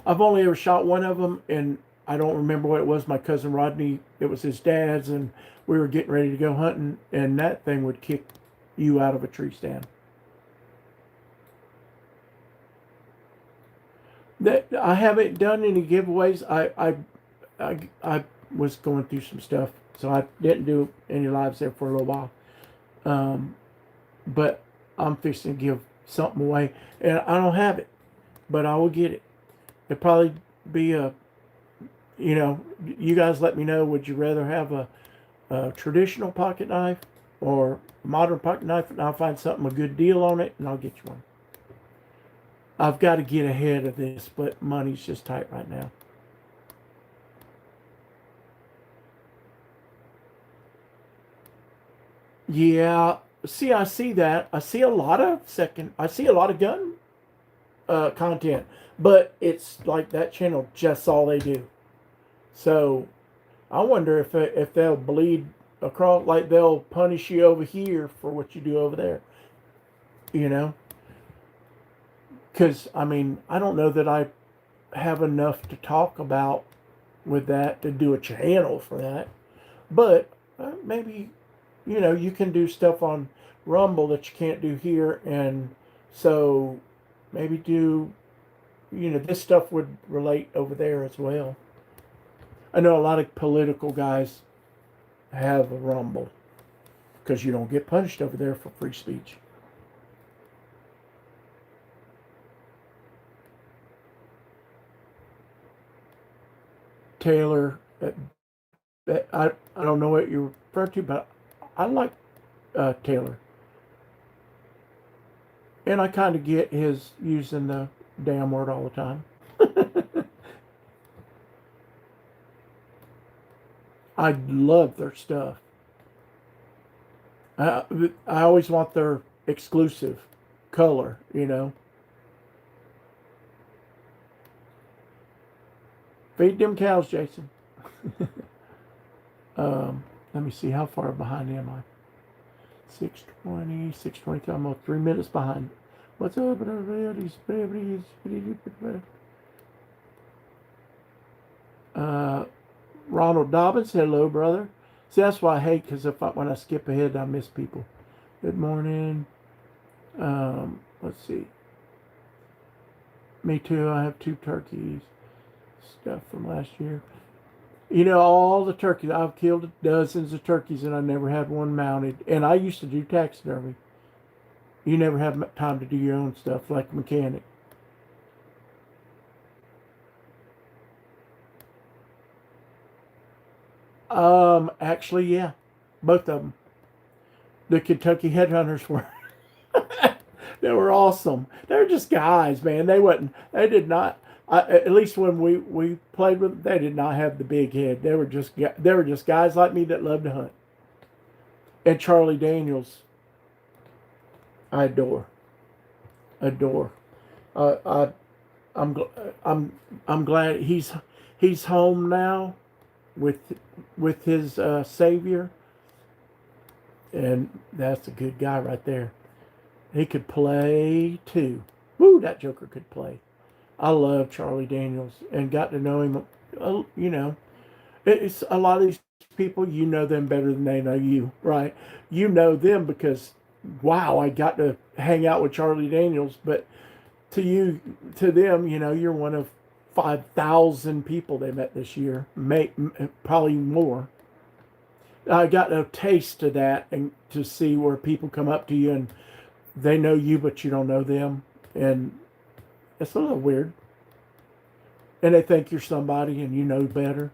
I've only ever shot one of them, and I don't remember what it was. My cousin Rodney, it was his dad's, and we were getting ready to go hunting, and that thing would kick you out of a tree stand. That I haven't done any giveaways. I was going through some stuff, so I didn't do any lives there for a little while. But I'm fixing to give something away, and I don't have it, but I will get it. It'll probably be you guys let me know. Would you rather have a traditional pocket knife or a modern pocket knife? And I'll find something a good deal on it, and I'll get you one. I've got to get ahead of this, but money's just tight right now. Yeah, see, I see that. I see a lot of gun content, but it's like that channel, just all they do. So I wonder if they'll bleed across, like they'll punish you over here for what you do over there. Because, I don't know that I have enough to talk about with that to do a channel for that. But maybe, you can do stuff on Rumble that you can't do here. And so maybe do, this stuff would relate over there as well. I know a lot of political guys have a Rumble because you don't get punished over there for free speech. Taylor, I don't know what you're referring to, but I like Taylor. And I kind of get his using the damn word all the time. I love their stuff. I always want their exclusive color, Feed them cows, Jason. Let me see, how far behind am I? 6:20, 6:23. I'm about 3 minutes behind. What's up, everybody? Ronald Dobbins, hello, brother. See, that's why I hate, because when I skip ahead, I miss people. Good morning. Let's see. Me too. I have 2 turkeys. Stuff from last year. All the turkeys. I've killed dozens of turkeys, and I never had one mounted. And I used to do taxidermy. You never have time to do your own stuff like a mechanic. Actually, yeah, both of them. The Kentucky headhunters were. They were awesome. They were just guys, man. They did not. At least when we played with them, they did not have the big head. They were just guys like me that loved to hunt. And Charlie Daniels, I adore. I I'm glad he's home now with his Savior, and that's a good guy right there. He could play too. Woo, that Joker could play. I love Charlie Daniels and got to know him you know, it's a lot of these people, you know them better than they know you, right? You know them because, wow, I got to hang out with Charlie Daniels, but to you, to them, you know, you're one of 5,000 people they met this year, probably more. I got a taste of that, and to see where people come up to you and they know you, but you don't know them, and it's a little weird. And they think you're somebody, and you know better.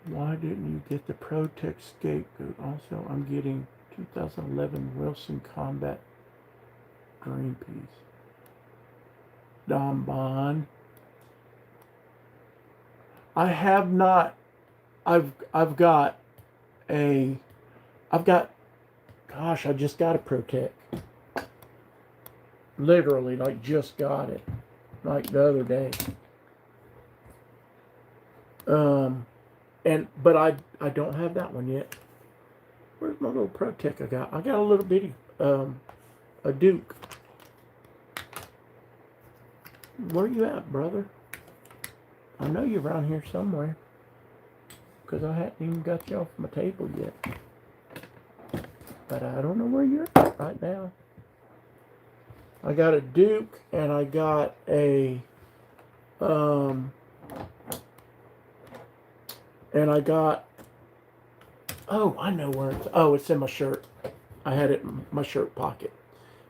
Why didn't you get the ProTech scapegoat? Also, I'm getting 2011 Wilson Combat Green Peas. Don Bond. I have not. I've got a. I've got. Gosh, I just got a ProTech. Literally, like just got it, like the other day. Um, but I don't have that one yet. Where's my little ProTech I got? I got a little bitty a Duke. Where you at, brother? I know you're around here somewhere, because I hadn't even got you off my table yet. But I don't know where you're at right now. I got a Duke, and I got a and I got, oh, I know where it's, oh, it's in my shirt. I had it in my shirt pocket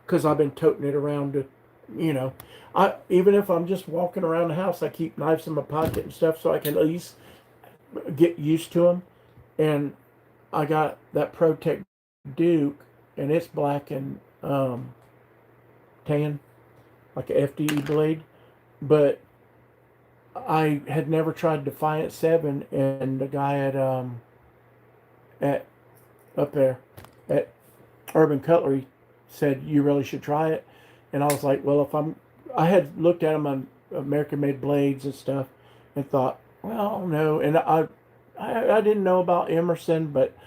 because I've been toting it around to, you know, even if I'm just walking around the house, I keep knives in my pocket and stuff so I can at least get used to them. And I got that ProTech Duke, and it's black and tan, like a FDE blade. But I had never tried Defiant 7, and the guy at up there at Urban Cutlery said you really should try it. And I was like, well, I had looked at them on American Made Blades and stuff, and thought, well, no. And I didn't know about Emerson, but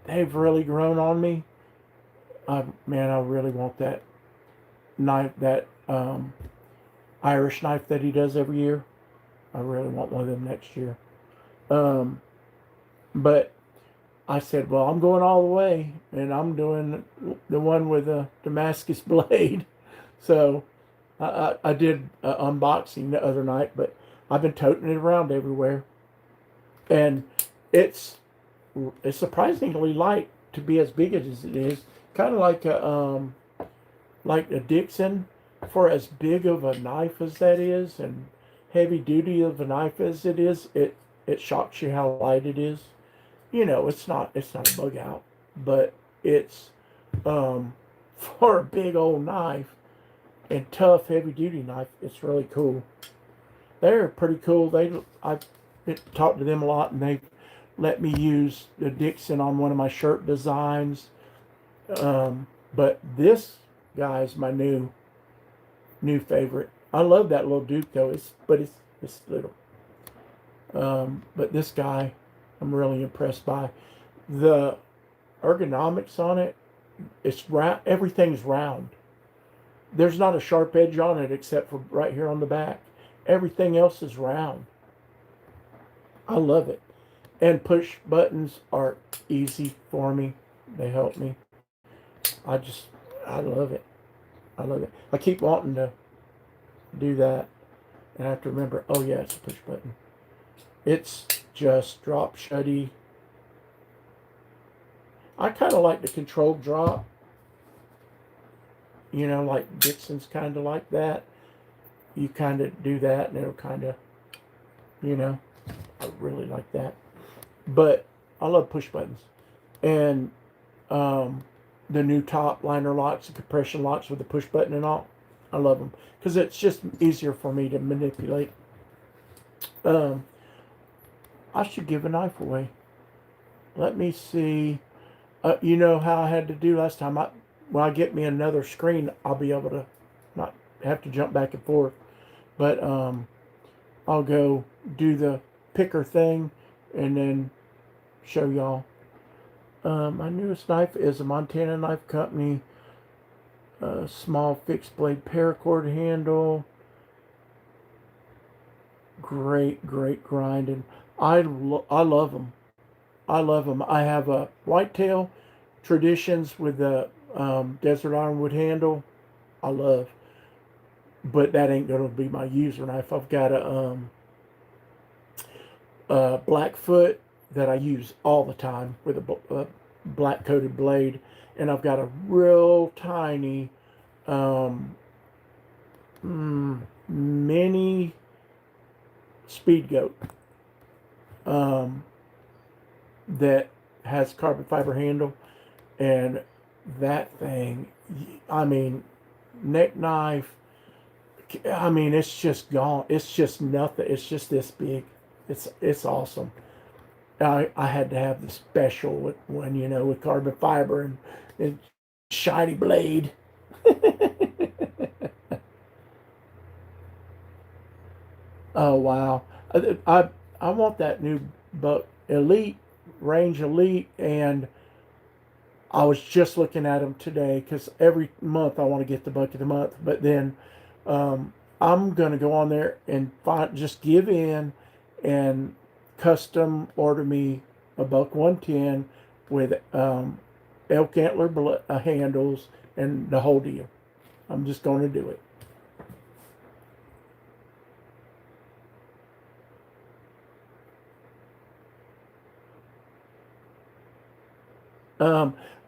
they've really grown on me. Man, I really want that knife, that Irish knife that he does every year. I really want one of them next year. But I said, well, I'm going all the way, and I'm doing the one with a Damascus blade. So I did an unboxing the other night, but I've been toting it around everywhere. And it's surprisingly light to be as big as it is. Kind of like a Dixon, for as big of a knife as that is, and heavy duty of a knife as it is, it shocks you how light it is. You know, it's not a bug out, but it's for a big old knife and tough heavy duty knife, it's really cool. They're pretty cool. I've talked to them a lot, and they let me use the Dixon on one of my shirt designs. But this guy's my new favorite. I love that little Duke though. It's little. But this guy, I'm really impressed by the ergonomics on it. It's round. Everything's round. There's not a sharp edge on it except for right here on the back. Everything else is round. I love it. And push buttons are easy for me. They help me. I love it. I love it. I keep wanting to do that, and I have to remember, oh yeah, it's a push button. It's just drop shutty. I kind of like the controlled drop. You know, like Dixon's kind of like that. You kind of do that, and it'll kind of, you know, I really like that. But I love push buttons. And the new top liner locks and compression locks with the push button and all, I love them because it's just easier for me to manipulate. I should give a knife away. Let me see. You know how I had to do last time? When I get me another screen, I'll be able to not have to jump back and forth. But I'll go do the picker thing, and then show y'all. My newest knife is a Montana Knife Company small fixed blade paracord handle. Great grinding. I love them. I love them. I have a whitetail traditions with the desert ironwood handle. I love, but that ain't gonna be my user knife. I've got a Blackfoot that I use all the time with a black coated blade, and I've got a real tiny mini speed goat that has carbon fiber handle, and that thing, I mean, neck knife, I mean, it's just gone. It's just nothing. It's just this big. It's awesome. I had to have the special one, you know, with carbon fiber and shiny blade. Oh wow! I want that new Buck Elite, Range Elite, and I was just looking at them today because every month I want to get the Buck of the Month, but then I'm gonna go on there and just give in and custom order me a Buck 110 with elk antler handles and the whole deal. I'm just going to do it.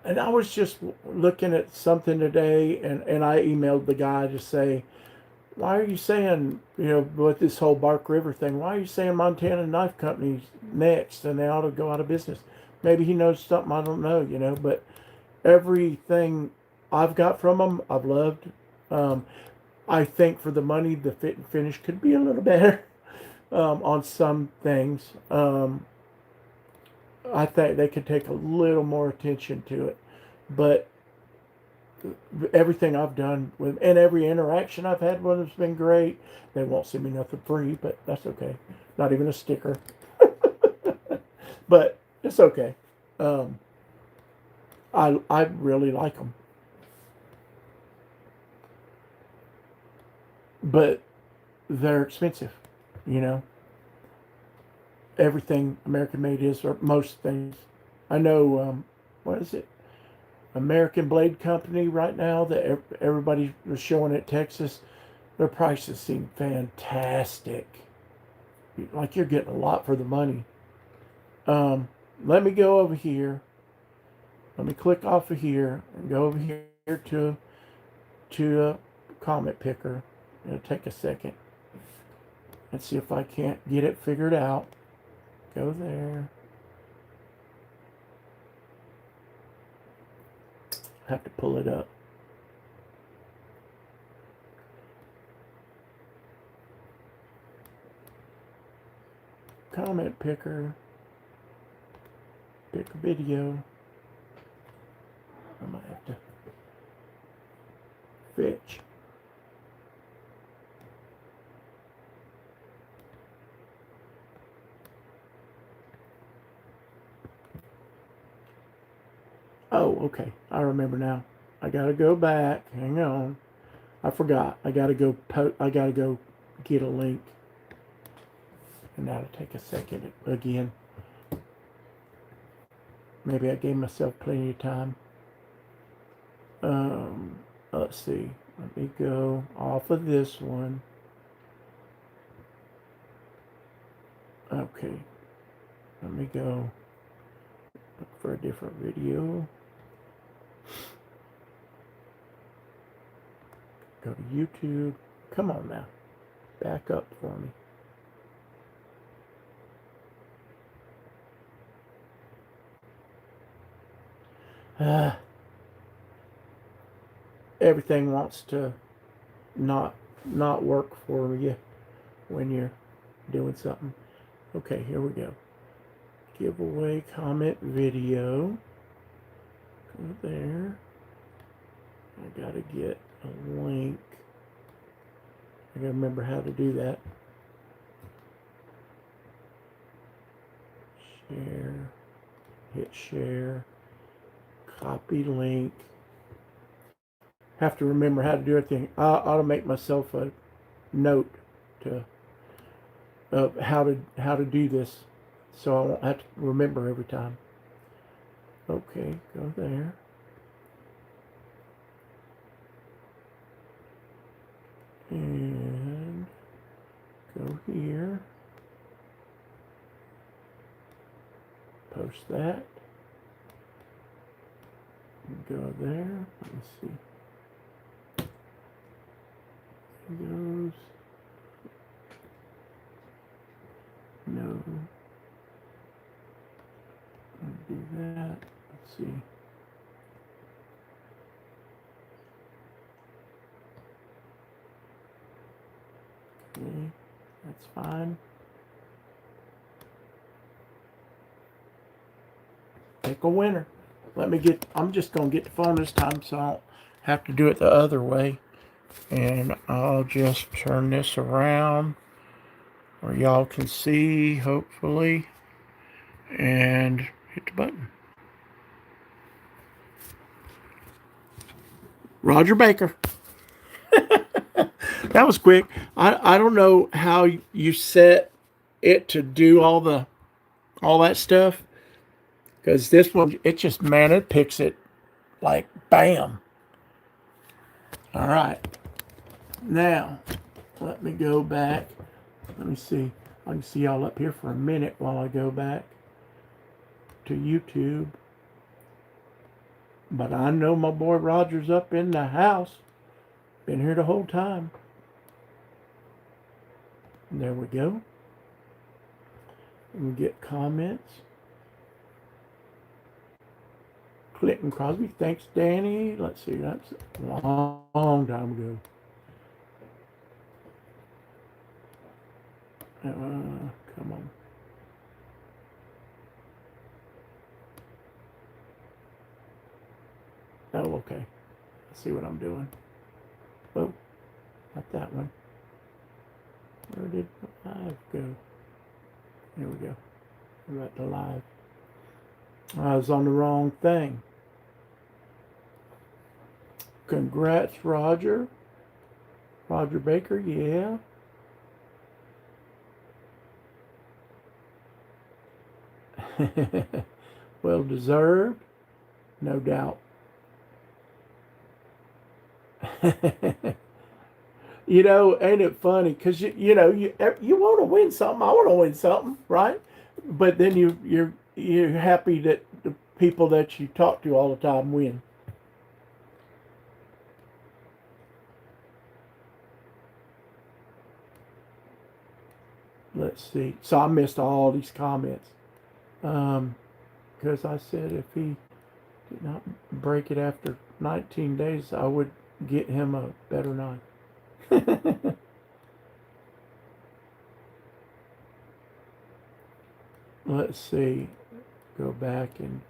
And I was just looking at something today, and I emailed the guy to say, why are you saying, you know, with this whole Bark River thing, why are you saying Montana Knife Company's next and they ought to go out of business? Maybe he knows something I don't know, you know, but everything I've got from them, I've loved. I think for the money, the fit and finish could be a little better on some things. I think they could take a little more attention to it. But everything I've done with, and every interaction I've had with them has been great. They won't send me nothing free, but that's okay. Not even a sticker. But it's okay. I really like them. But they're expensive, you know. Everything American made is, or most things. I know, what is it? American Blade Company right now that everybody was showing at Texas. Their prices seem fantastic. Like you're getting a lot for the money. Let me go over here. Let me click off of here and go over here to a comment picker. It'll take a second. Let's see if I can't get it figured out. Go there. I have to pull it up. Comment picker. Pick a video. I might have to fetch. Oh, okay. I remember now. I gotta go back. Hang on. I forgot. I gotta go get a link. And that'll take a second again. Maybe I gave myself plenty of time. Let's see. Let me go off of this one. Okay. Let me go look for a different video. Go to YouTube. Come on now. Back up for me. Everything wants to not work for you when you're doing something. Okay, here we go. Giveaway comment video. Go there. I gotta get a link. I gotta remember how to do that. Share. hit share, copy link. Have to remember how to do everything. I ought to make myself a note to of how to do this, so I won't have to remember every time. Okay, go there. And go here. Post that. Go there. Let me see. There goes. No. Do that. Let's see. Okay, that's fine. Pick a winner. I'm just going to get the phone this time so I don't have to do it the other way. And I'll just turn this around where y'all can see, hopefully, and hit the button. Roger Baker. That was quick. I don't know how you set it to do all that stuff, because this one, it just, man, it picks it like bam. All right, now let me go back. Let me see. I can see y'all up here for a minute while I go back to YouTube. But I know my boy Roger's up in the house. Been here the whole time. And there we go. And we get comments. Clinton Crosby. Thanks, Danny. Let's see. That's a long time ago. Come on. Oh, okay. Let's see what I'm doing. Oh, not that one. Where did the live go? There we go. We're at the live. I was on the wrong thing. Congrats, Roger. Roger Baker, yeah. Well deserved, no doubt. You know, ain't it funny? Because you want to win something. I want to win something, right? But then you're happy that the people that you talk to all the time win. Let's see. So I missed all these comments because I said if he did not break it after 19 days, I would get him a better knife. Let's see. Go back and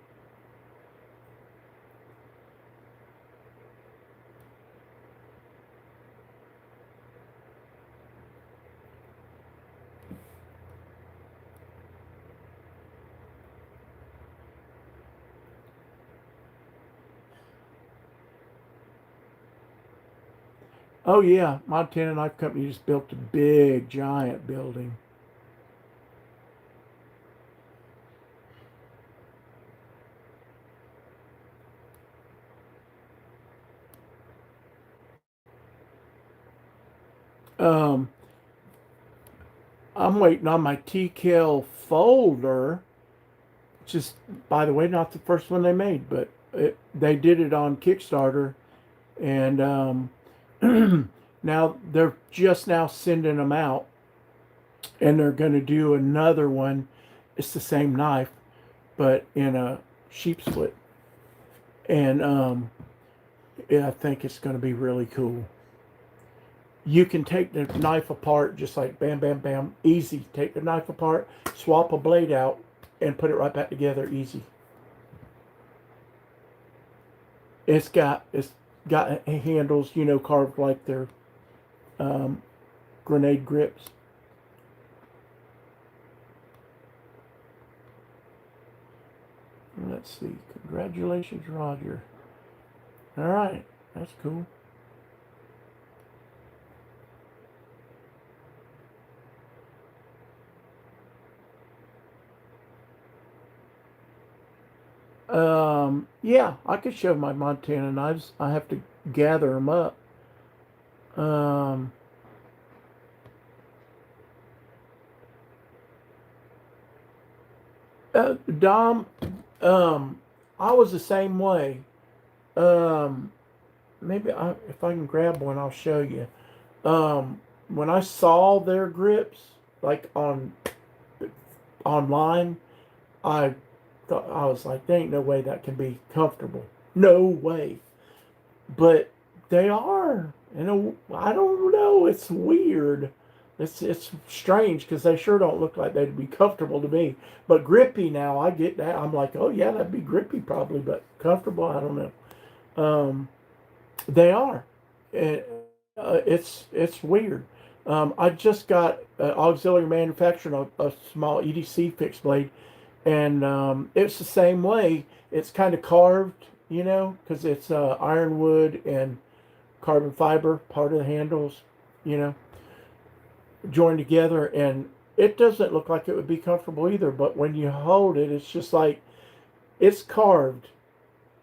oh yeah, Montana Knife Company just built a big, giant building. I'm waiting on my TKL folder. Just, by the way, not the first one they made, but they did it on Kickstarter, and now they're just now sending them out, and they're going to do another one. It's the same knife, but in a sheep split, and yeah, I think it's going to be really cool. You can take the knife apart just like bam, bam, bam, easy. Take the knife apart, swap a blade out, and put it right back together, easy. It's got handles, carved like they're grenade grips. let's see. Congratulations, Roger. All right, that's cool. Yeah, I could show my Montana knives. I have to gather them up. Um, Dom, um, I was the same way. Um, if I can grab one, I'll show you. When I saw their grips, like online, I I was like, there ain't no way that can be comfortable. No way. But they are. And I don't know. It's weird. It's strange because they sure don't look like they'd be comfortable to me. But grippy now, I get that. I'm like, oh yeah, that'd be grippy probably, but comfortable, I don't know. Um, they are. It, it's weird. I just got auxiliary manufacturing a small EDC fixed blade, and it's the same way. It's kind of carved, because it's ironwood and carbon fiber, part of the handles, you know, joined together, and it doesn't look like it would be comfortable either. But when you hold it, it's just like it's carved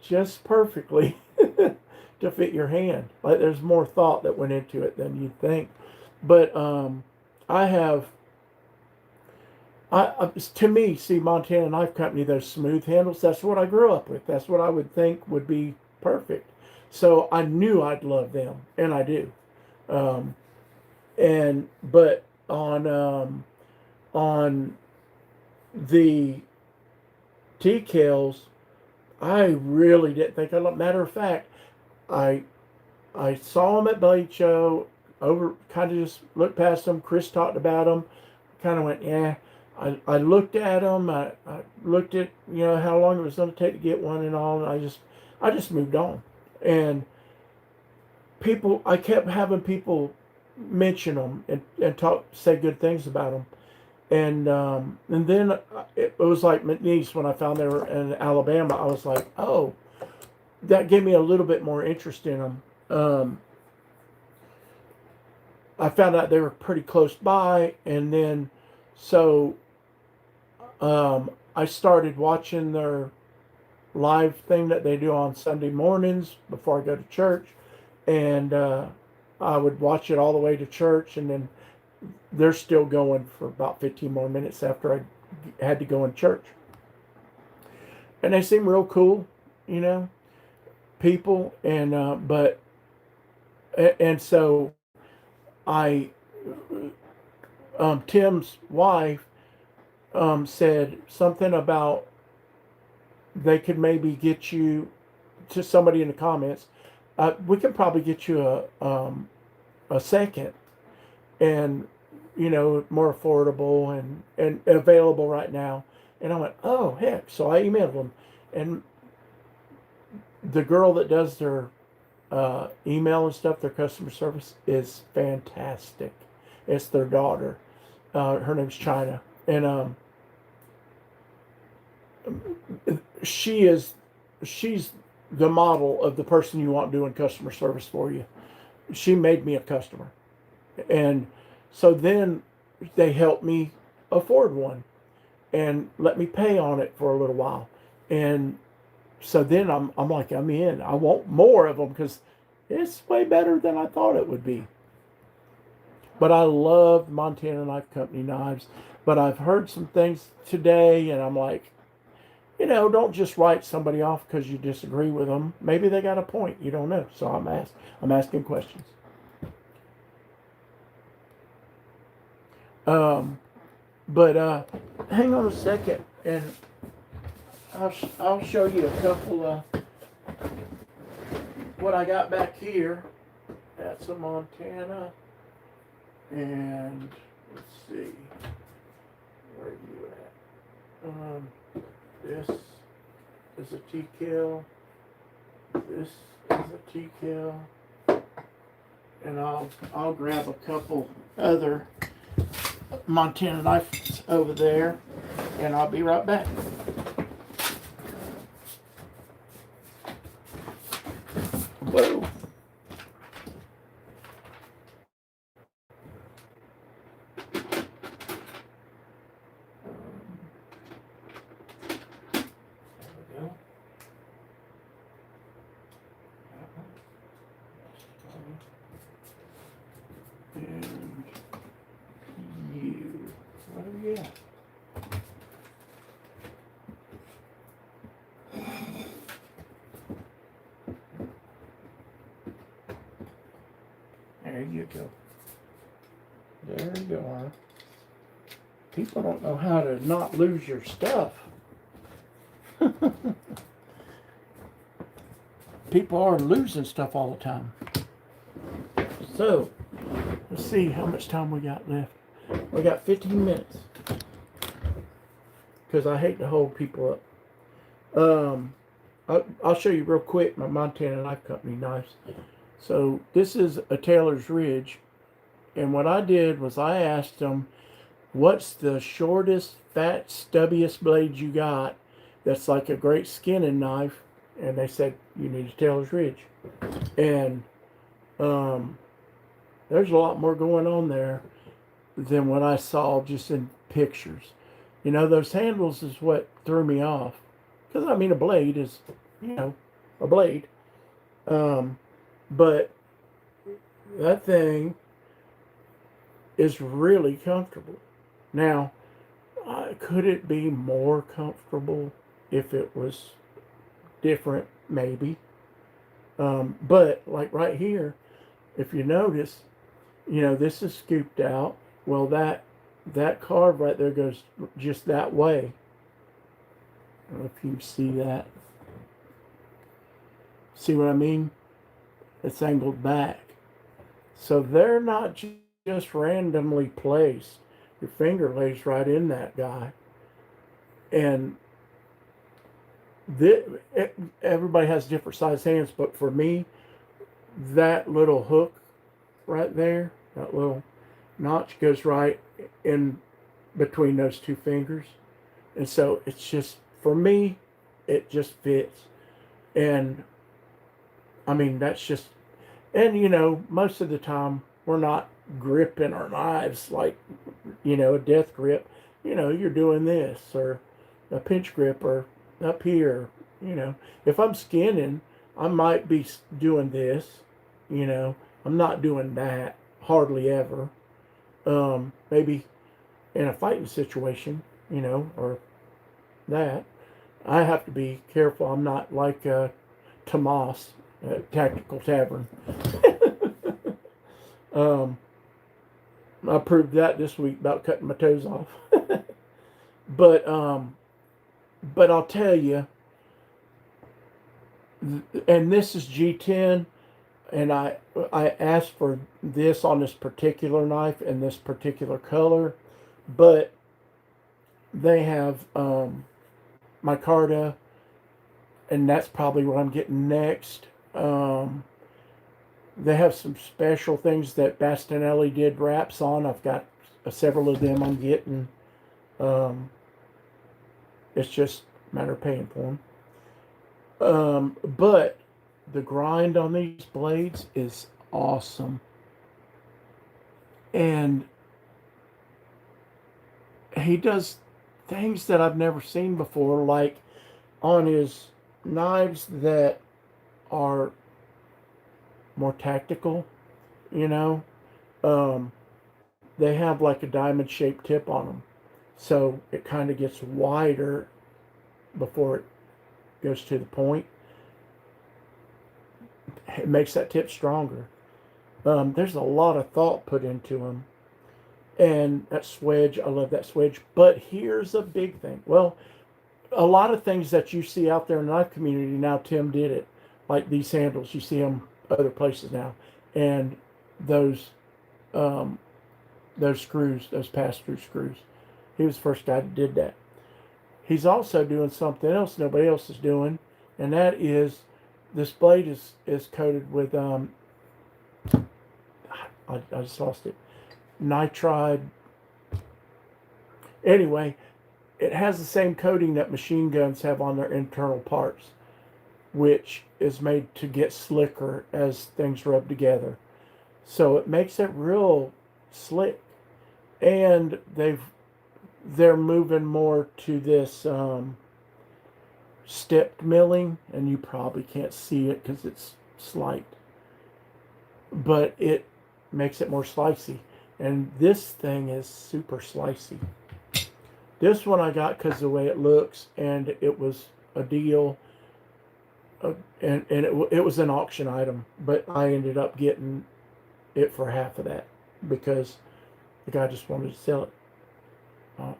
just perfectly to fit your hand. Like there's more thought that went into it than you'd think. But I have to me, see, Montana Knife Company, those smooth handles, that's what I grew up with. That's what I would think would be perfect. So I knew I'd love them, and I do. Um, but on the decals, I really didn't think I loved. Matter of fact, I I saw them at Blade Show. Over, kind of just looked past them. Chris talked about them. Kind of went, yeah. I looked at them. I looked at how long it was going to take to get one and all, and I just moved on. And I kept having people mention them and say good things about them. And then it was like my niece, when I found they were in Alabama, I was like, oh, that gave me a little bit more interest in them. I found out they were pretty close by, and then so I started watching their live thing that they do on Sunday mornings before I go to church, and I would watch it all the way to church, and then they're still going for about 15 more minutes after I had to go in church. And they seem real cool, people, and so I, Tim's wife, said something about they could maybe get you, to somebody in the comments, we could probably get you a second, and more affordable and available right now. And I went, oh heck. So I emailed them, and the girl that does their email and stuff, their customer service, is fantastic. It's their daughter. Her name's China, and she's the model of the person you want doing customer service for you. She made me a customer, and so then they helped me afford one and let me pay on it for a little while. And so then I'm like, I'm in. I want more of them because it's way better than I thought it would be. But I love Montana Knife Company knives. But I've heard some things today, and I'm like, don't just write somebody off because you disagree with them. Maybe they got a point. You don't know. So I'm asking questions. But hang on a second, and I'll show you a couple of what I got back here. That's a Montana, and let's see, where are you at? This is a T-kill. This is a T-kill, and I'll grab a couple other Montana knives over there, and I'll be right back. There you are. People don't know how to not lose your stuff. People are losing stuff all the time. So, let's see how much time we got left. We got 15 minutes. Because I hate to hold people up. I'll show you real quick my Montana Knife Company knives. So, this is a Taylor's Ridge. And what I did was I asked them, what's the shortest, fat, stubbiest blade you got that's like a great skinning knife? And they said, you need a Taylor's Ridge. And there's a lot more going on there than what I saw just in pictures. You know, those handles is what threw me off. Because, I mean, a blade is, you know, a blade. But that thing is really comfortable. Now, could it be more comfortable if it was different? Maybe. But like right here, if you notice, you know, this is scooped out. Well, that carve right there goes just that way. I don't know if you can see that. See what I mean? It's angled back. So they're not just randomly placed. Your finger lays right in that guy. And everybody has different size hands, but for me, that little hook right there, that little notch goes right in between those two fingers. And so it's just, for me, it just fits. And I mean, that's just, and you know, most of the time we're not gripping our knives like, you know, a death grip. You know, you're doing this or a pinch grip or up here. You know, if I'm skinning, I might be doing this. You know, I'm not doing that hardly ever. Maybe in a fighting situation, you know, or that. I have to be careful. I'm not like Tomas at Tactical Tavern. I proved that this week about cutting my toes off. but I'll tell you, and this is G10, and I asked for this on this particular knife and this particular color, but they have micarta, and that's probably what I'm getting next. They have some special things that Bastinelli did wraps on. I've got several of them I'm getting. It's just a matter of paying for them. But the grind on these blades is awesome. And he does things that I've never seen before, like on his knives that are more tactical, you know, they have like a diamond shaped tip on them. So it kind of gets wider before it goes to the point. It makes that tip stronger. There's a lot of thought put into them. And that swedge, I love that swedge. But here's a big thing. Well, a lot of things that you see out there in the knife community now, Tim did it. Like these handles, you see them other places now. And those screws, those pass-through screws. He was the first guy that did that. He's also doing something else nobody else is doing, and that is this blade is coated with I just lost it. Nitride. Anyway, it has the same coating that machine guns have on their internal parts, which is made to get slicker as things rub together. So it makes it real slick. And they're moving more to this stepped milling, and you probably can't see it because it's slight. But it makes it more slicey. And this thing is super slicey. This one I got because of the way it looks, and it was a deal. And it was an auction item, but I ended up getting it for half of that because The guy just wanted to sell it.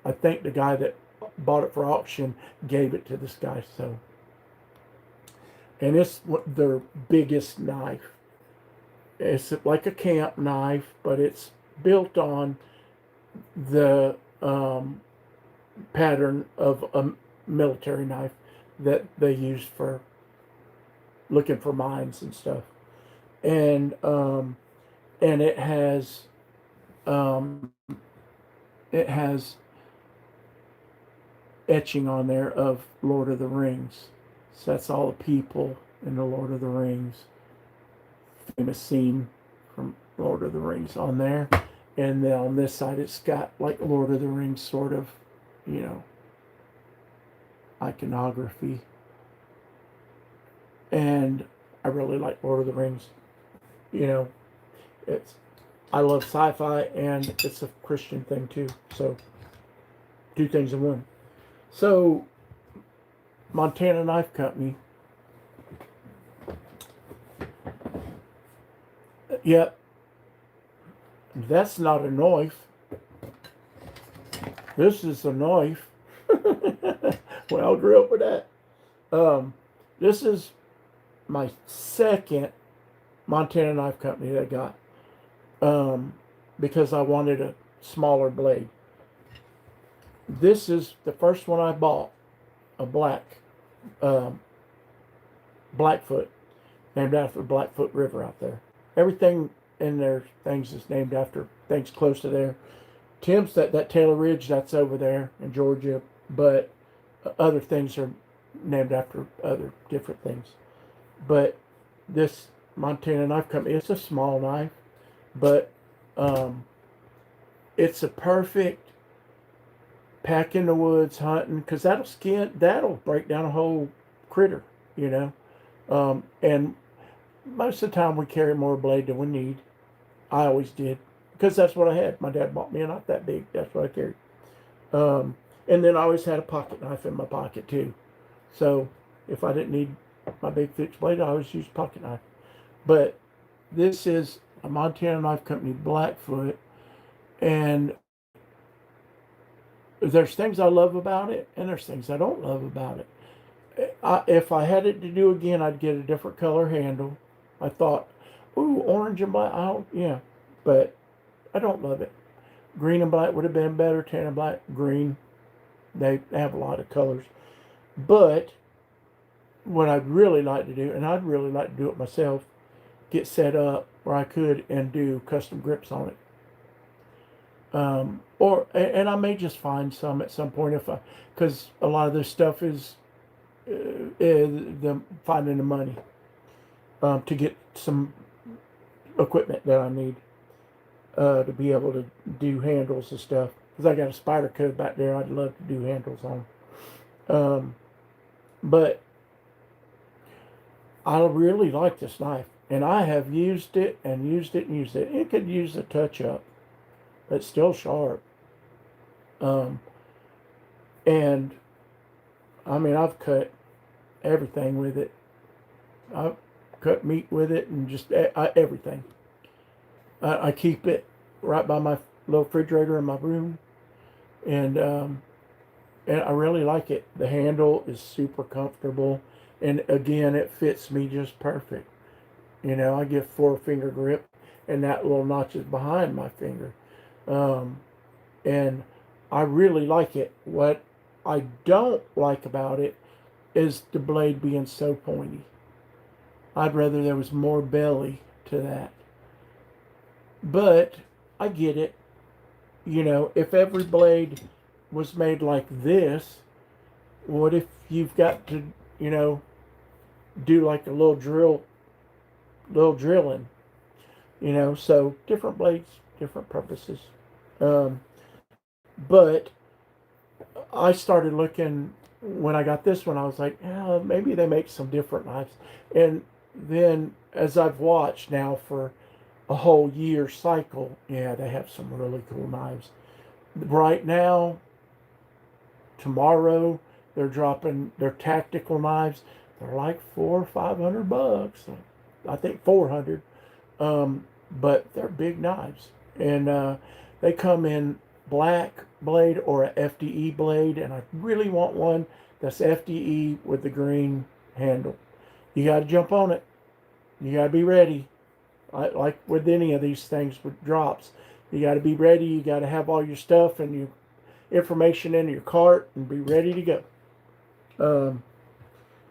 I think the guy that bought it for auction gave it to this guy. So, and it's their biggest knife. It's like a camp knife, but it's built on the pattern of a military knife that they use for looking for mines and stuff. And it has um, it has etching on there of Lord of the Rings. So that's all the people in the Lord of the Rings, famous scene from Lord of the Rings on there. And then on this side, it's got like Lord of the Rings sort of, you know, iconography. And I really like Lord of the Rings. You know, it's I love sci-fi and it's a Christian thing too. So two things in one. So Montana Knife Company. Yep. That's not a knife. This is a knife. Well, I grew up with that. This is my second Montana Knife Company that I got. Because I wanted a smaller blade. This is the first one I bought, a Blackfoot, named after the Blackfoot River out there. Everything in their things is named after things close to there. Tim's that Taylor Ridge, that's over there in Georgia, but other things are named after other different things. But this Montana Knife Company, it's a small knife, but it's a perfect pack in the woods hunting, because that'll break down a whole critter, you know. And most of the time we carry more blade than we need. I always did, because that's what I had. My dad bought me a knife that big. That's what I carried. And then I always had a pocket knife in my pocket too. So if I didn't need my big fixed blade, I always used pocket knife. But this is a Montana Knife Company Blackfoot, and there's things I love about it, and there's things I don't love about it. If I had it to do again, I'd get a different color handle. I thought, ooh, orange and black. Yeah, but I don't love it. Green and black would have been better. Tan and black, green. They have a lot of colors. But what I'd really like to do, and I'd really like to do it myself, get set up where I could and do custom grips on it. And I may just find some at some point because a lot of this stuff is the finding the money to get some equipment that I need to be able to do handles and stuff. Because I got a spider code back there I'd love to do handles on. But I really like this knife. And I have used it and used it and used it. It could use a touch up. But it's still sharp. And I mean, I've cut everything with it. I've cut meat with it and just everything. I keep it right by my little refrigerator in my room. And I really like it. The handle is super comfortable. And again, it fits me just perfect. You know, I get 4-finger grip, and that little notch is behind my finger. And I really like it. What I don't like about it is the blade being so pointy. I'd rather there was more belly to that. But I get it. You know, if every blade was made like this, what if you've got to, you know, do like a little drilling, you know? So different blades, different purposes. But I started looking when I got this one. I was like, oh, maybe they make some different knives. And then as I've watched now for a whole year cycle, yeah, they have some really cool knives. Right now, tomorrow, they're dropping their tactical knives. They're like $400 or $500. I think 400. But they're big knives. And They come in black blade or a FDE blade, and I really want one that's FDE with the green handle. You got to jump on it. You got to be ready. Like with any of these things with drops, you got to be ready. You got to have all your stuff and your information in your cart and be ready to go.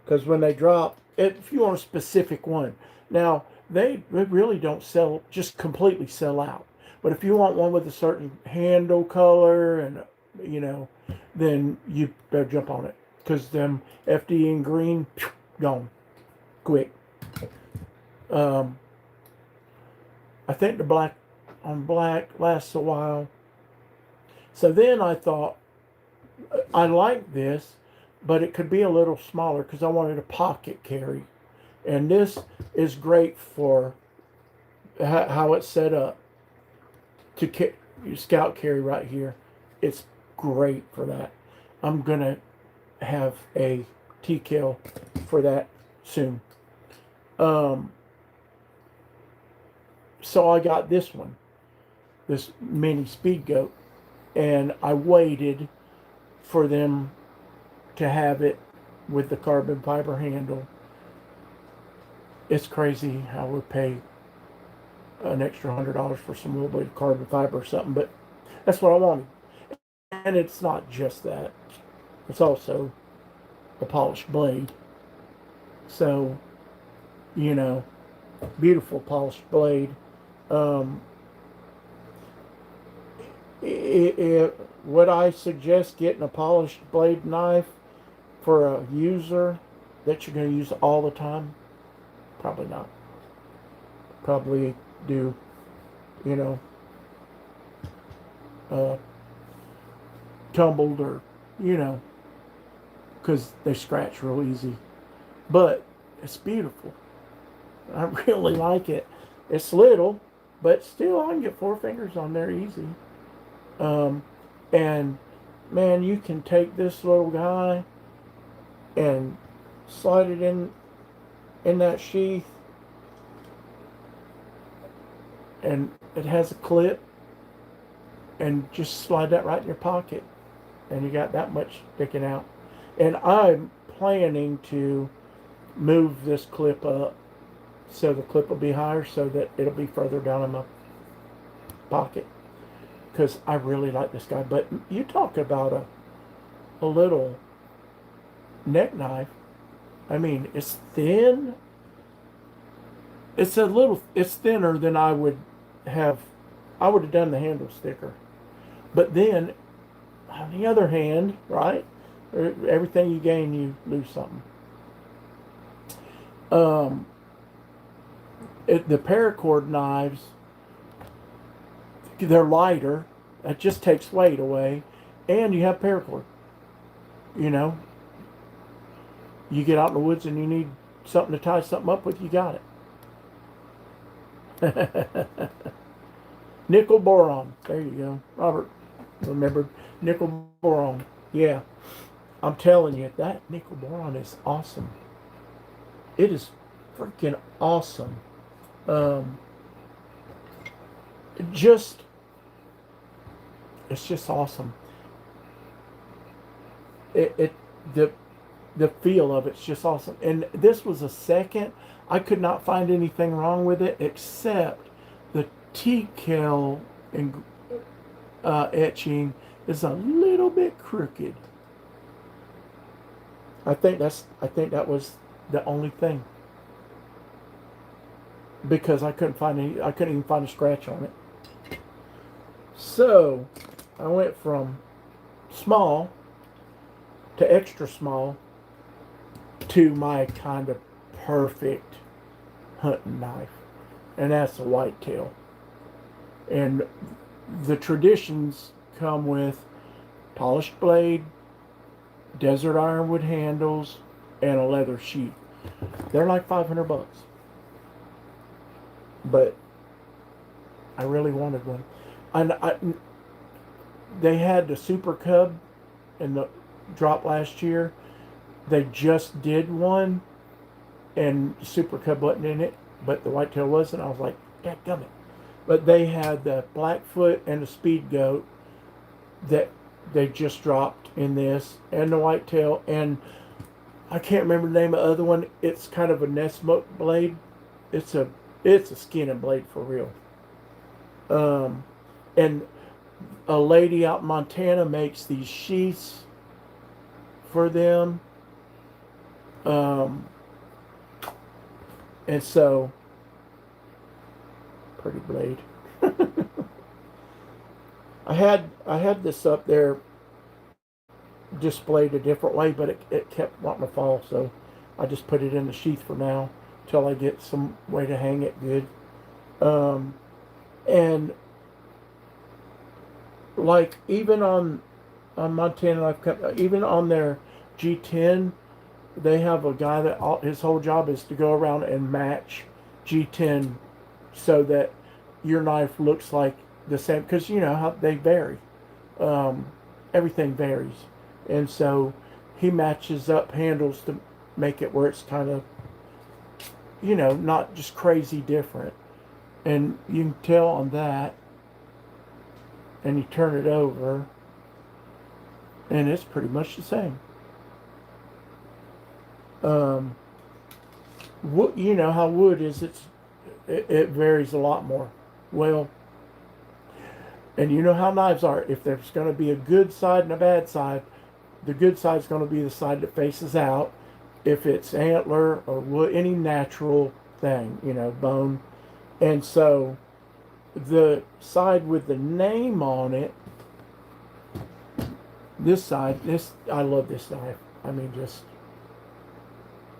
Because when they drop, if you want a specific one, now they really don't sell, just completely sell out. But if you want one with a certain handle color and then you better jump on it, because them FD in green, gone quick. I think the black on black lasts a while. So then I thought, I like this, but it could be a little smaller because I wanted a pocket carry. And this is great for how it's set up to scout carry right here. It's great for that. I'm going to have a T-kill for that soon. So I got this one, this mini speed goat, and I waited for them to have it with the carbon fiber handle. It's crazy how we pay an extra $100 for some little bit of carbon fiber or something, but that's what I wanted. And it's not just that. It's also a polished blade. So, beautiful polished blade. Would I suggest getting a polished blade knife for a user that you're going to use all the time? Probably not. Probably do, tumbled or, because they scratch real easy. But it's beautiful. I really like it. It's little, but still I can get 4 fingers on there easy. And man, you can take this little guy and slide it in that sheath, and it has a clip, and just slide that right in your pocket, and you got that much sticking out. And I'm planning to move this clip up so the clip will be higher so that it'll be further down in my pocket, because I really like this guy. But you talk about a little neck knife. I mean, it's thin. It's thinner than I would have done the handle thicker. But then, on the other hand, right, everything you gain, you lose something. The paracord knives, they're lighter. It just takes weight away. And you have paracord. You get out in the woods and you need something to tie something up with, you got it. Nickel boron. There you go. Robert remembered nickel boron. Yeah. I'm telling you, that nickel boron is awesome. It is freaking awesome. It's just awesome. The feel of it's just awesome. And this was a second. I could not find anything wrong with it except the T-kel and etching is a little bit crooked. I think that was the only thing, because I couldn't even find a scratch on it. So I went from small to extra small to my kind of perfect hunting knife, and that's a whitetail. And the traditions come with polished blade, desert ironwood handles, and a leather sheath. They're like $500, but I really wanted one. And they had the Super Cub in the drop last year. They just did one, and the Super Cub wasn't in it, but the whitetail wasn't. I was like, dadgummit. But they had the Blackfoot and the Speed Goat that they just dropped in this, and the whitetail, and I can't remember the name of the other one. It's kind of a nest blade. It's a skinning blade for real. Um, and a lady out in Montana makes these sheaths for them. Um, and so, pretty blade. I had this up there displayed a different way, but it kept wanting to fall, so I just put it in the sheath for now till I get some way to hang it good. Um, and like even on Montana Life Company, even on their G10, they have a guy that his whole job is to go around and match G10 so that your knife looks like the same, because you know how they vary. Um, Everything varies, and so he matches up handles to make it where it's kind of, not just crazy different. And you can tell on that, and you turn it over, and it's pretty much the same. Um, you know how wood is, it varies a lot more. Well, and you know how knives are. If there's going to be a good side and a bad side, the good side is going to be the side that faces out. If it's antler or wood, any natural thing, bone. And so the side with the name on it, this side, I love this knife. I mean, just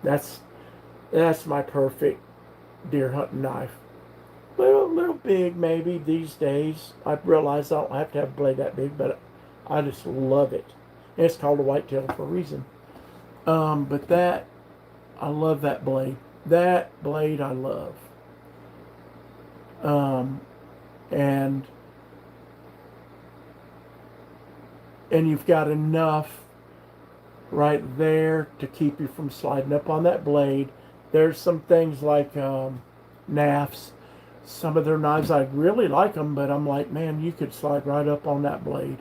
that's my perfect deer hunting knife. Little big maybe these days. I realize I don't have to have a blade that big, but I just love it. And it's called a whitetail for a reason. But I love that blade. That blade I love. Um, and you've got enough right there to keep you from sliding up on that blade. There's some things like NAFs. Some of their knives, I really like them, but I'm like, man, you could slide right up on that blade.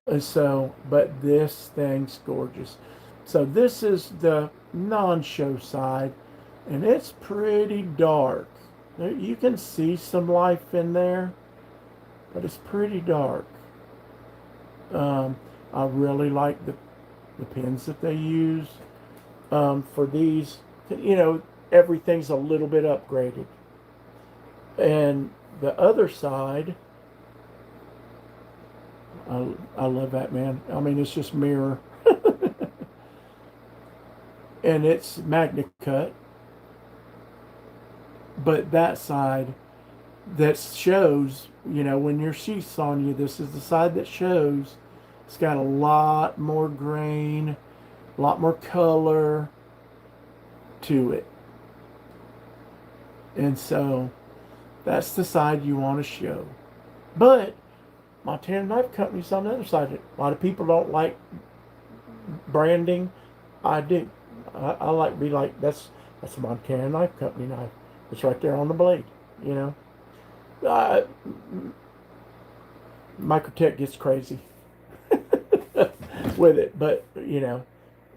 And so, but this thing's gorgeous. So this is the non-show side, and it's pretty dark. You can see some life in there, but it's pretty dark. I really like the pins that they use for these. Everything's a little bit upgraded. And the other side, I love that, man. I mean, it's just mirror. And it's magna cut. But that side that shows, when your sheath's on you, this is the side that shows. It's got a lot more grain, a lot more color to it. And so that's the side you want to show. But Montana Knife Company's on the other side. A lot of people don't like branding. I do. I like to be like, that's a Montana Knife Company knife. It's right there on the blade, Microtech gets crazy with it, but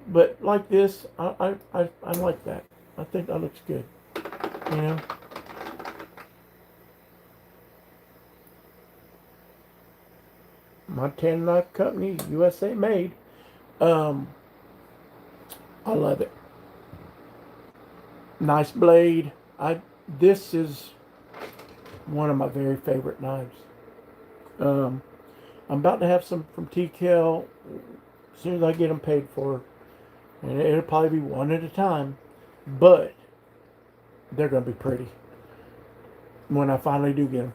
but like this, I like that. I think that looks good, you know. Montana Knife Company, USA made. Um, I love it. Nice blade. This is one of my very favorite knives. I'm about to have some from TKL as soon as I get them paid for, and it'll probably be one at a time, but they're going to be pretty when I finally do get them.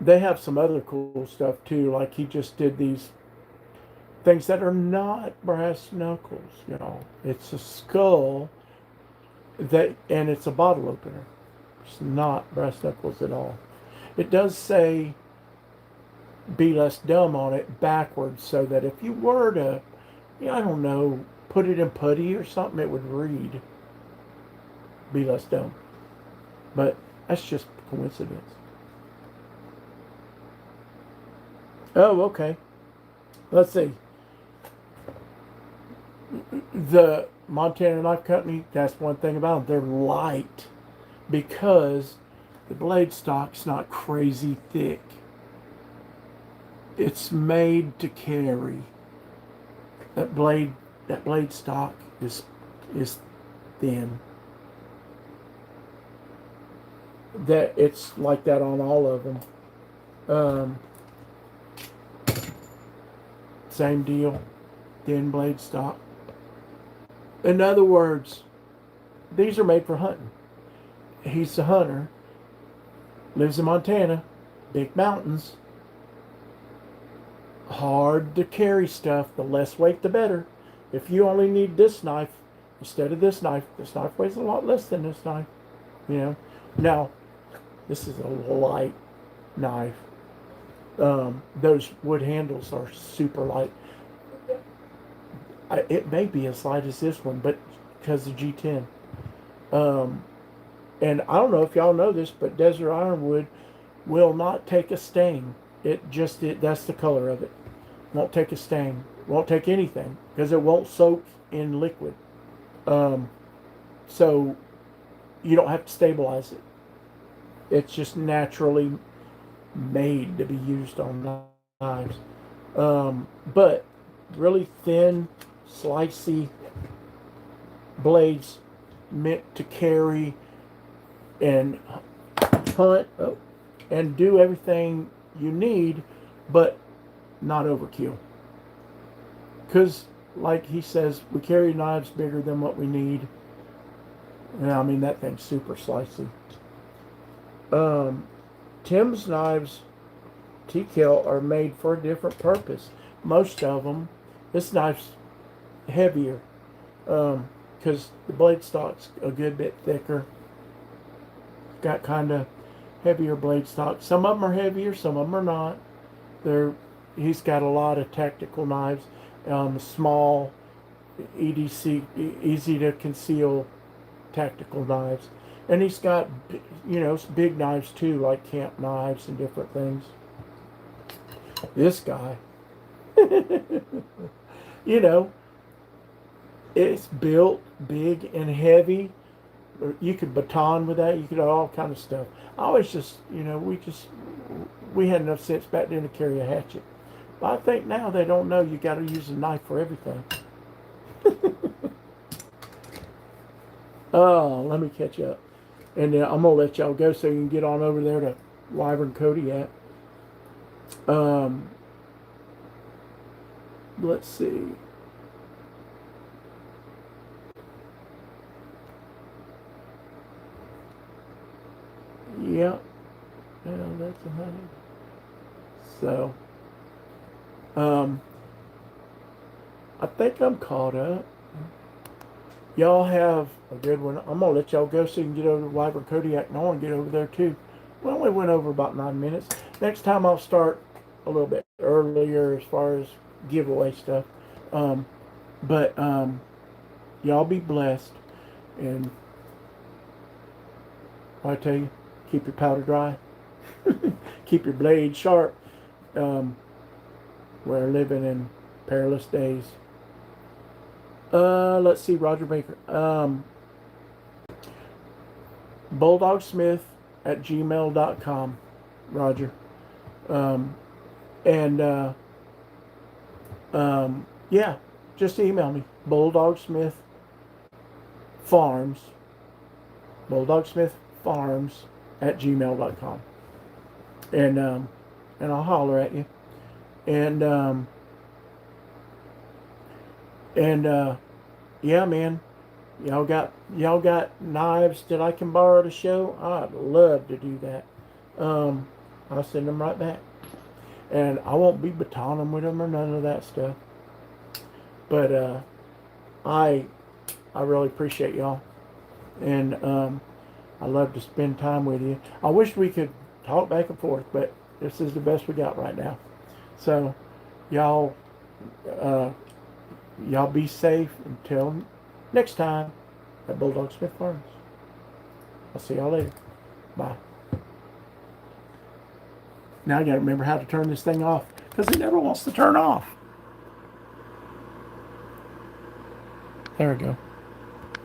They have some other cool stuff too, like he just did these things that are not brass knuckles, y'all. It's a skull and it's a bottle opener. It's not brass knuckles at all. It does say "Be Less Dumb" on it backwards, so that if you were to, I don't know, put it in putty or something, it would read. be less dumb. But that's just coincidence. Oh, okay. Let's see. The Montana Knife Company, that's one thing about them. They're light because the blade stock's not crazy thick. It's made to carry. That blade stock is thin. That it's like that on all of them. Same deal, thin blade stock. In other words, these are made for hunting. He's a hunter, lives in Montana, big mountains, hard to carry stuff. The less weight, the better. If you only need this knife instead of this knife weighs a lot less than this knife. You know. Now, this is a light knife. Those wood handles are super light. It may be as light as this one, but because of G10. And I don't know if y'all know this, but desert ironwood will not take a stain. That's the color of it. Won't take a stain. Won't take anything because it won't soak in liquid. So you don't have to stabilize it. It's just naturally made to be used on knives. But really thin, slicey blades meant to carry and hunt and do everything you need, but not overkill. Because, like he says, we carry knives bigger than what we need. And I mean, that thing's super slicey. Tim's knives, TKL, are made for a different purpose. Most of them, this knife's heavier because the blade stock's a good bit thicker. Got kind of heavier blade stock. Some of them are heavier, some of them are not. He's got a lot of tactical knives, small, EDC, easy to conceal tactical knives. And he's got, big knives too, like camp knives and different things. This guy, it's built big and heavy. You could baton with that. You could do all kind of stuff. I always just, we had enough sense back then to carry a hatchet. But I think now they don't know you got to use a knife for everything. Oh, let me catch up. And then I'm going to let y'all go so you can get on over there to Wyvern Kodiak. Let's see. Yep. Yeah, that's a honey. So, I think I'm caught up. Y'all have a good one. I'm going to let y'all go so you can get over to Wyvern Kodiak, and I want to get over there too. We only went over about 9 minutes. Next time I'll start a little bit earlier as far as giveaway stuff. But y'all be blessed. And I tell you, keep your powder dry. Keep your blade sharp. We're living in perilous days. Let's see, Roger Baker. BullDogSmith@gmail.com, Roger. Yeah, just email me. BullDogSmithFarms, BullDogSmithFarms@gmail.com. And I'll holler at you. Yeah, man, y'all got knives that I can borrow to show? I'd love to do that. I'll send them right back, and I won't be batoning with them or none of that stuff. But I really appreciate y'all, and I love to spend time with you. I wish we could talk back and forth, but this is the best we got right now. So, y'all be safe until next time at BullDog Smith Farms. I'll see y'all later. Bye. Now I got to remember how to turn this thing off because it never wants to turn off. There we go.